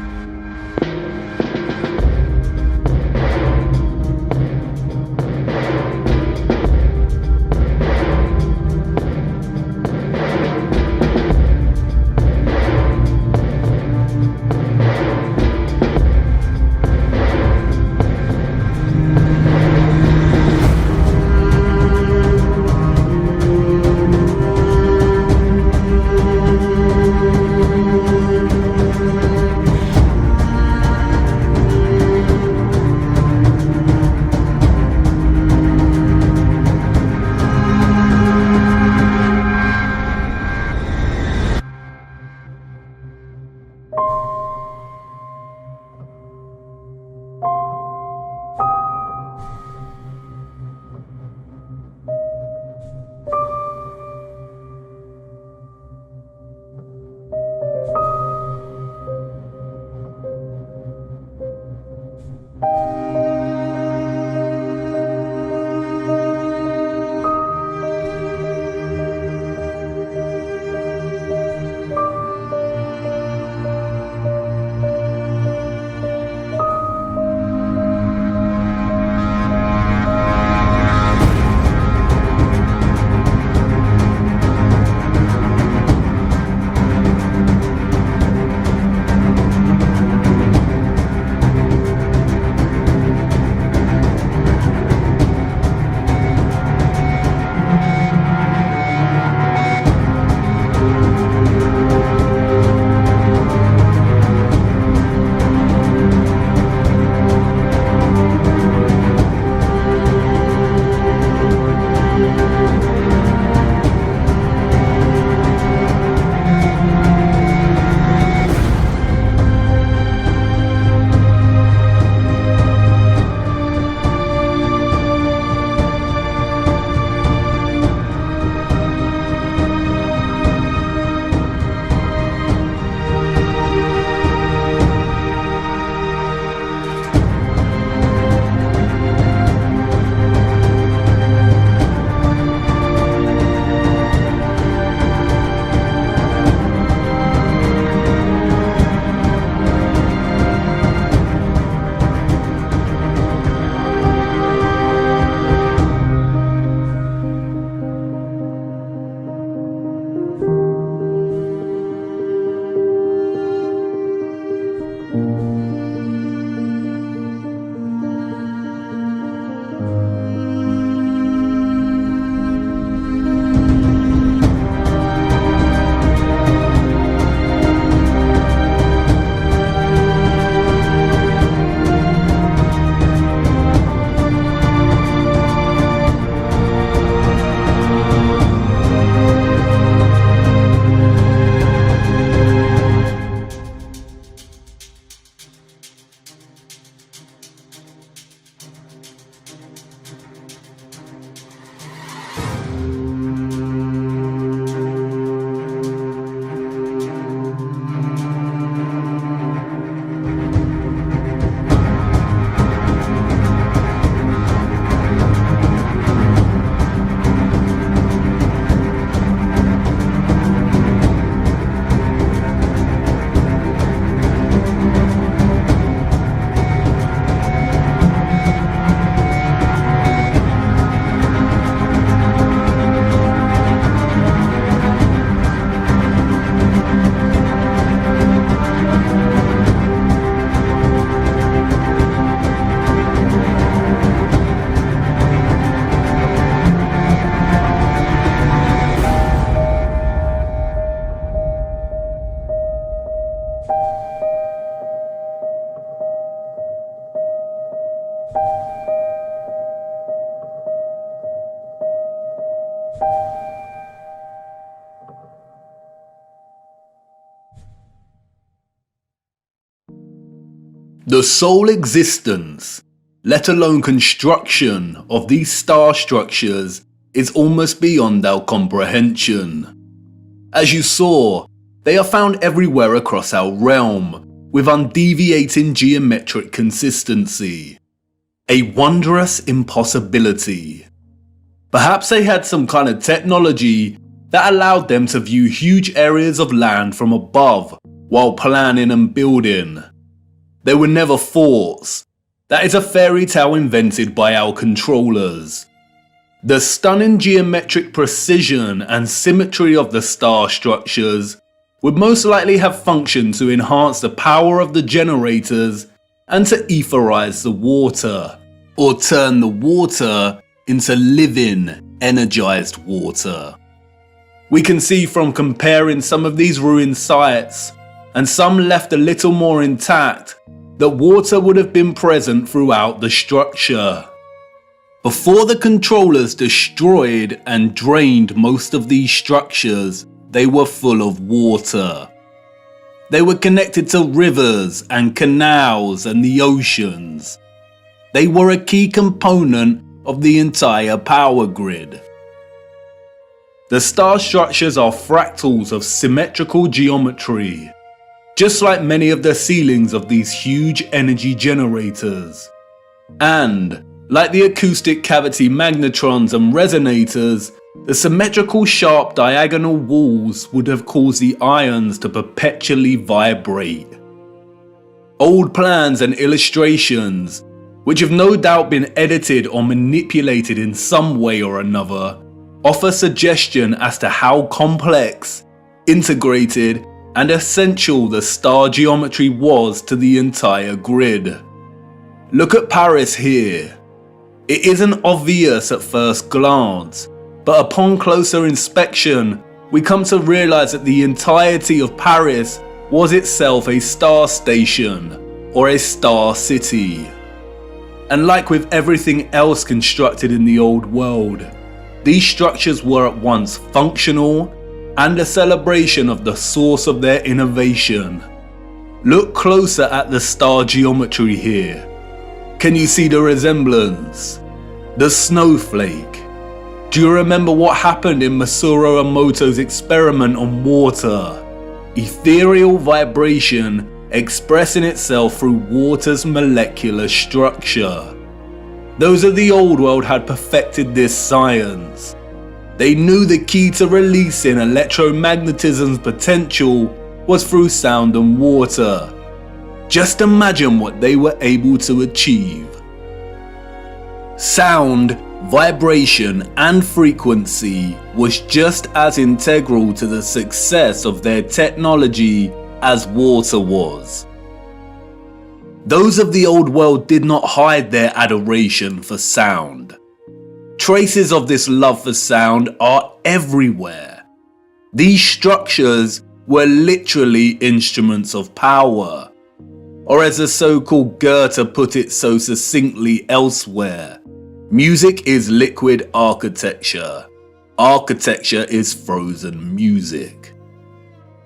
The sole existence, let alone construction, of these star structures is almost beyond our comprehension. As you saw, they are found everywhere across our realm, with undeviating geometric consistency. A wondrous impossibility. Perhaps they had some kind of technology that allowed them to view huge areas of land from above while planning and building. They were never forts. That is a fairy tale invented by our controllers. The stunning geometric precision and symmetry of the star structures would most likely have functioned to enhance the power of the generators and to etherize the water, or turn the water into living, energized water. We can see from comparing some of these ruined sites, and some left a little more intact, that water would have been present throughout the structure. Before the controllers destroyed and drained most of these structures, they were full of water. They were connected to rivers and canals and the oceans. They were a key component of the entire power grid. The star structures are fractals of symmetrical geometry, just like many of the ceilings of these huge energy generators. And, like the acoustic cavity magnetrons and resonators, the symmetrical sharp diagonal walls would have caused the ions to perpetually vibrate. Old plans and illustrations, which have no doubt been edited or manipulated in some way or another, offer suggestion as to how complex, integrated, and essential the star geometry was to the entire grid. Look at Paris here. It isn't obvious at first glance, but upon closer inspection, we come to realize that the entirety of Paris was itself a star station, or a star city. And like with everything else constructed in the old world, these structures were at once functional and a celebration of the source of their innovation. Look closer at the star geometry here. Can you see the resemblance? The snowflake. Do you remember what happened in Masaru Emoto's experiment on water? Ethereal vibration expressing itself through water's molecular structure. Those of the old world had perfected this science. They knew the key to releasing electromagnetism's potential was through sound and water. Just imagine what they were able to achieve. Sound, vibration, and frequency was just as integral to the success of their technology as water was. Those of the old world did not hide their adoration for sound. Traces of this love for sound are everywhere. These structures were literally instruments of power. Or as the so-called Goethe put it so succinctly elsewhere, music is liquid architecture. Architecture is frozen music.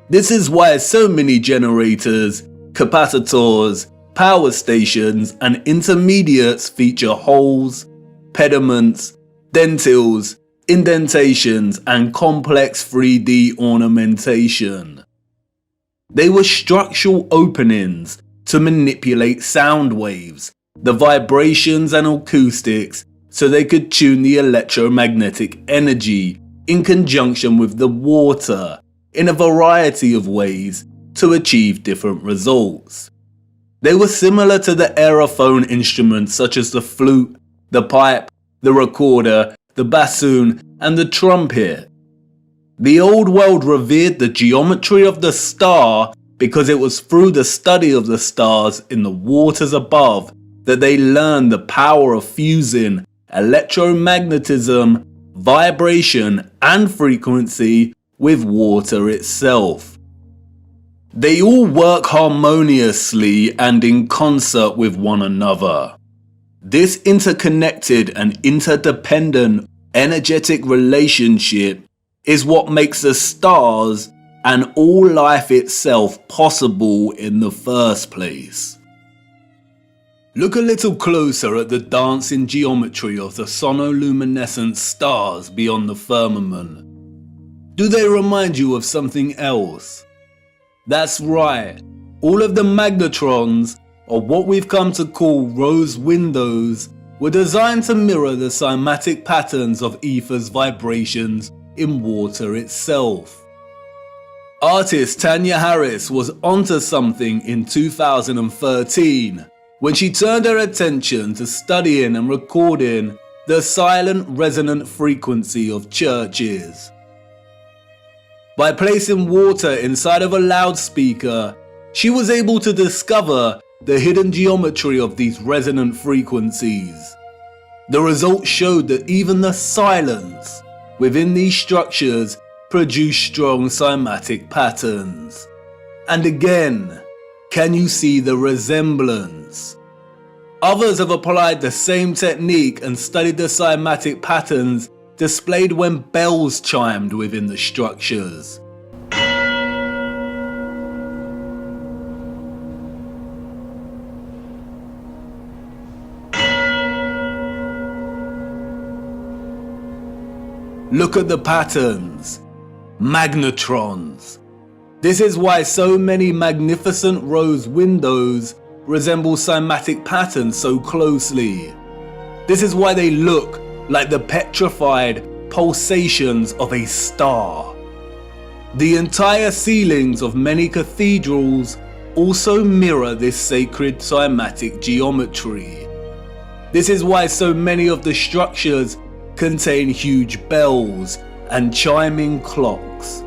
This is why so many generators, capacitors, power stations, and intermediates feature holes, pediments, dentils, indentations, and complex 3D ornamentation. They were structural openings to manipulate sound waves, the vibrations and acoustics, so they could tune the electromagnetic energy in conjunction with the water in a variety of ways to achieve different results. They were similar to the aerophone instruments such as the flute, the pipe, the recorder, the bassoon, and the trumpet. The old world revered the geometry of the star because it was through the study of the stars in the waters above that they learned the power of fusing electromagnetism, vibration, and frequency with water itself. They all work harmoniously and in concert with one another. This interconnected and interdependent energetic relationship is what makes the stars and all life itself possible in the first place. Look a little closer at the dancing geometry of the sonoluminescent stars beyond the firmament. Do they remind you of something else? That's right, all of the magnetrons, or what we've come to call rose windows, were designed to mirror the cymatic patterns of ether's vibrations in water itself. Artist Tanya Harris was onto something in 2013 when she turned her attention to studying and recording the silent resonant frequency of churches. By placing water inside of a loudspeaker, she was able to discover the hidden geometry of these resonant frequencies. The results showed that even the silence within these structures produced strong cymatic patterns. And again, can you see the resemblance? Others have applied the same technique and studied the cymatic patterns displayed when bells chimed within the structures. Look at the patterns. Magnetrons. This is why so many magnificent rose windows resemble cymatic patterns so closely. This is why they look like the petrified pulsations of a star. The entire ceilings of many cathedrals also mirror this sacred cymatic geometry. This is why so many of the structures contain huge bells and chiming clocks.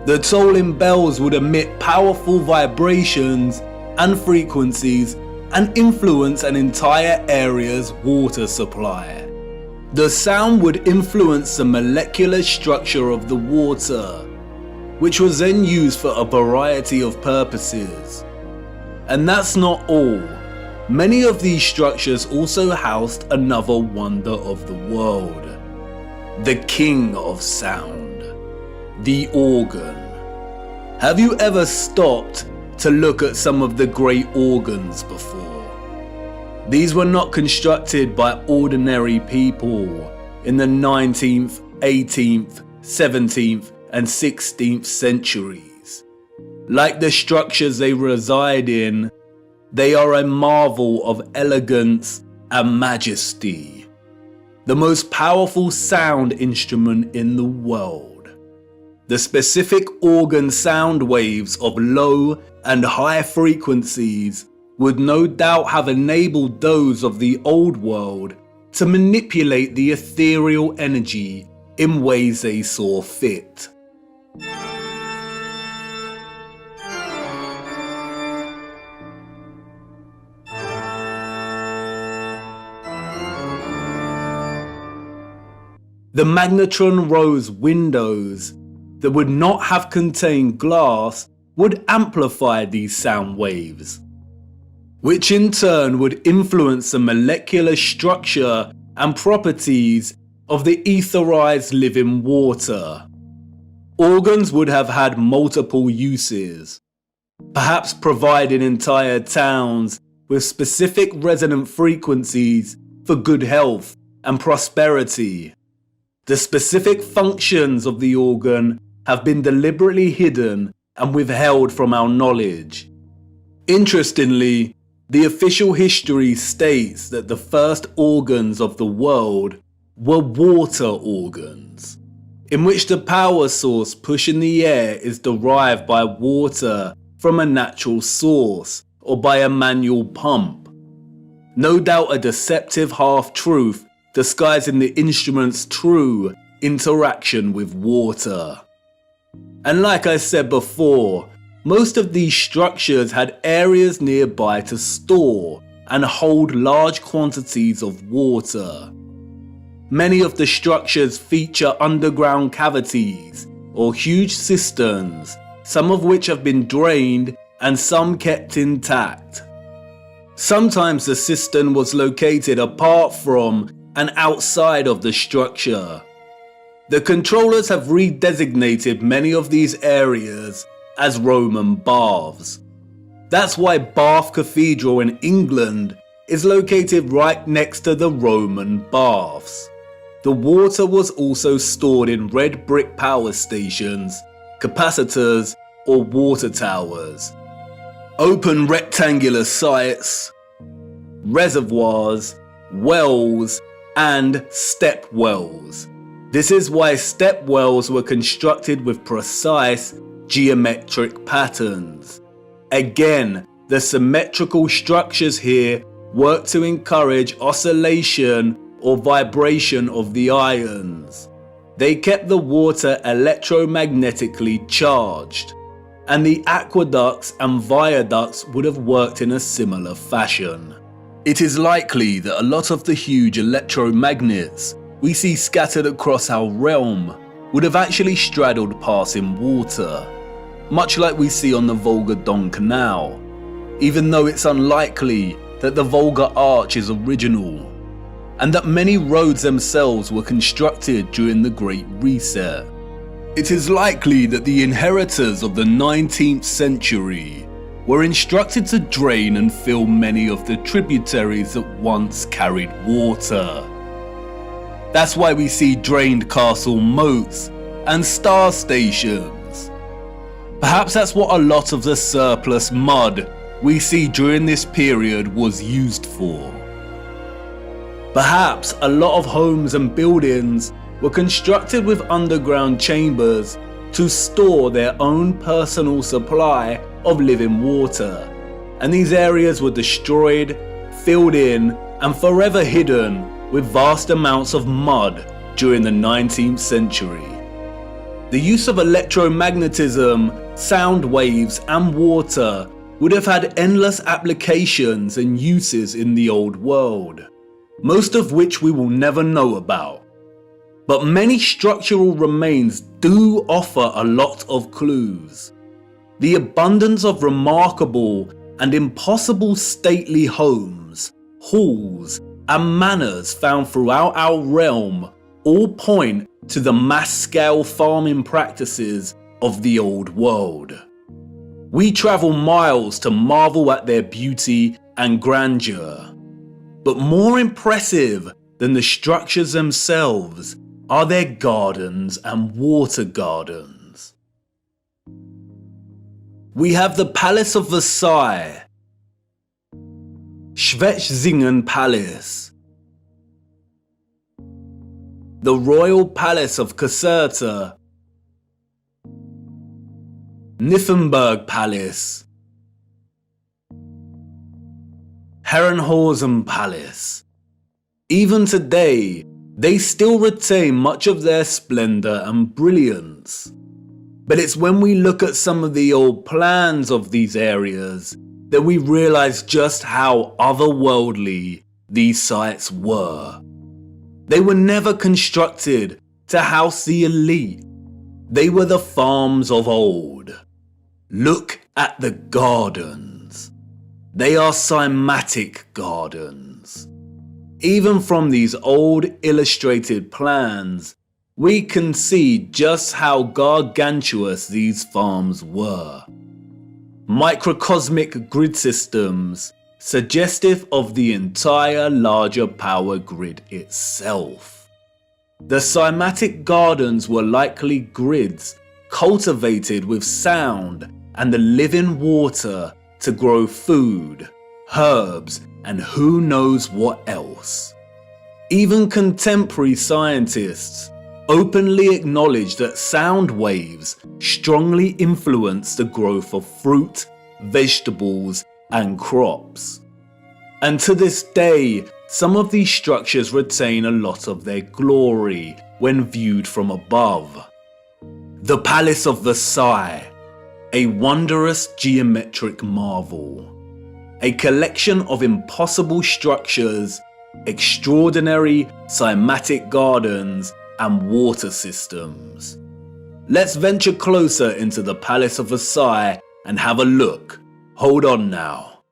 The tolling bells would emit powerful vibrations and frequencies and influence an entire area's water supply. The sound would influence the molecular structure of the water, which was then used for a variety of purposes. And that's not all. Many of these structures also housed another wonder of the world. The king of sound. The organ. Have you ever stopped to look at some of the great organs before? These were not constructed by ordinary people in the 19th, 18th, 17th and 16th centuries. Like the structures they reside in, they are a marvel of elegance and majesty. The most powerful sound instrument in the world. The specific organ sound waves of low and high frequencies would no doubt have enabled those of the old world to manipulate the ethereal energy in ways they saw fit. The magnetron rose windows that would not have contained glass would amplify these sound waves, which in turn would influence the molecular structure and properties of the etherized living water. Organs would have had multiple uses, perhaps providing entire towns with specific resonant frequencies for good health and prosperity. The specific functions of the organ have been deliberately hidden and withheld from our knowledge. Interestingly, the official history states that the first organs of the world were water organs, in which the power source pushing the air is derived by water from a natural source or by a manual pump. No doubt a deceptive half-truth disguising the instrument's true interaction with water. And like I said before, most of these structures had areas nearby to store and hold large quantities of water. Many of the structures feature underground cavities or huge cisterns, some of which have been drained and some kept intact. Sometimes the cistern was located apart from and outside of the structure. The controllers have redesignated many of these areas as Roman baths. That's why Bath Cathedral in England is located right next to the Roman baths. The water was also stored in red brick power stations, capacitors, or water towers. Open rectangular sites, reservoirs, wells, and step wells. This is why step wells were constructed with precise geometric patterns. Again, the symmetrical structures here work to encourage oscillation or vibration of the ions. They kept the water electromagnetically charged, and the aqueducts and viaducts would have worked in a similar fashion. It is likely that a lot of the huge electromagnets we see scattered across our realm would have actually straddled passing water, much like we see on the Volga-Don Canal, even though it's unlikely that the Volga Arch is original, and that many roads themselves were constructed during the Great Reset. It is likely that the inheritors of the 19th century were instructed to drain and fill many of the tributaries that once carried water. That's why we see drained castle moats and star stations. Perhaps that's what a lot of the surplus mud we see during this period was used for. Perhaps a lot of homes and buildings were constructed with underground chambers to store their own personal supply of living water, and these areas were destroyed, filled in, and forever hidden with vast amounts of mud during the 19th century. The use of electromagnetism, sound waves, and water would have had endless applications and uses in the old world, most of which we will never know about. But many structural remains do offer a lot of clues. The abundance of remarkable and impossible stately homes, halls, and manors found throughout our realm all point to the mass-scale farming practices of the old world. We travel miles to marvel at their beauty and grandeur. But more impressive than the structures themselves are their gardens and water gardens. We have the Palace of Versailles, Schwetzingen Palace, the Royal Palace of Caserta, Nymphenburg Palace, Herrenhausen Palace. Even today, they still retain much of their splendor and brilliance. But it's when we look at some of the old plans of these areas that we realize just how otherworldly these sites were. They were never constructed to house the elite. They were the farms of old. Look at the gardens. They are cymatic gardens. Even from these old illustrated plans, we can see just how gargantuous these farms were. Microcosmic grid systems, suggestive of the entire larger power grid itself. The cymatic gardens were likely grids cultivated with sound and the living water to grow food, herbs, and who knows what else. Even contemporary scientists openly acknowledge that sound waves strongly influence the growth of fruit, vegetables, and crops. And to this day, some of these structures retain a lot of their glory when viewed from above. The Palace of Versailles, a wondrous geometric marvel. A collection of impossible structures, extraordinary cymatic gardens, and water systems. Let's venture closer into the Palace of Versailles and have a look. Hold on now.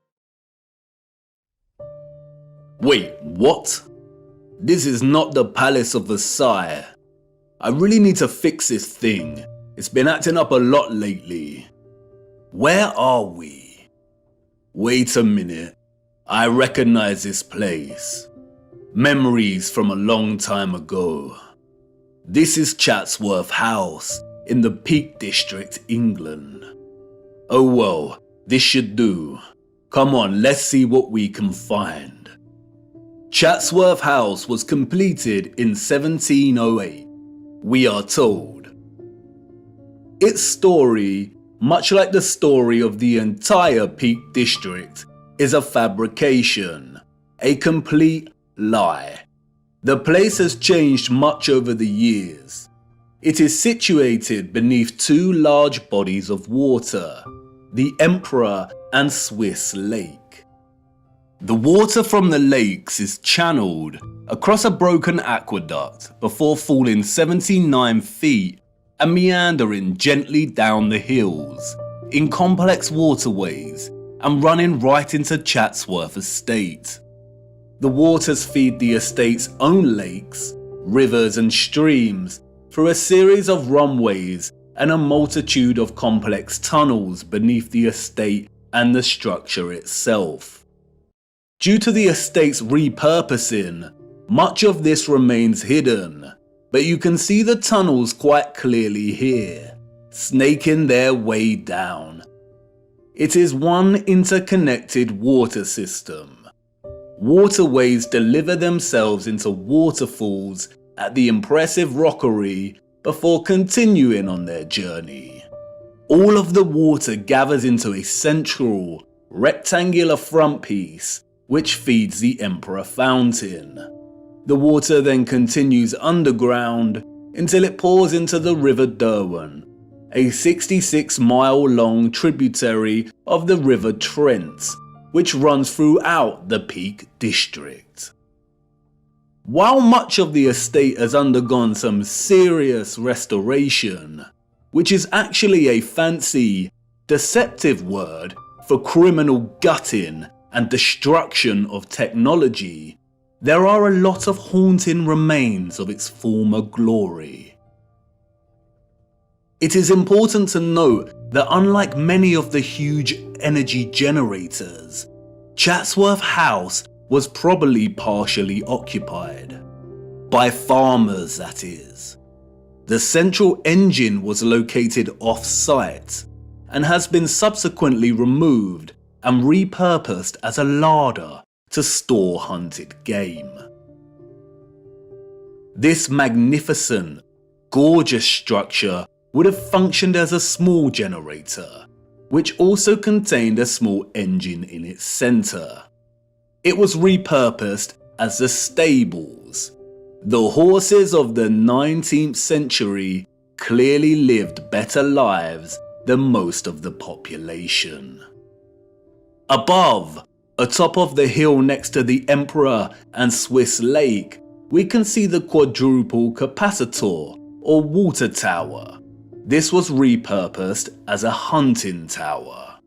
Wait, what? This is not the Palace of Versailles. I really need to fix this thing. It's been acting up a lot lately. Where are we? Wait a minute. I recognize this place. Memories from a long time ago. This is Chatsworth House in the Peak District, England. Oh well, this should do. Come on, let's see what we can find. Chatsworth House was completed in 1708, we are told. Its story, much like the story of the entire Peak District, is a fabrication, a complete lie. The place has changed much over the years. It is situated beneath two large bodies of water, the Emperor and Swiss Lake. The water from the lakes is channeled across a broken aqueduct before falling 79 feet and meandering gently down the hills in complex waterways and running right into Chatsworth Estate. The waters feed the estate's own lakes, rivers and streams through a series of runways and a multitude of complex tunnels beneath the estate and the structure itself. Due to the estate's repurposing, much of this remains hidden, but you can see the tunnels quite clearly here, snaking their way down. It is one interconnected water system. Waterways deliver themselves into waterfalls at the impressive rockery before continuing on their journey. All of the water gathers into a central, rectangular front piece which feeds the Emperor Fountain. The water then continues underground until it pours into the River Derwent, a 66-mile-long tributary of the River Trent, which runs throughout the Peak District. While much of the estate has undergone some serious restoration, which is actually a fancy, deceptive word for criminal gutting and destruction of technology, there are a lot of haunting remains of its former glory. It is important to note that unlike many of the huge energy generators, Chatsworth House was probably partially occupied. By farmers, that is. The central engine was located off-site and has been subsequently removed and repurposed as a larder to store hunted game. This magnificent, gorgeous structure would have functioned as a small generator, which also contained a small engine in its center. It was repurposed as the stables. The horses of the 19th century clearly lived better lives than most of the population. Above, atop of the hill next to the Emperor and Swiss Lake, we can see the quadruple capacitor or water tower. This was repurposed as a hunting tower.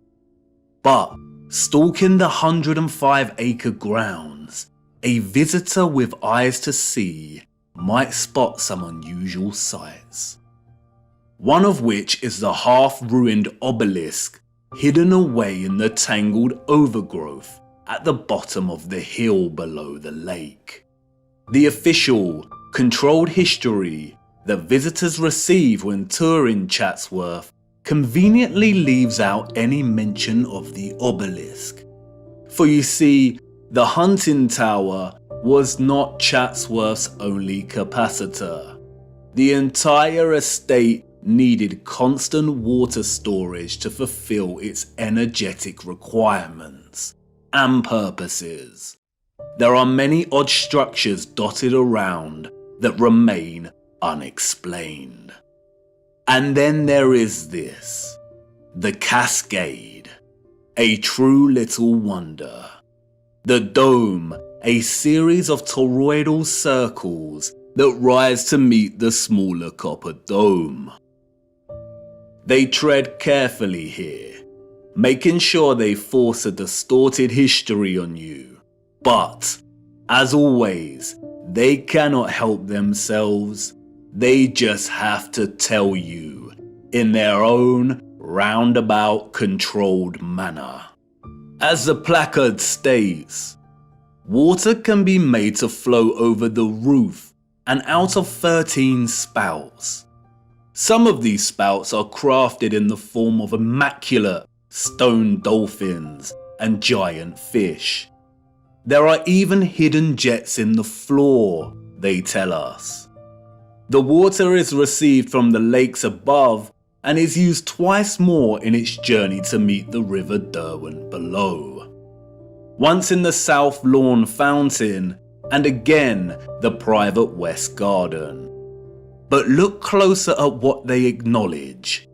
But stalking the 105-acre grounds, a visitor with eyes to see might spot some unusual sights. One of which is the half-ruined obelisk hidden away in the tangled overgrowth at the bottom of the hill below the lake. The official, controlled history that visitors receive when touring Chatsworth conveniently leaves out any mention of the obelisk. For you see, the hunting tower was not Chatsworth's only capacitor. The entire estate needed constant water storage to fulfill its energetic requirements and purposes. There are many odd structures dotted around that remain unexplained. And then there is this, the Cascade, a true little wonder. The dome, a series of toroidal circles that rise to meet the smaller copper dome. They tread carefully here, making sure they force a distorted history on you, but As always, they cannot help themselves. They just have to tell you in their own roundabout controlled manner. As the placard states, water can be made to flow over the roof and out of 13 spouts. Some of these spouts are crafted in the form of immaculate stone dolphins and giant fish. There are even hidden jets in the floor, they tell us. The water is received from the lakes above and is used twice more in its journey to meet the River Derwent below. Once in the South Lawn Fountain, and again the private West Garden. But look closer at what they acknowledge.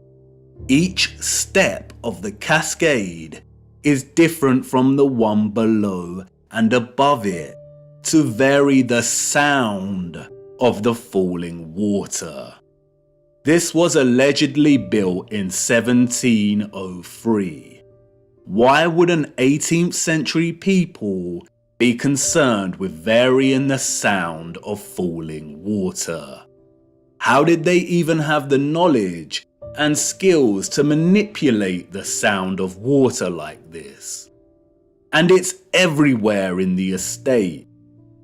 Each step of the cascade is different from the one below and above it, to vary the sound of the falling water. This was allegedly built in 1703. Why would an 18th century people be concerned with varying the sound of falling water? How did they even have the knowledge and skills to manipulate the sound of water like this? And it's everywhere in the estate.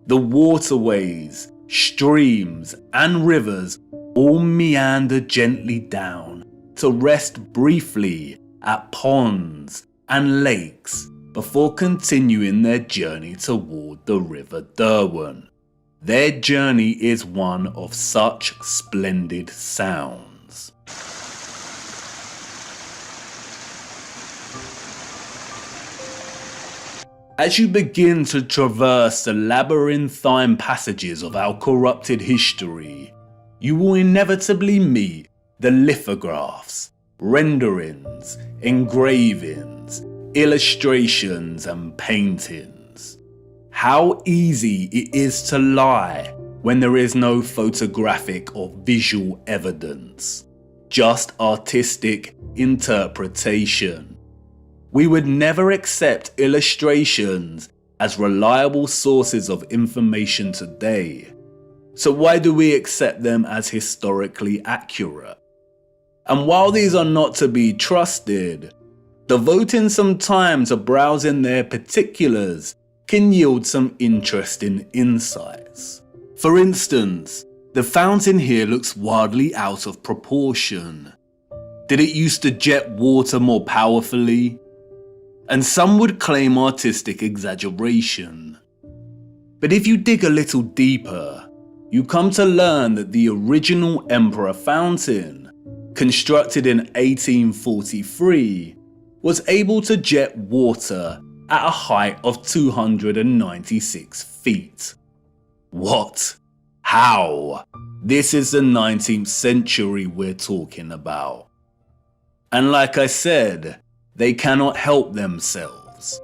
The waterways, streams and rivers all meander gently down to rest briefly at ponds and lakes before continuing their journey toward the River Derwent. Their journey is one of such splendid sounds. As you begin to traverse the labyrinthine passages of our corrupted history, you will inevitably meet the lithographs, renderings, engravings, illustrations and paintings. How easy it is to lie when there is no photographic or visual evidence, just artistic interpretation. We would never accept illustrations as reliable sources of information today. So why do we accept them as historically accurate? And while these are not to be trusted, devoting some time to browsing their particulars can yield some interesting insights. For instance, the fountain here looks wildly out of proportion. Did it used to jet water more powerfully? And some would claim artistic exaggeration. But if you dig a little deeper, you come to learn that the original Emperor Fountain, constructed in 1843, was able to jet water at a height of 296 feet. What? How? This is the 19th century we're talking about. And like I said, they cannot help themselves.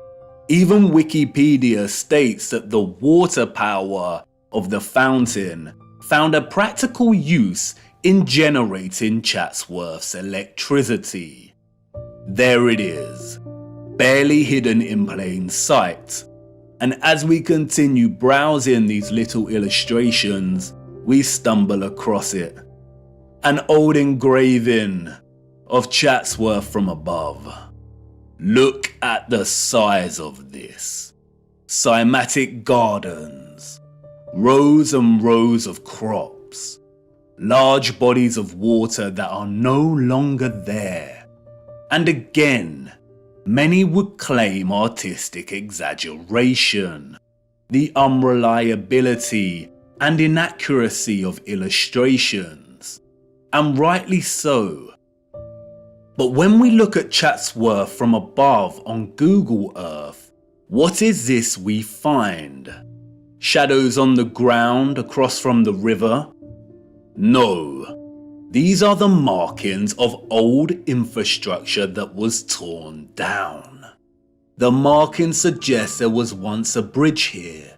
Even Wikipedia states that the water power of the fountain found a practical use in generating Chatsworth's electricity. There it is, barely hidden in plain sight. And as we continue browsing these little illustrations, we stumble across it. An old engraving of Chatsworth from above. Look at the size of this. Cymatic gardens, rows and rows of crops, large bodies of water that are no longer there. And again, many would claim artistic exaggeration, the unreliability and inaccuracy of illustrations, and rightly so. But when we look at Chatsworth from above on Google Earth, what is this we find? Shadows on the ground across from the river? No, these are the markings of old infrastructure that was torn down. The markings suggest there was once a bridge here,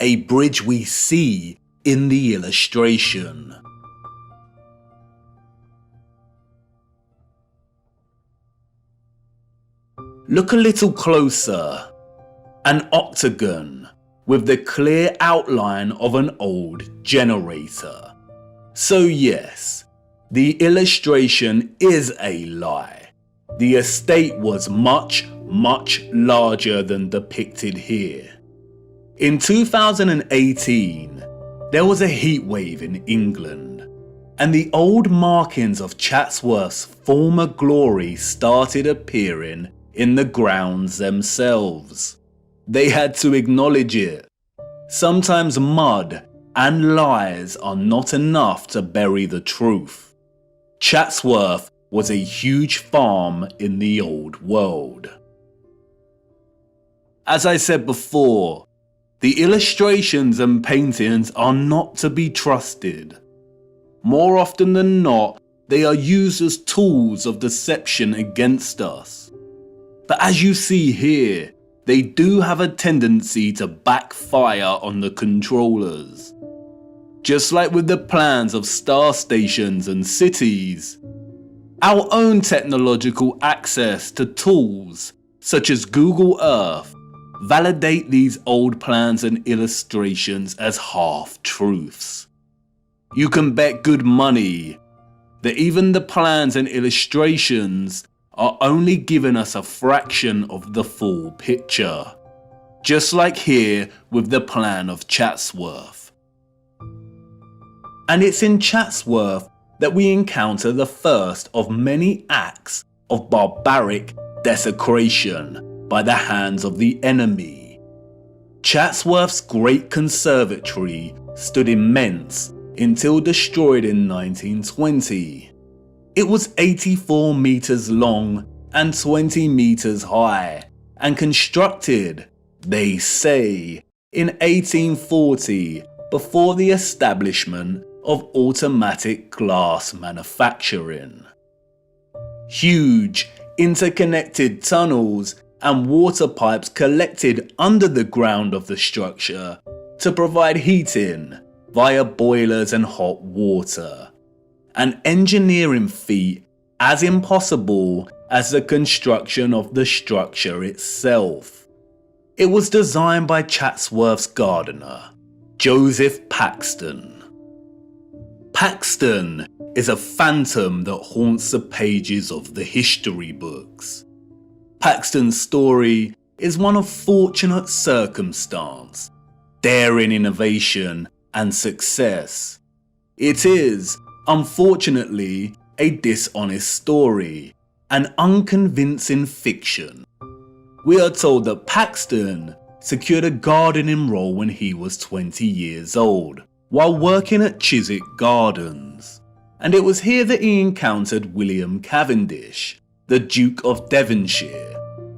a bridge we see in the illustration. Look a little closer. An octagon, with the clear outline of an old generator. So yes, the illustration is a lie. The estate was much, much larger than depicted here. In 2018, there was a heatwave in England, and the old markings of Chatsworth's former glory started appearing in the grounds themselves. They had to acknowledge it. Sometimes mud and lies are not enough to bury the truth. Chatsworth was a huge farm in the old world. As I said before, the illustrations and paintings are not to be trusted. More often than not, they are used as tools of deception against us. But as you see here, they do have a tendency to backfire on the controllers. Just like with the plans of star stations and cities, our own technological access to tools such as Google Earth validate these old plans and illustrations as half-truths. You can bet good money that even the plans and illustrations are only giving us a fraction of the full picture, just like here with the plan of Chatsworth. And it's in Chatsworth that we encounter the first of many acts of barbaric desecration by the hands of the enemy. Chatsworth's great conservatory stood immense until destroyed in 1920. It was 84 meters long and 20 meters high, and constructed, they say, in 1840 before the establishment of automatic glass manufacturing. Huge interconnected tunnels and water pipes collected under the ground of the structure to provide heating via boilers and hot water. An engineering feat as impossible as the construction of the structure itself. It was designed by Chatsworth's gardener, Joseph Paxton. Paxton is a phantom that haunts the pages of the history books. Paxton's story is one of fortunate circumstance, daring innovation, and success. It is, unfortunately, a dishonest story, an unconvincing fiction. We are told that Paxton secured a gardening role when he was 20 years old, while working at Chiswick Gardens, and it was here that he encountered William Cavendish, the Duke of Devonshire,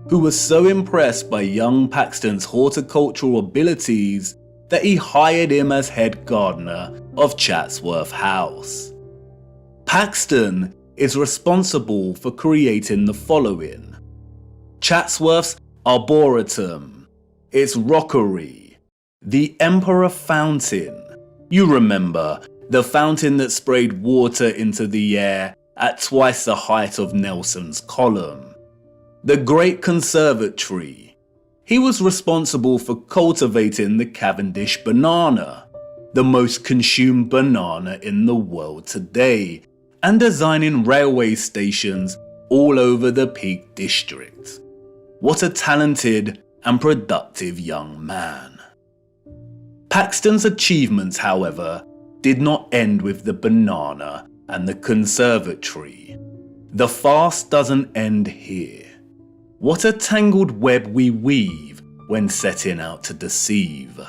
who was so impressed by young Paxton's horticultural abilities that he hired him as head gardener of Chatsworth House. Paxton is responsible for creating the following: Chatsworth's Arboretum, its rockery, the Emperor Fountain. You remember, the fountain that sprayed water into the air at twice the height of Nelson's column. The Great Conservatory. He was responsible for cultivating the Cavendish banana, the most consumed banana in the world today, and designing railway stations all over the Peak District. What a talented and productive young man. Paxton's achievements, however, did not end with the banana and the conservatory. The farce doesn't end here. What a tangled web we weave when setting out to deceive.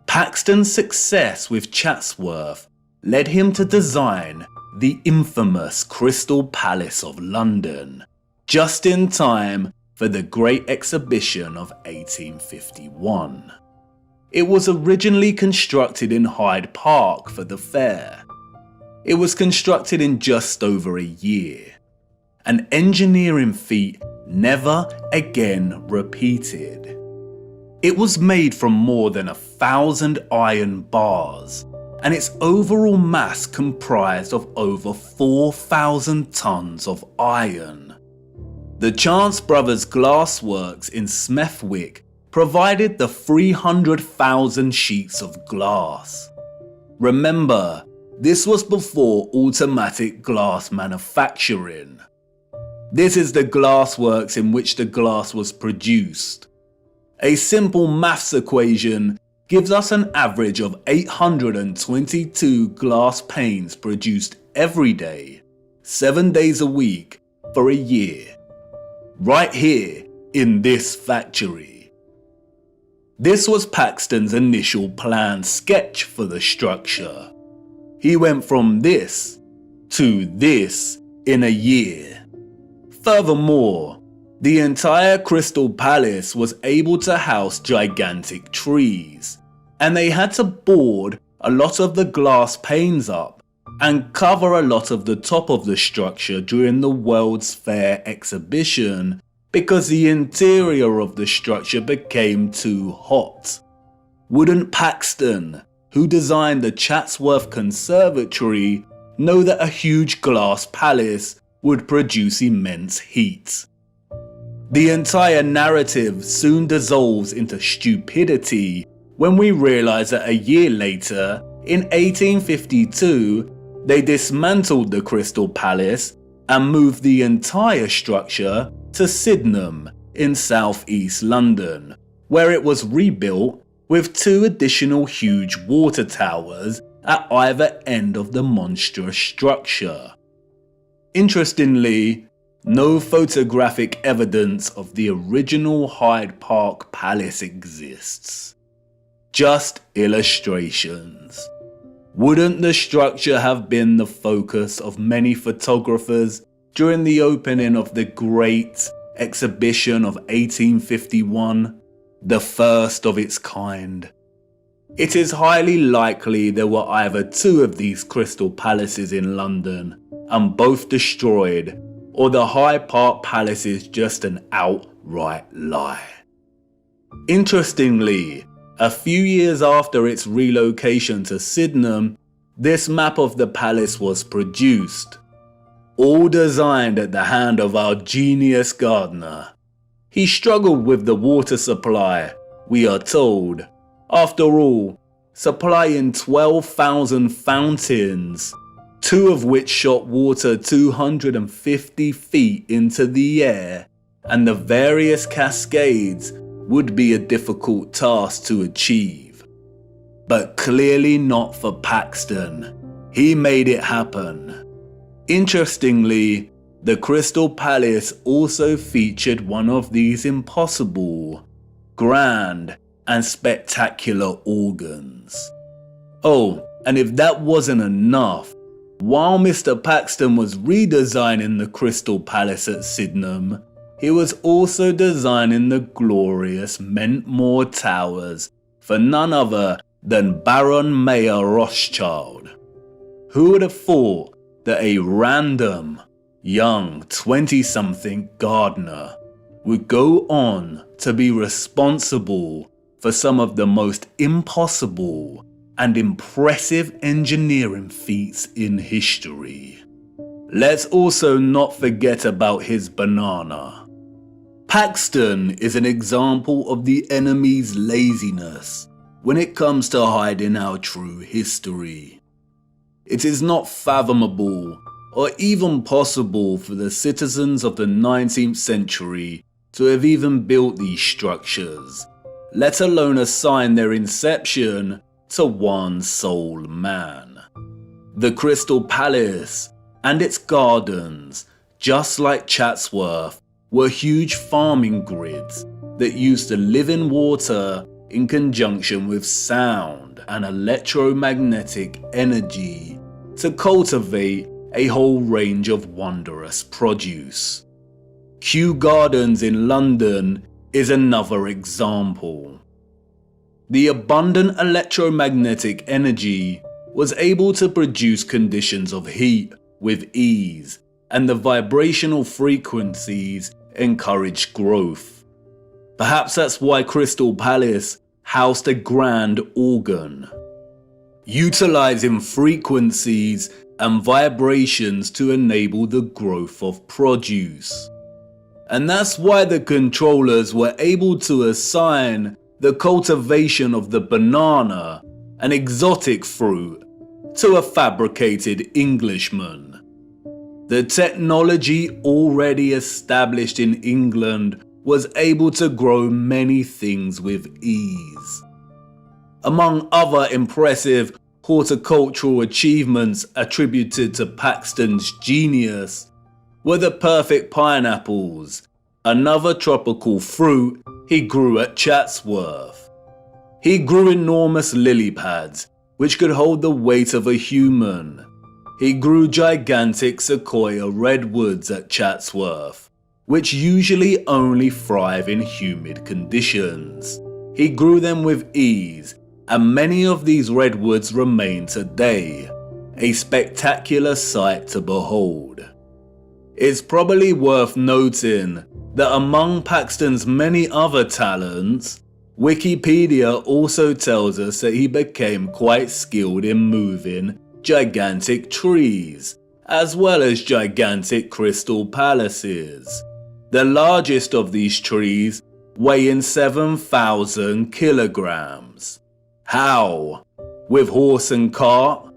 Paxton's success with Chatsworth led him to design the infamous Crystal Palace of London, just in time for the Great Exhibition of 1851. It was originally constructed in Hyde Park for the fair. It was constructed in just over a year, an engineering feat never again repeated. It was made from more than 1,000 iron bars, and its overall mass comprised of over 4,000 tons of iron. The Chance Brothers Glassworks in Smethwick provided the 300,000 sheets of glass. Remember, this was before automatic glass manufacturing. This is the glassworks in which the glass was produced. A simple maths equation gives us an average of 822 glass panes produced every day, 7 days a week, for a year. Right here in this factory. This was Paxton's initial planned sketch for the structure. He went from this to this in a year. Furthermore, the entire Crystal Palace was able to house gigantic trees, and they had to board a lot of the glass panes up and cover a lot of the top of the structure during the World's Fair exhibition because the interior of the structure became too hot. Wouldn't Paxton, who designed the Chatsworth Conservatory, know that a huge glass palace would produce immense heat? The entire narrative soon dissolves into stupidity when we realize that a year later, in 1852, they dismantled the Crystal Palace and moved the entire structure to Sydenham in southeast London, where it was rebuilt with 2 additional huge water towers at either end of the monstrous structure. Interestingly, no photographic evidence of the original Hyde Park Palace exists. Just illustrations. Wouldn't the structure have been the focus of many photographers during the opening of the Great Exhibition of 1851, the first of its kind? It is highly likely there were either 2 of these crystal palaces in London and both destroyed, or the Hyde Park Palace is just an outright lie. Interestingly, a few years after its relocation to Sydenham, this map of the palace was produced, all designed at the hand of our genius gardener. He struggled with the water supply, we are told. After all, supplying 12,000 fountains, 2 of which shot water 250 feet into the air, and the various cascades would be a difficult task to achieve. But clearly not for Paxton. He made it happen. Interestingly, the Crystal Palace also featured one of these impossible, grand, and spectacular organs. Oh, and if that wasn't enough, while Mr. Paxton was redesigning the Crystal Palace at Sydenham, he was also designing the glorious Mentmore Towers for none other than Baron Mayer Rothschild. Who would have thought that a random, young 20-something gardener would go on to be responsible for some of the most impossible and impressive engineering feats in history? Let's also not forget about his banana. Paxton is an example of the enemy's laziness when it comes to hiding our true history. It is not fathomable or even possible for the citizens of the 19th century to have even built these structures, let alone assign their inception to one sole man. The Crystal Palace and its gardens, just like Chatsworth, were huge farming grids that used the living water in conjunction with sound and electromagnetic energy to cultivate a whole range of wondrous produce. Kew Gardens in London is another example. The abundant electromagnetic energy was able to produce conditions of heat with ease, and the vibrational frequencies encouraged growth. Perhaps that's why Crystal Palace housed a grand organ, utilizing frequencies and vibrations to enable the growth of produce. And that's why the controllers were able to assign the cultivation of the banana, an exotic fruit, to a fabricated Englishman. The technology already established in England was able to grow many things with ease. Among other impressive horticultural achievements attributed to Paxton's genius were the perfect pineapples, another tropical fruit he grew at Chatsworth. He grew enormous lily pads, which could hold the weight of a human. He grew gigantic sequoia redwoods at Chatsworth, which usually only thrive in humid conditions. He grew them with ease, and many of these redwoods remain today, a spectacular sight to behold. It's probably worth noting that among Paxton's many other talents, Wikipedia also tells us that he became quite skilled in moving gigantic trees, as well as gigantic crystal palaces. The largest of these trees weighing 7,000 kilograms. How? With horse and cart?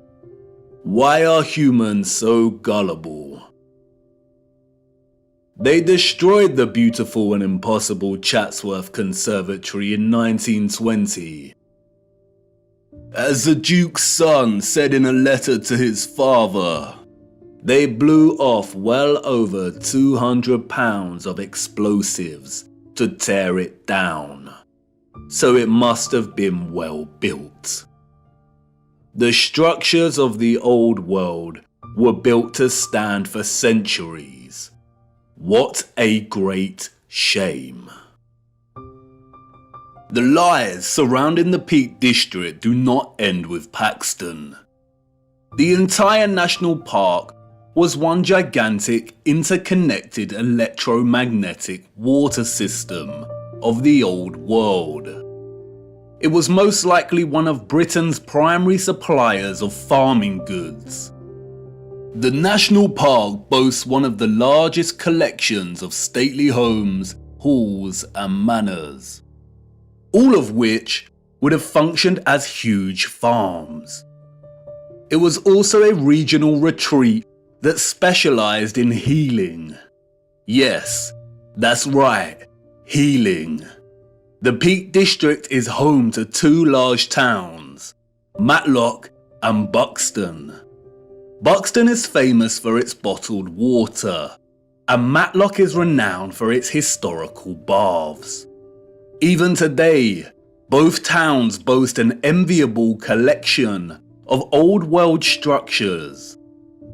Why are humans so gullible? They destroyed the beautiful and impossible Chatsworth Conservatory in 1920. As the Duke's son said in a letter to his father, they blew off well over 200 pounds of explosives to tear it down. So it must have been well built. The structures of the old world were built to stand for centuries. What a great shame. The lies surrounding the Peak District do not end with Paxton. The entire national park was one gigantic interconnected electromagnetic water system of the old world. It was most likely one of Britain's primary suppliers of farming goods. The national park boasts one of the largest collections of stately homes, halls and manors, all of which would have functioned as huge farms. It was also a regional retreat that specialized in healing. Yes, that's right, healing. The Peak District is home to two large towns, Matlock and Buxton. Buxton is famous for its bottled water, and Matlock is renowned for its historical baths. Even today, both towns boast an enviable collection of old world structures.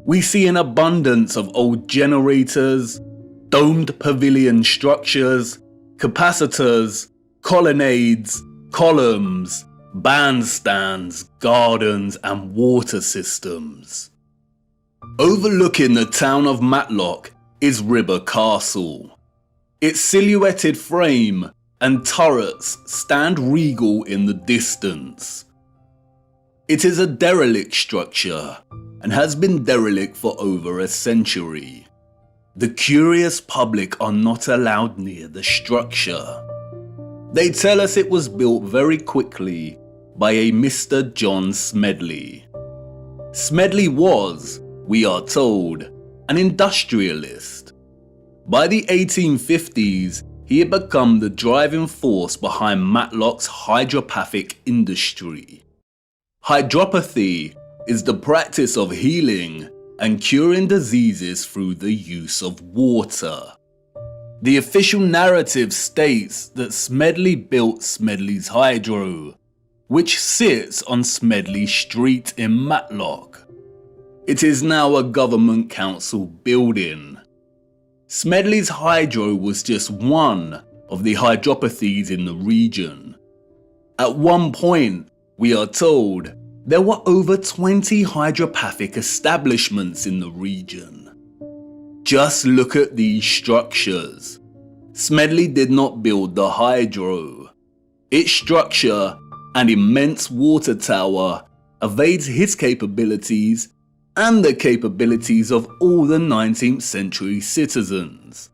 We see an abundance of old generators, domed pavilion structures, capacitors, colonnades, columns, bandstands, gardens and water systems. Overlooking the town of Matlock is Ribber Castle. Its silhouetted frame and turrets stand regal in the distance. It is a derelict structure and has been derelict for over a century. The curious public are not allowed near the structure. They tell us it was built very quickly by a Mr. John Smedley. Smedley was, we are told, an industrialist. By the 1850s, he had become the driving force behind Matlock's hydropathic industry. Hydropathy is the practice of healing and curing diseases through the use of water. The official narrative states that Smedley built Smedley's Hydro, which sits on Smedley Street in Matlock. It is now a government council building. Smedley's Hydro was just one of the hydropathies in the region. At one point, we are told, there were over 20 hydropathic establishments in the region. Just look at these structures. Smedley did not build the Hydro. Its structure, an immense water tower, evades his capabilities and the capabilities of all the 19th century citizens.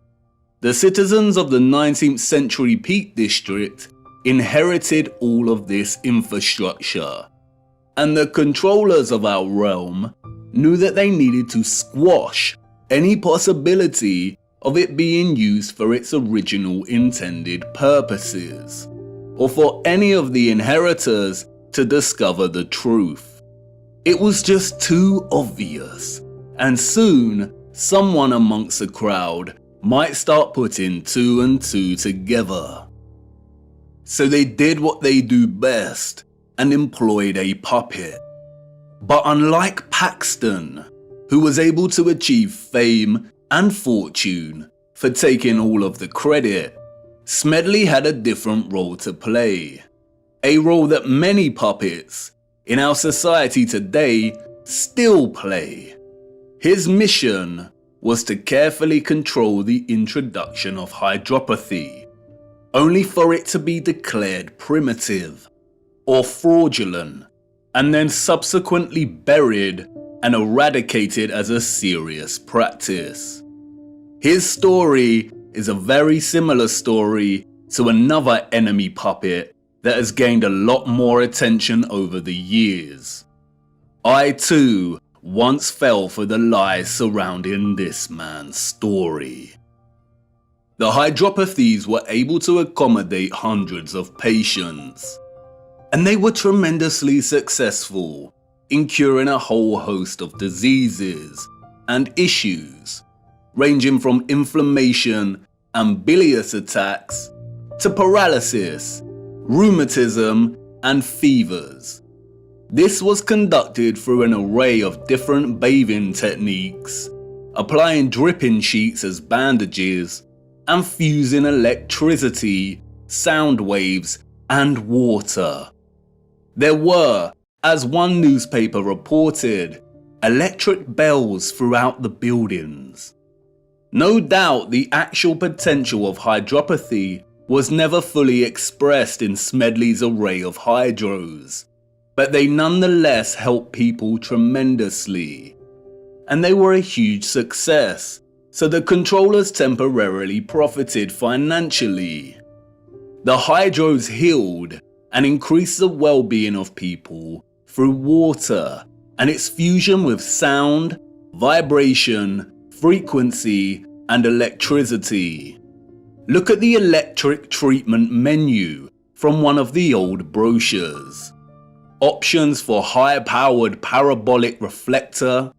The citizens of the 19th century Peak District inherited all of this infrastructure, and the controllers of our realm knew that they needed to squash any possibility of it being used for its original intended purposes, or for any of the inheritors to discover the truth. It was just too obvious, and soon someone amongst the crowd might start putting two and two together. So they did what they do best and employed a puppet. But unlike Paxton, who was able to achieve fame and fortune for taking all of the credit, Smedley had a different role to play. A role that many puppets in our society today still play. His mission was to carefully control the introduction of hydropathy, only for it to be declared primitive or fraudulent, and then subsequently buried and eradicated as a serious practice. His story is a very similar story to another enemy puppet that has gained a lot more attention over the years. I too once fell for the lies surrounding this man's story. The hydropathies were able to accommodate hundreds of patients, and they were tremendously successful in curing a whole host of diseases and issues, ranging from inflammation and bilious attacks to paralysis, rheumatism, and fevers. This was conducted through an array of different bathing techniques, applying dripping sheets as bandages, and fusing electricity, sound waves, and water. There were, as one newspaper reported, electric bells throughout the buildings. No doubt the actual potential of hydropathy was never fully expressed in Smedley's array of hydros, but they nonetheless helped people tremendously. And they were a huge success, so the controllers temporarily profited financially. The hydros healed and increased the well-being of people through water and its fusion with sound, vibration, frequency, and electricity. Look at the electric treatment menu from one of the old brochures. Options for high-powered parabolic reflector,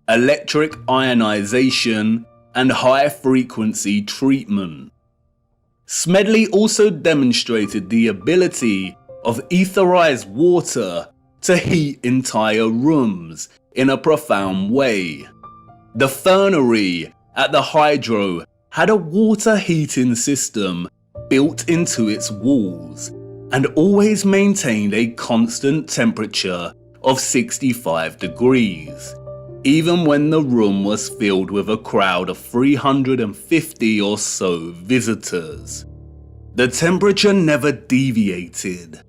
electric ionization, and high-frequency treatment. Smedley also demonstrated the ability of etherized water to heat entire rooms in a profound way. The fernery at the hydro had a water heating system built into its walls and always maintained a constant temperature of 65 degrees, even when the room was filled with a crowd of 350 or so visitors. The temperature never deviated.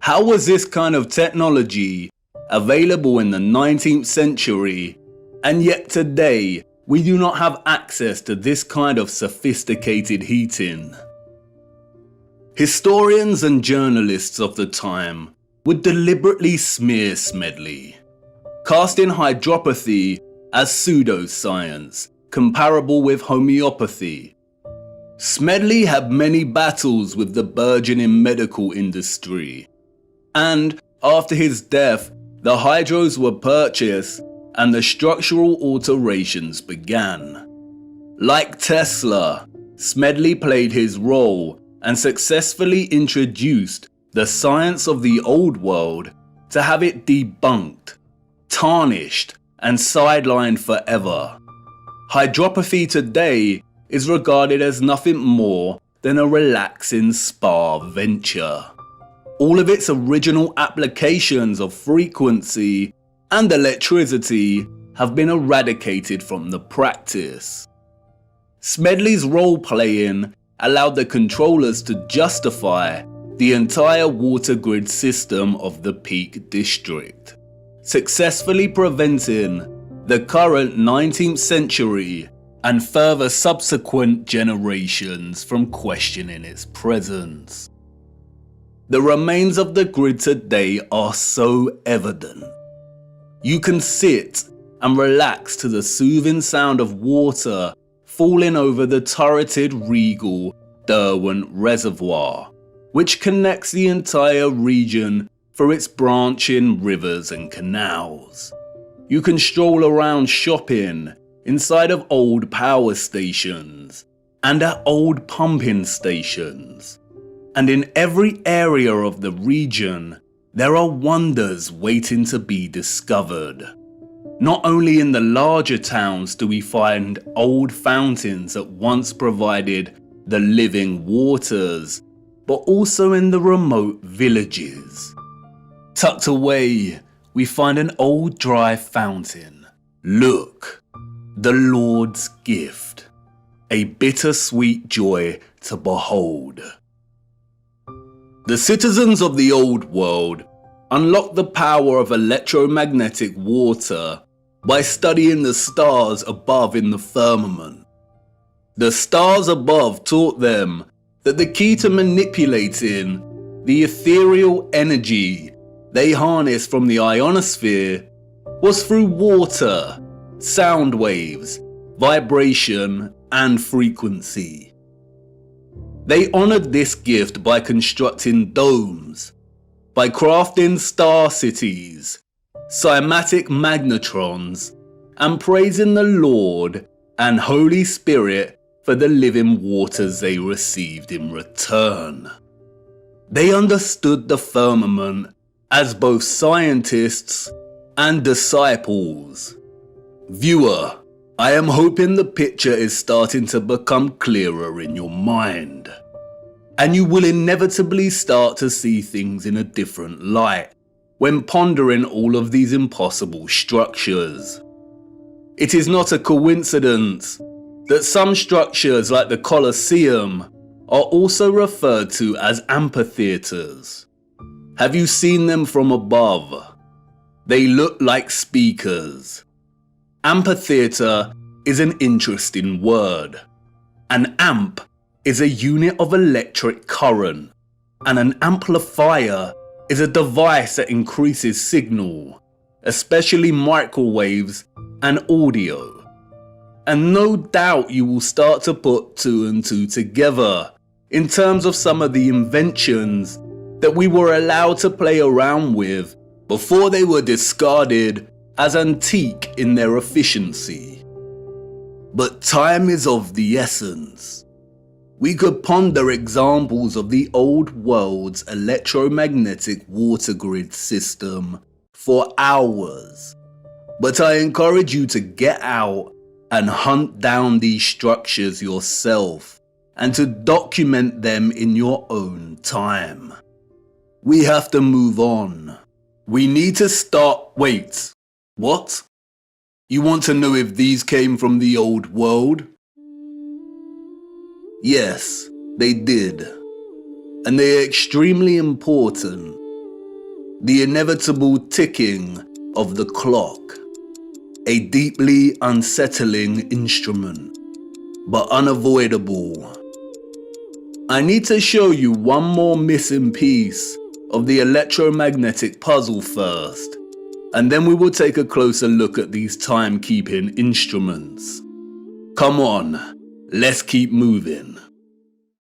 How was this kind of technology available in the 19th century, and yet today we do not have access to this kind of sophisticated heating? Historians and journalists of the time would deliberately smear Smedley, casting hydropathy as pseudoscience, comparable with homeopathy. Smedley had many battles with the burgeoning medical industry, and after his death, the hydros were purchased and the structural alterations began. Like Tesla, Smedley played his role and successfully introduced the science of the old world to have it debunked, tarnished, and sidelined forever. Hydropathy today is regarded as nothing more than a relaxing spa venture. All of its original applications of frequency and electricity have been eradicated from the practice. Smedley's role-playing allowed the controllers to justify the entire water grid system of the Peak District, successfully preventing the current 19th century and further subsequent generations from questioning its presence. The remains of the grid today are so evident. You can sit and relax to the soothing sound of water falling over the turreted regal Derwent Reservoir, which connects the entire region for its branching rivers and canals. You can stroll around shopping inside of old power stations and at old pumping stations. And in every area of the region, there are wonders waiting to be discovered. Not only in the larger towns do we find old fountains that once provided the living waters, but also in the remote villages. Tucked away, we find an old dry fountain. Look, the Lord's gift, a bittersweet joy to behold. The citizens of the old world unlock the power of electromagnetic water by studying the stars above in the firmament. The stars above taught them that the key to manipulating the ethereal energy they harnessed from the ionosphere was through water, sound waves, vibration, and frequency. They honored this gift by constructing domes, by crafting star cities, cymatic magnetrons, and praising the Lord and Holy Spirit for the living waters they received in return. They understood the firmament as both scientists and disciples. Viewer, I am hoping the picture is starting to become clearer in your mind, and you will inevitably start to see things in a different light when pondering all of these impossible structures. It is not a coincidence that some structures like the Colosseum are also referred to as amphitheaters. Have you seen them from above? They look like speakers. Amphitheater is an interesting word. An amp is a unit of electric current, and an amplifier is a device that increases signal, especially microwaves and audio. And no doubt you will start to put two and two together in terms of some of the inventions that we were allowed to play around with before they were discarded as antique in their efficiency. But time is of the essence. We could ponder examples of the old world's electromagnetic water grid system for hours, but I encourage you to get out and hunt down these structures yourself and to document them in your own time. We have to move on. We need to start. Wait, what? You want to know if these came from the old world? Yes, they did. And they are extremely important. The inevitable ticking of the clock. A deeply unsettling instrument, but unavoidable. I need to show you one more missing piece of the electromagnetic puzzle first, and then we will take a closer look at these timekeeping instruments. Come on, let's keep moving.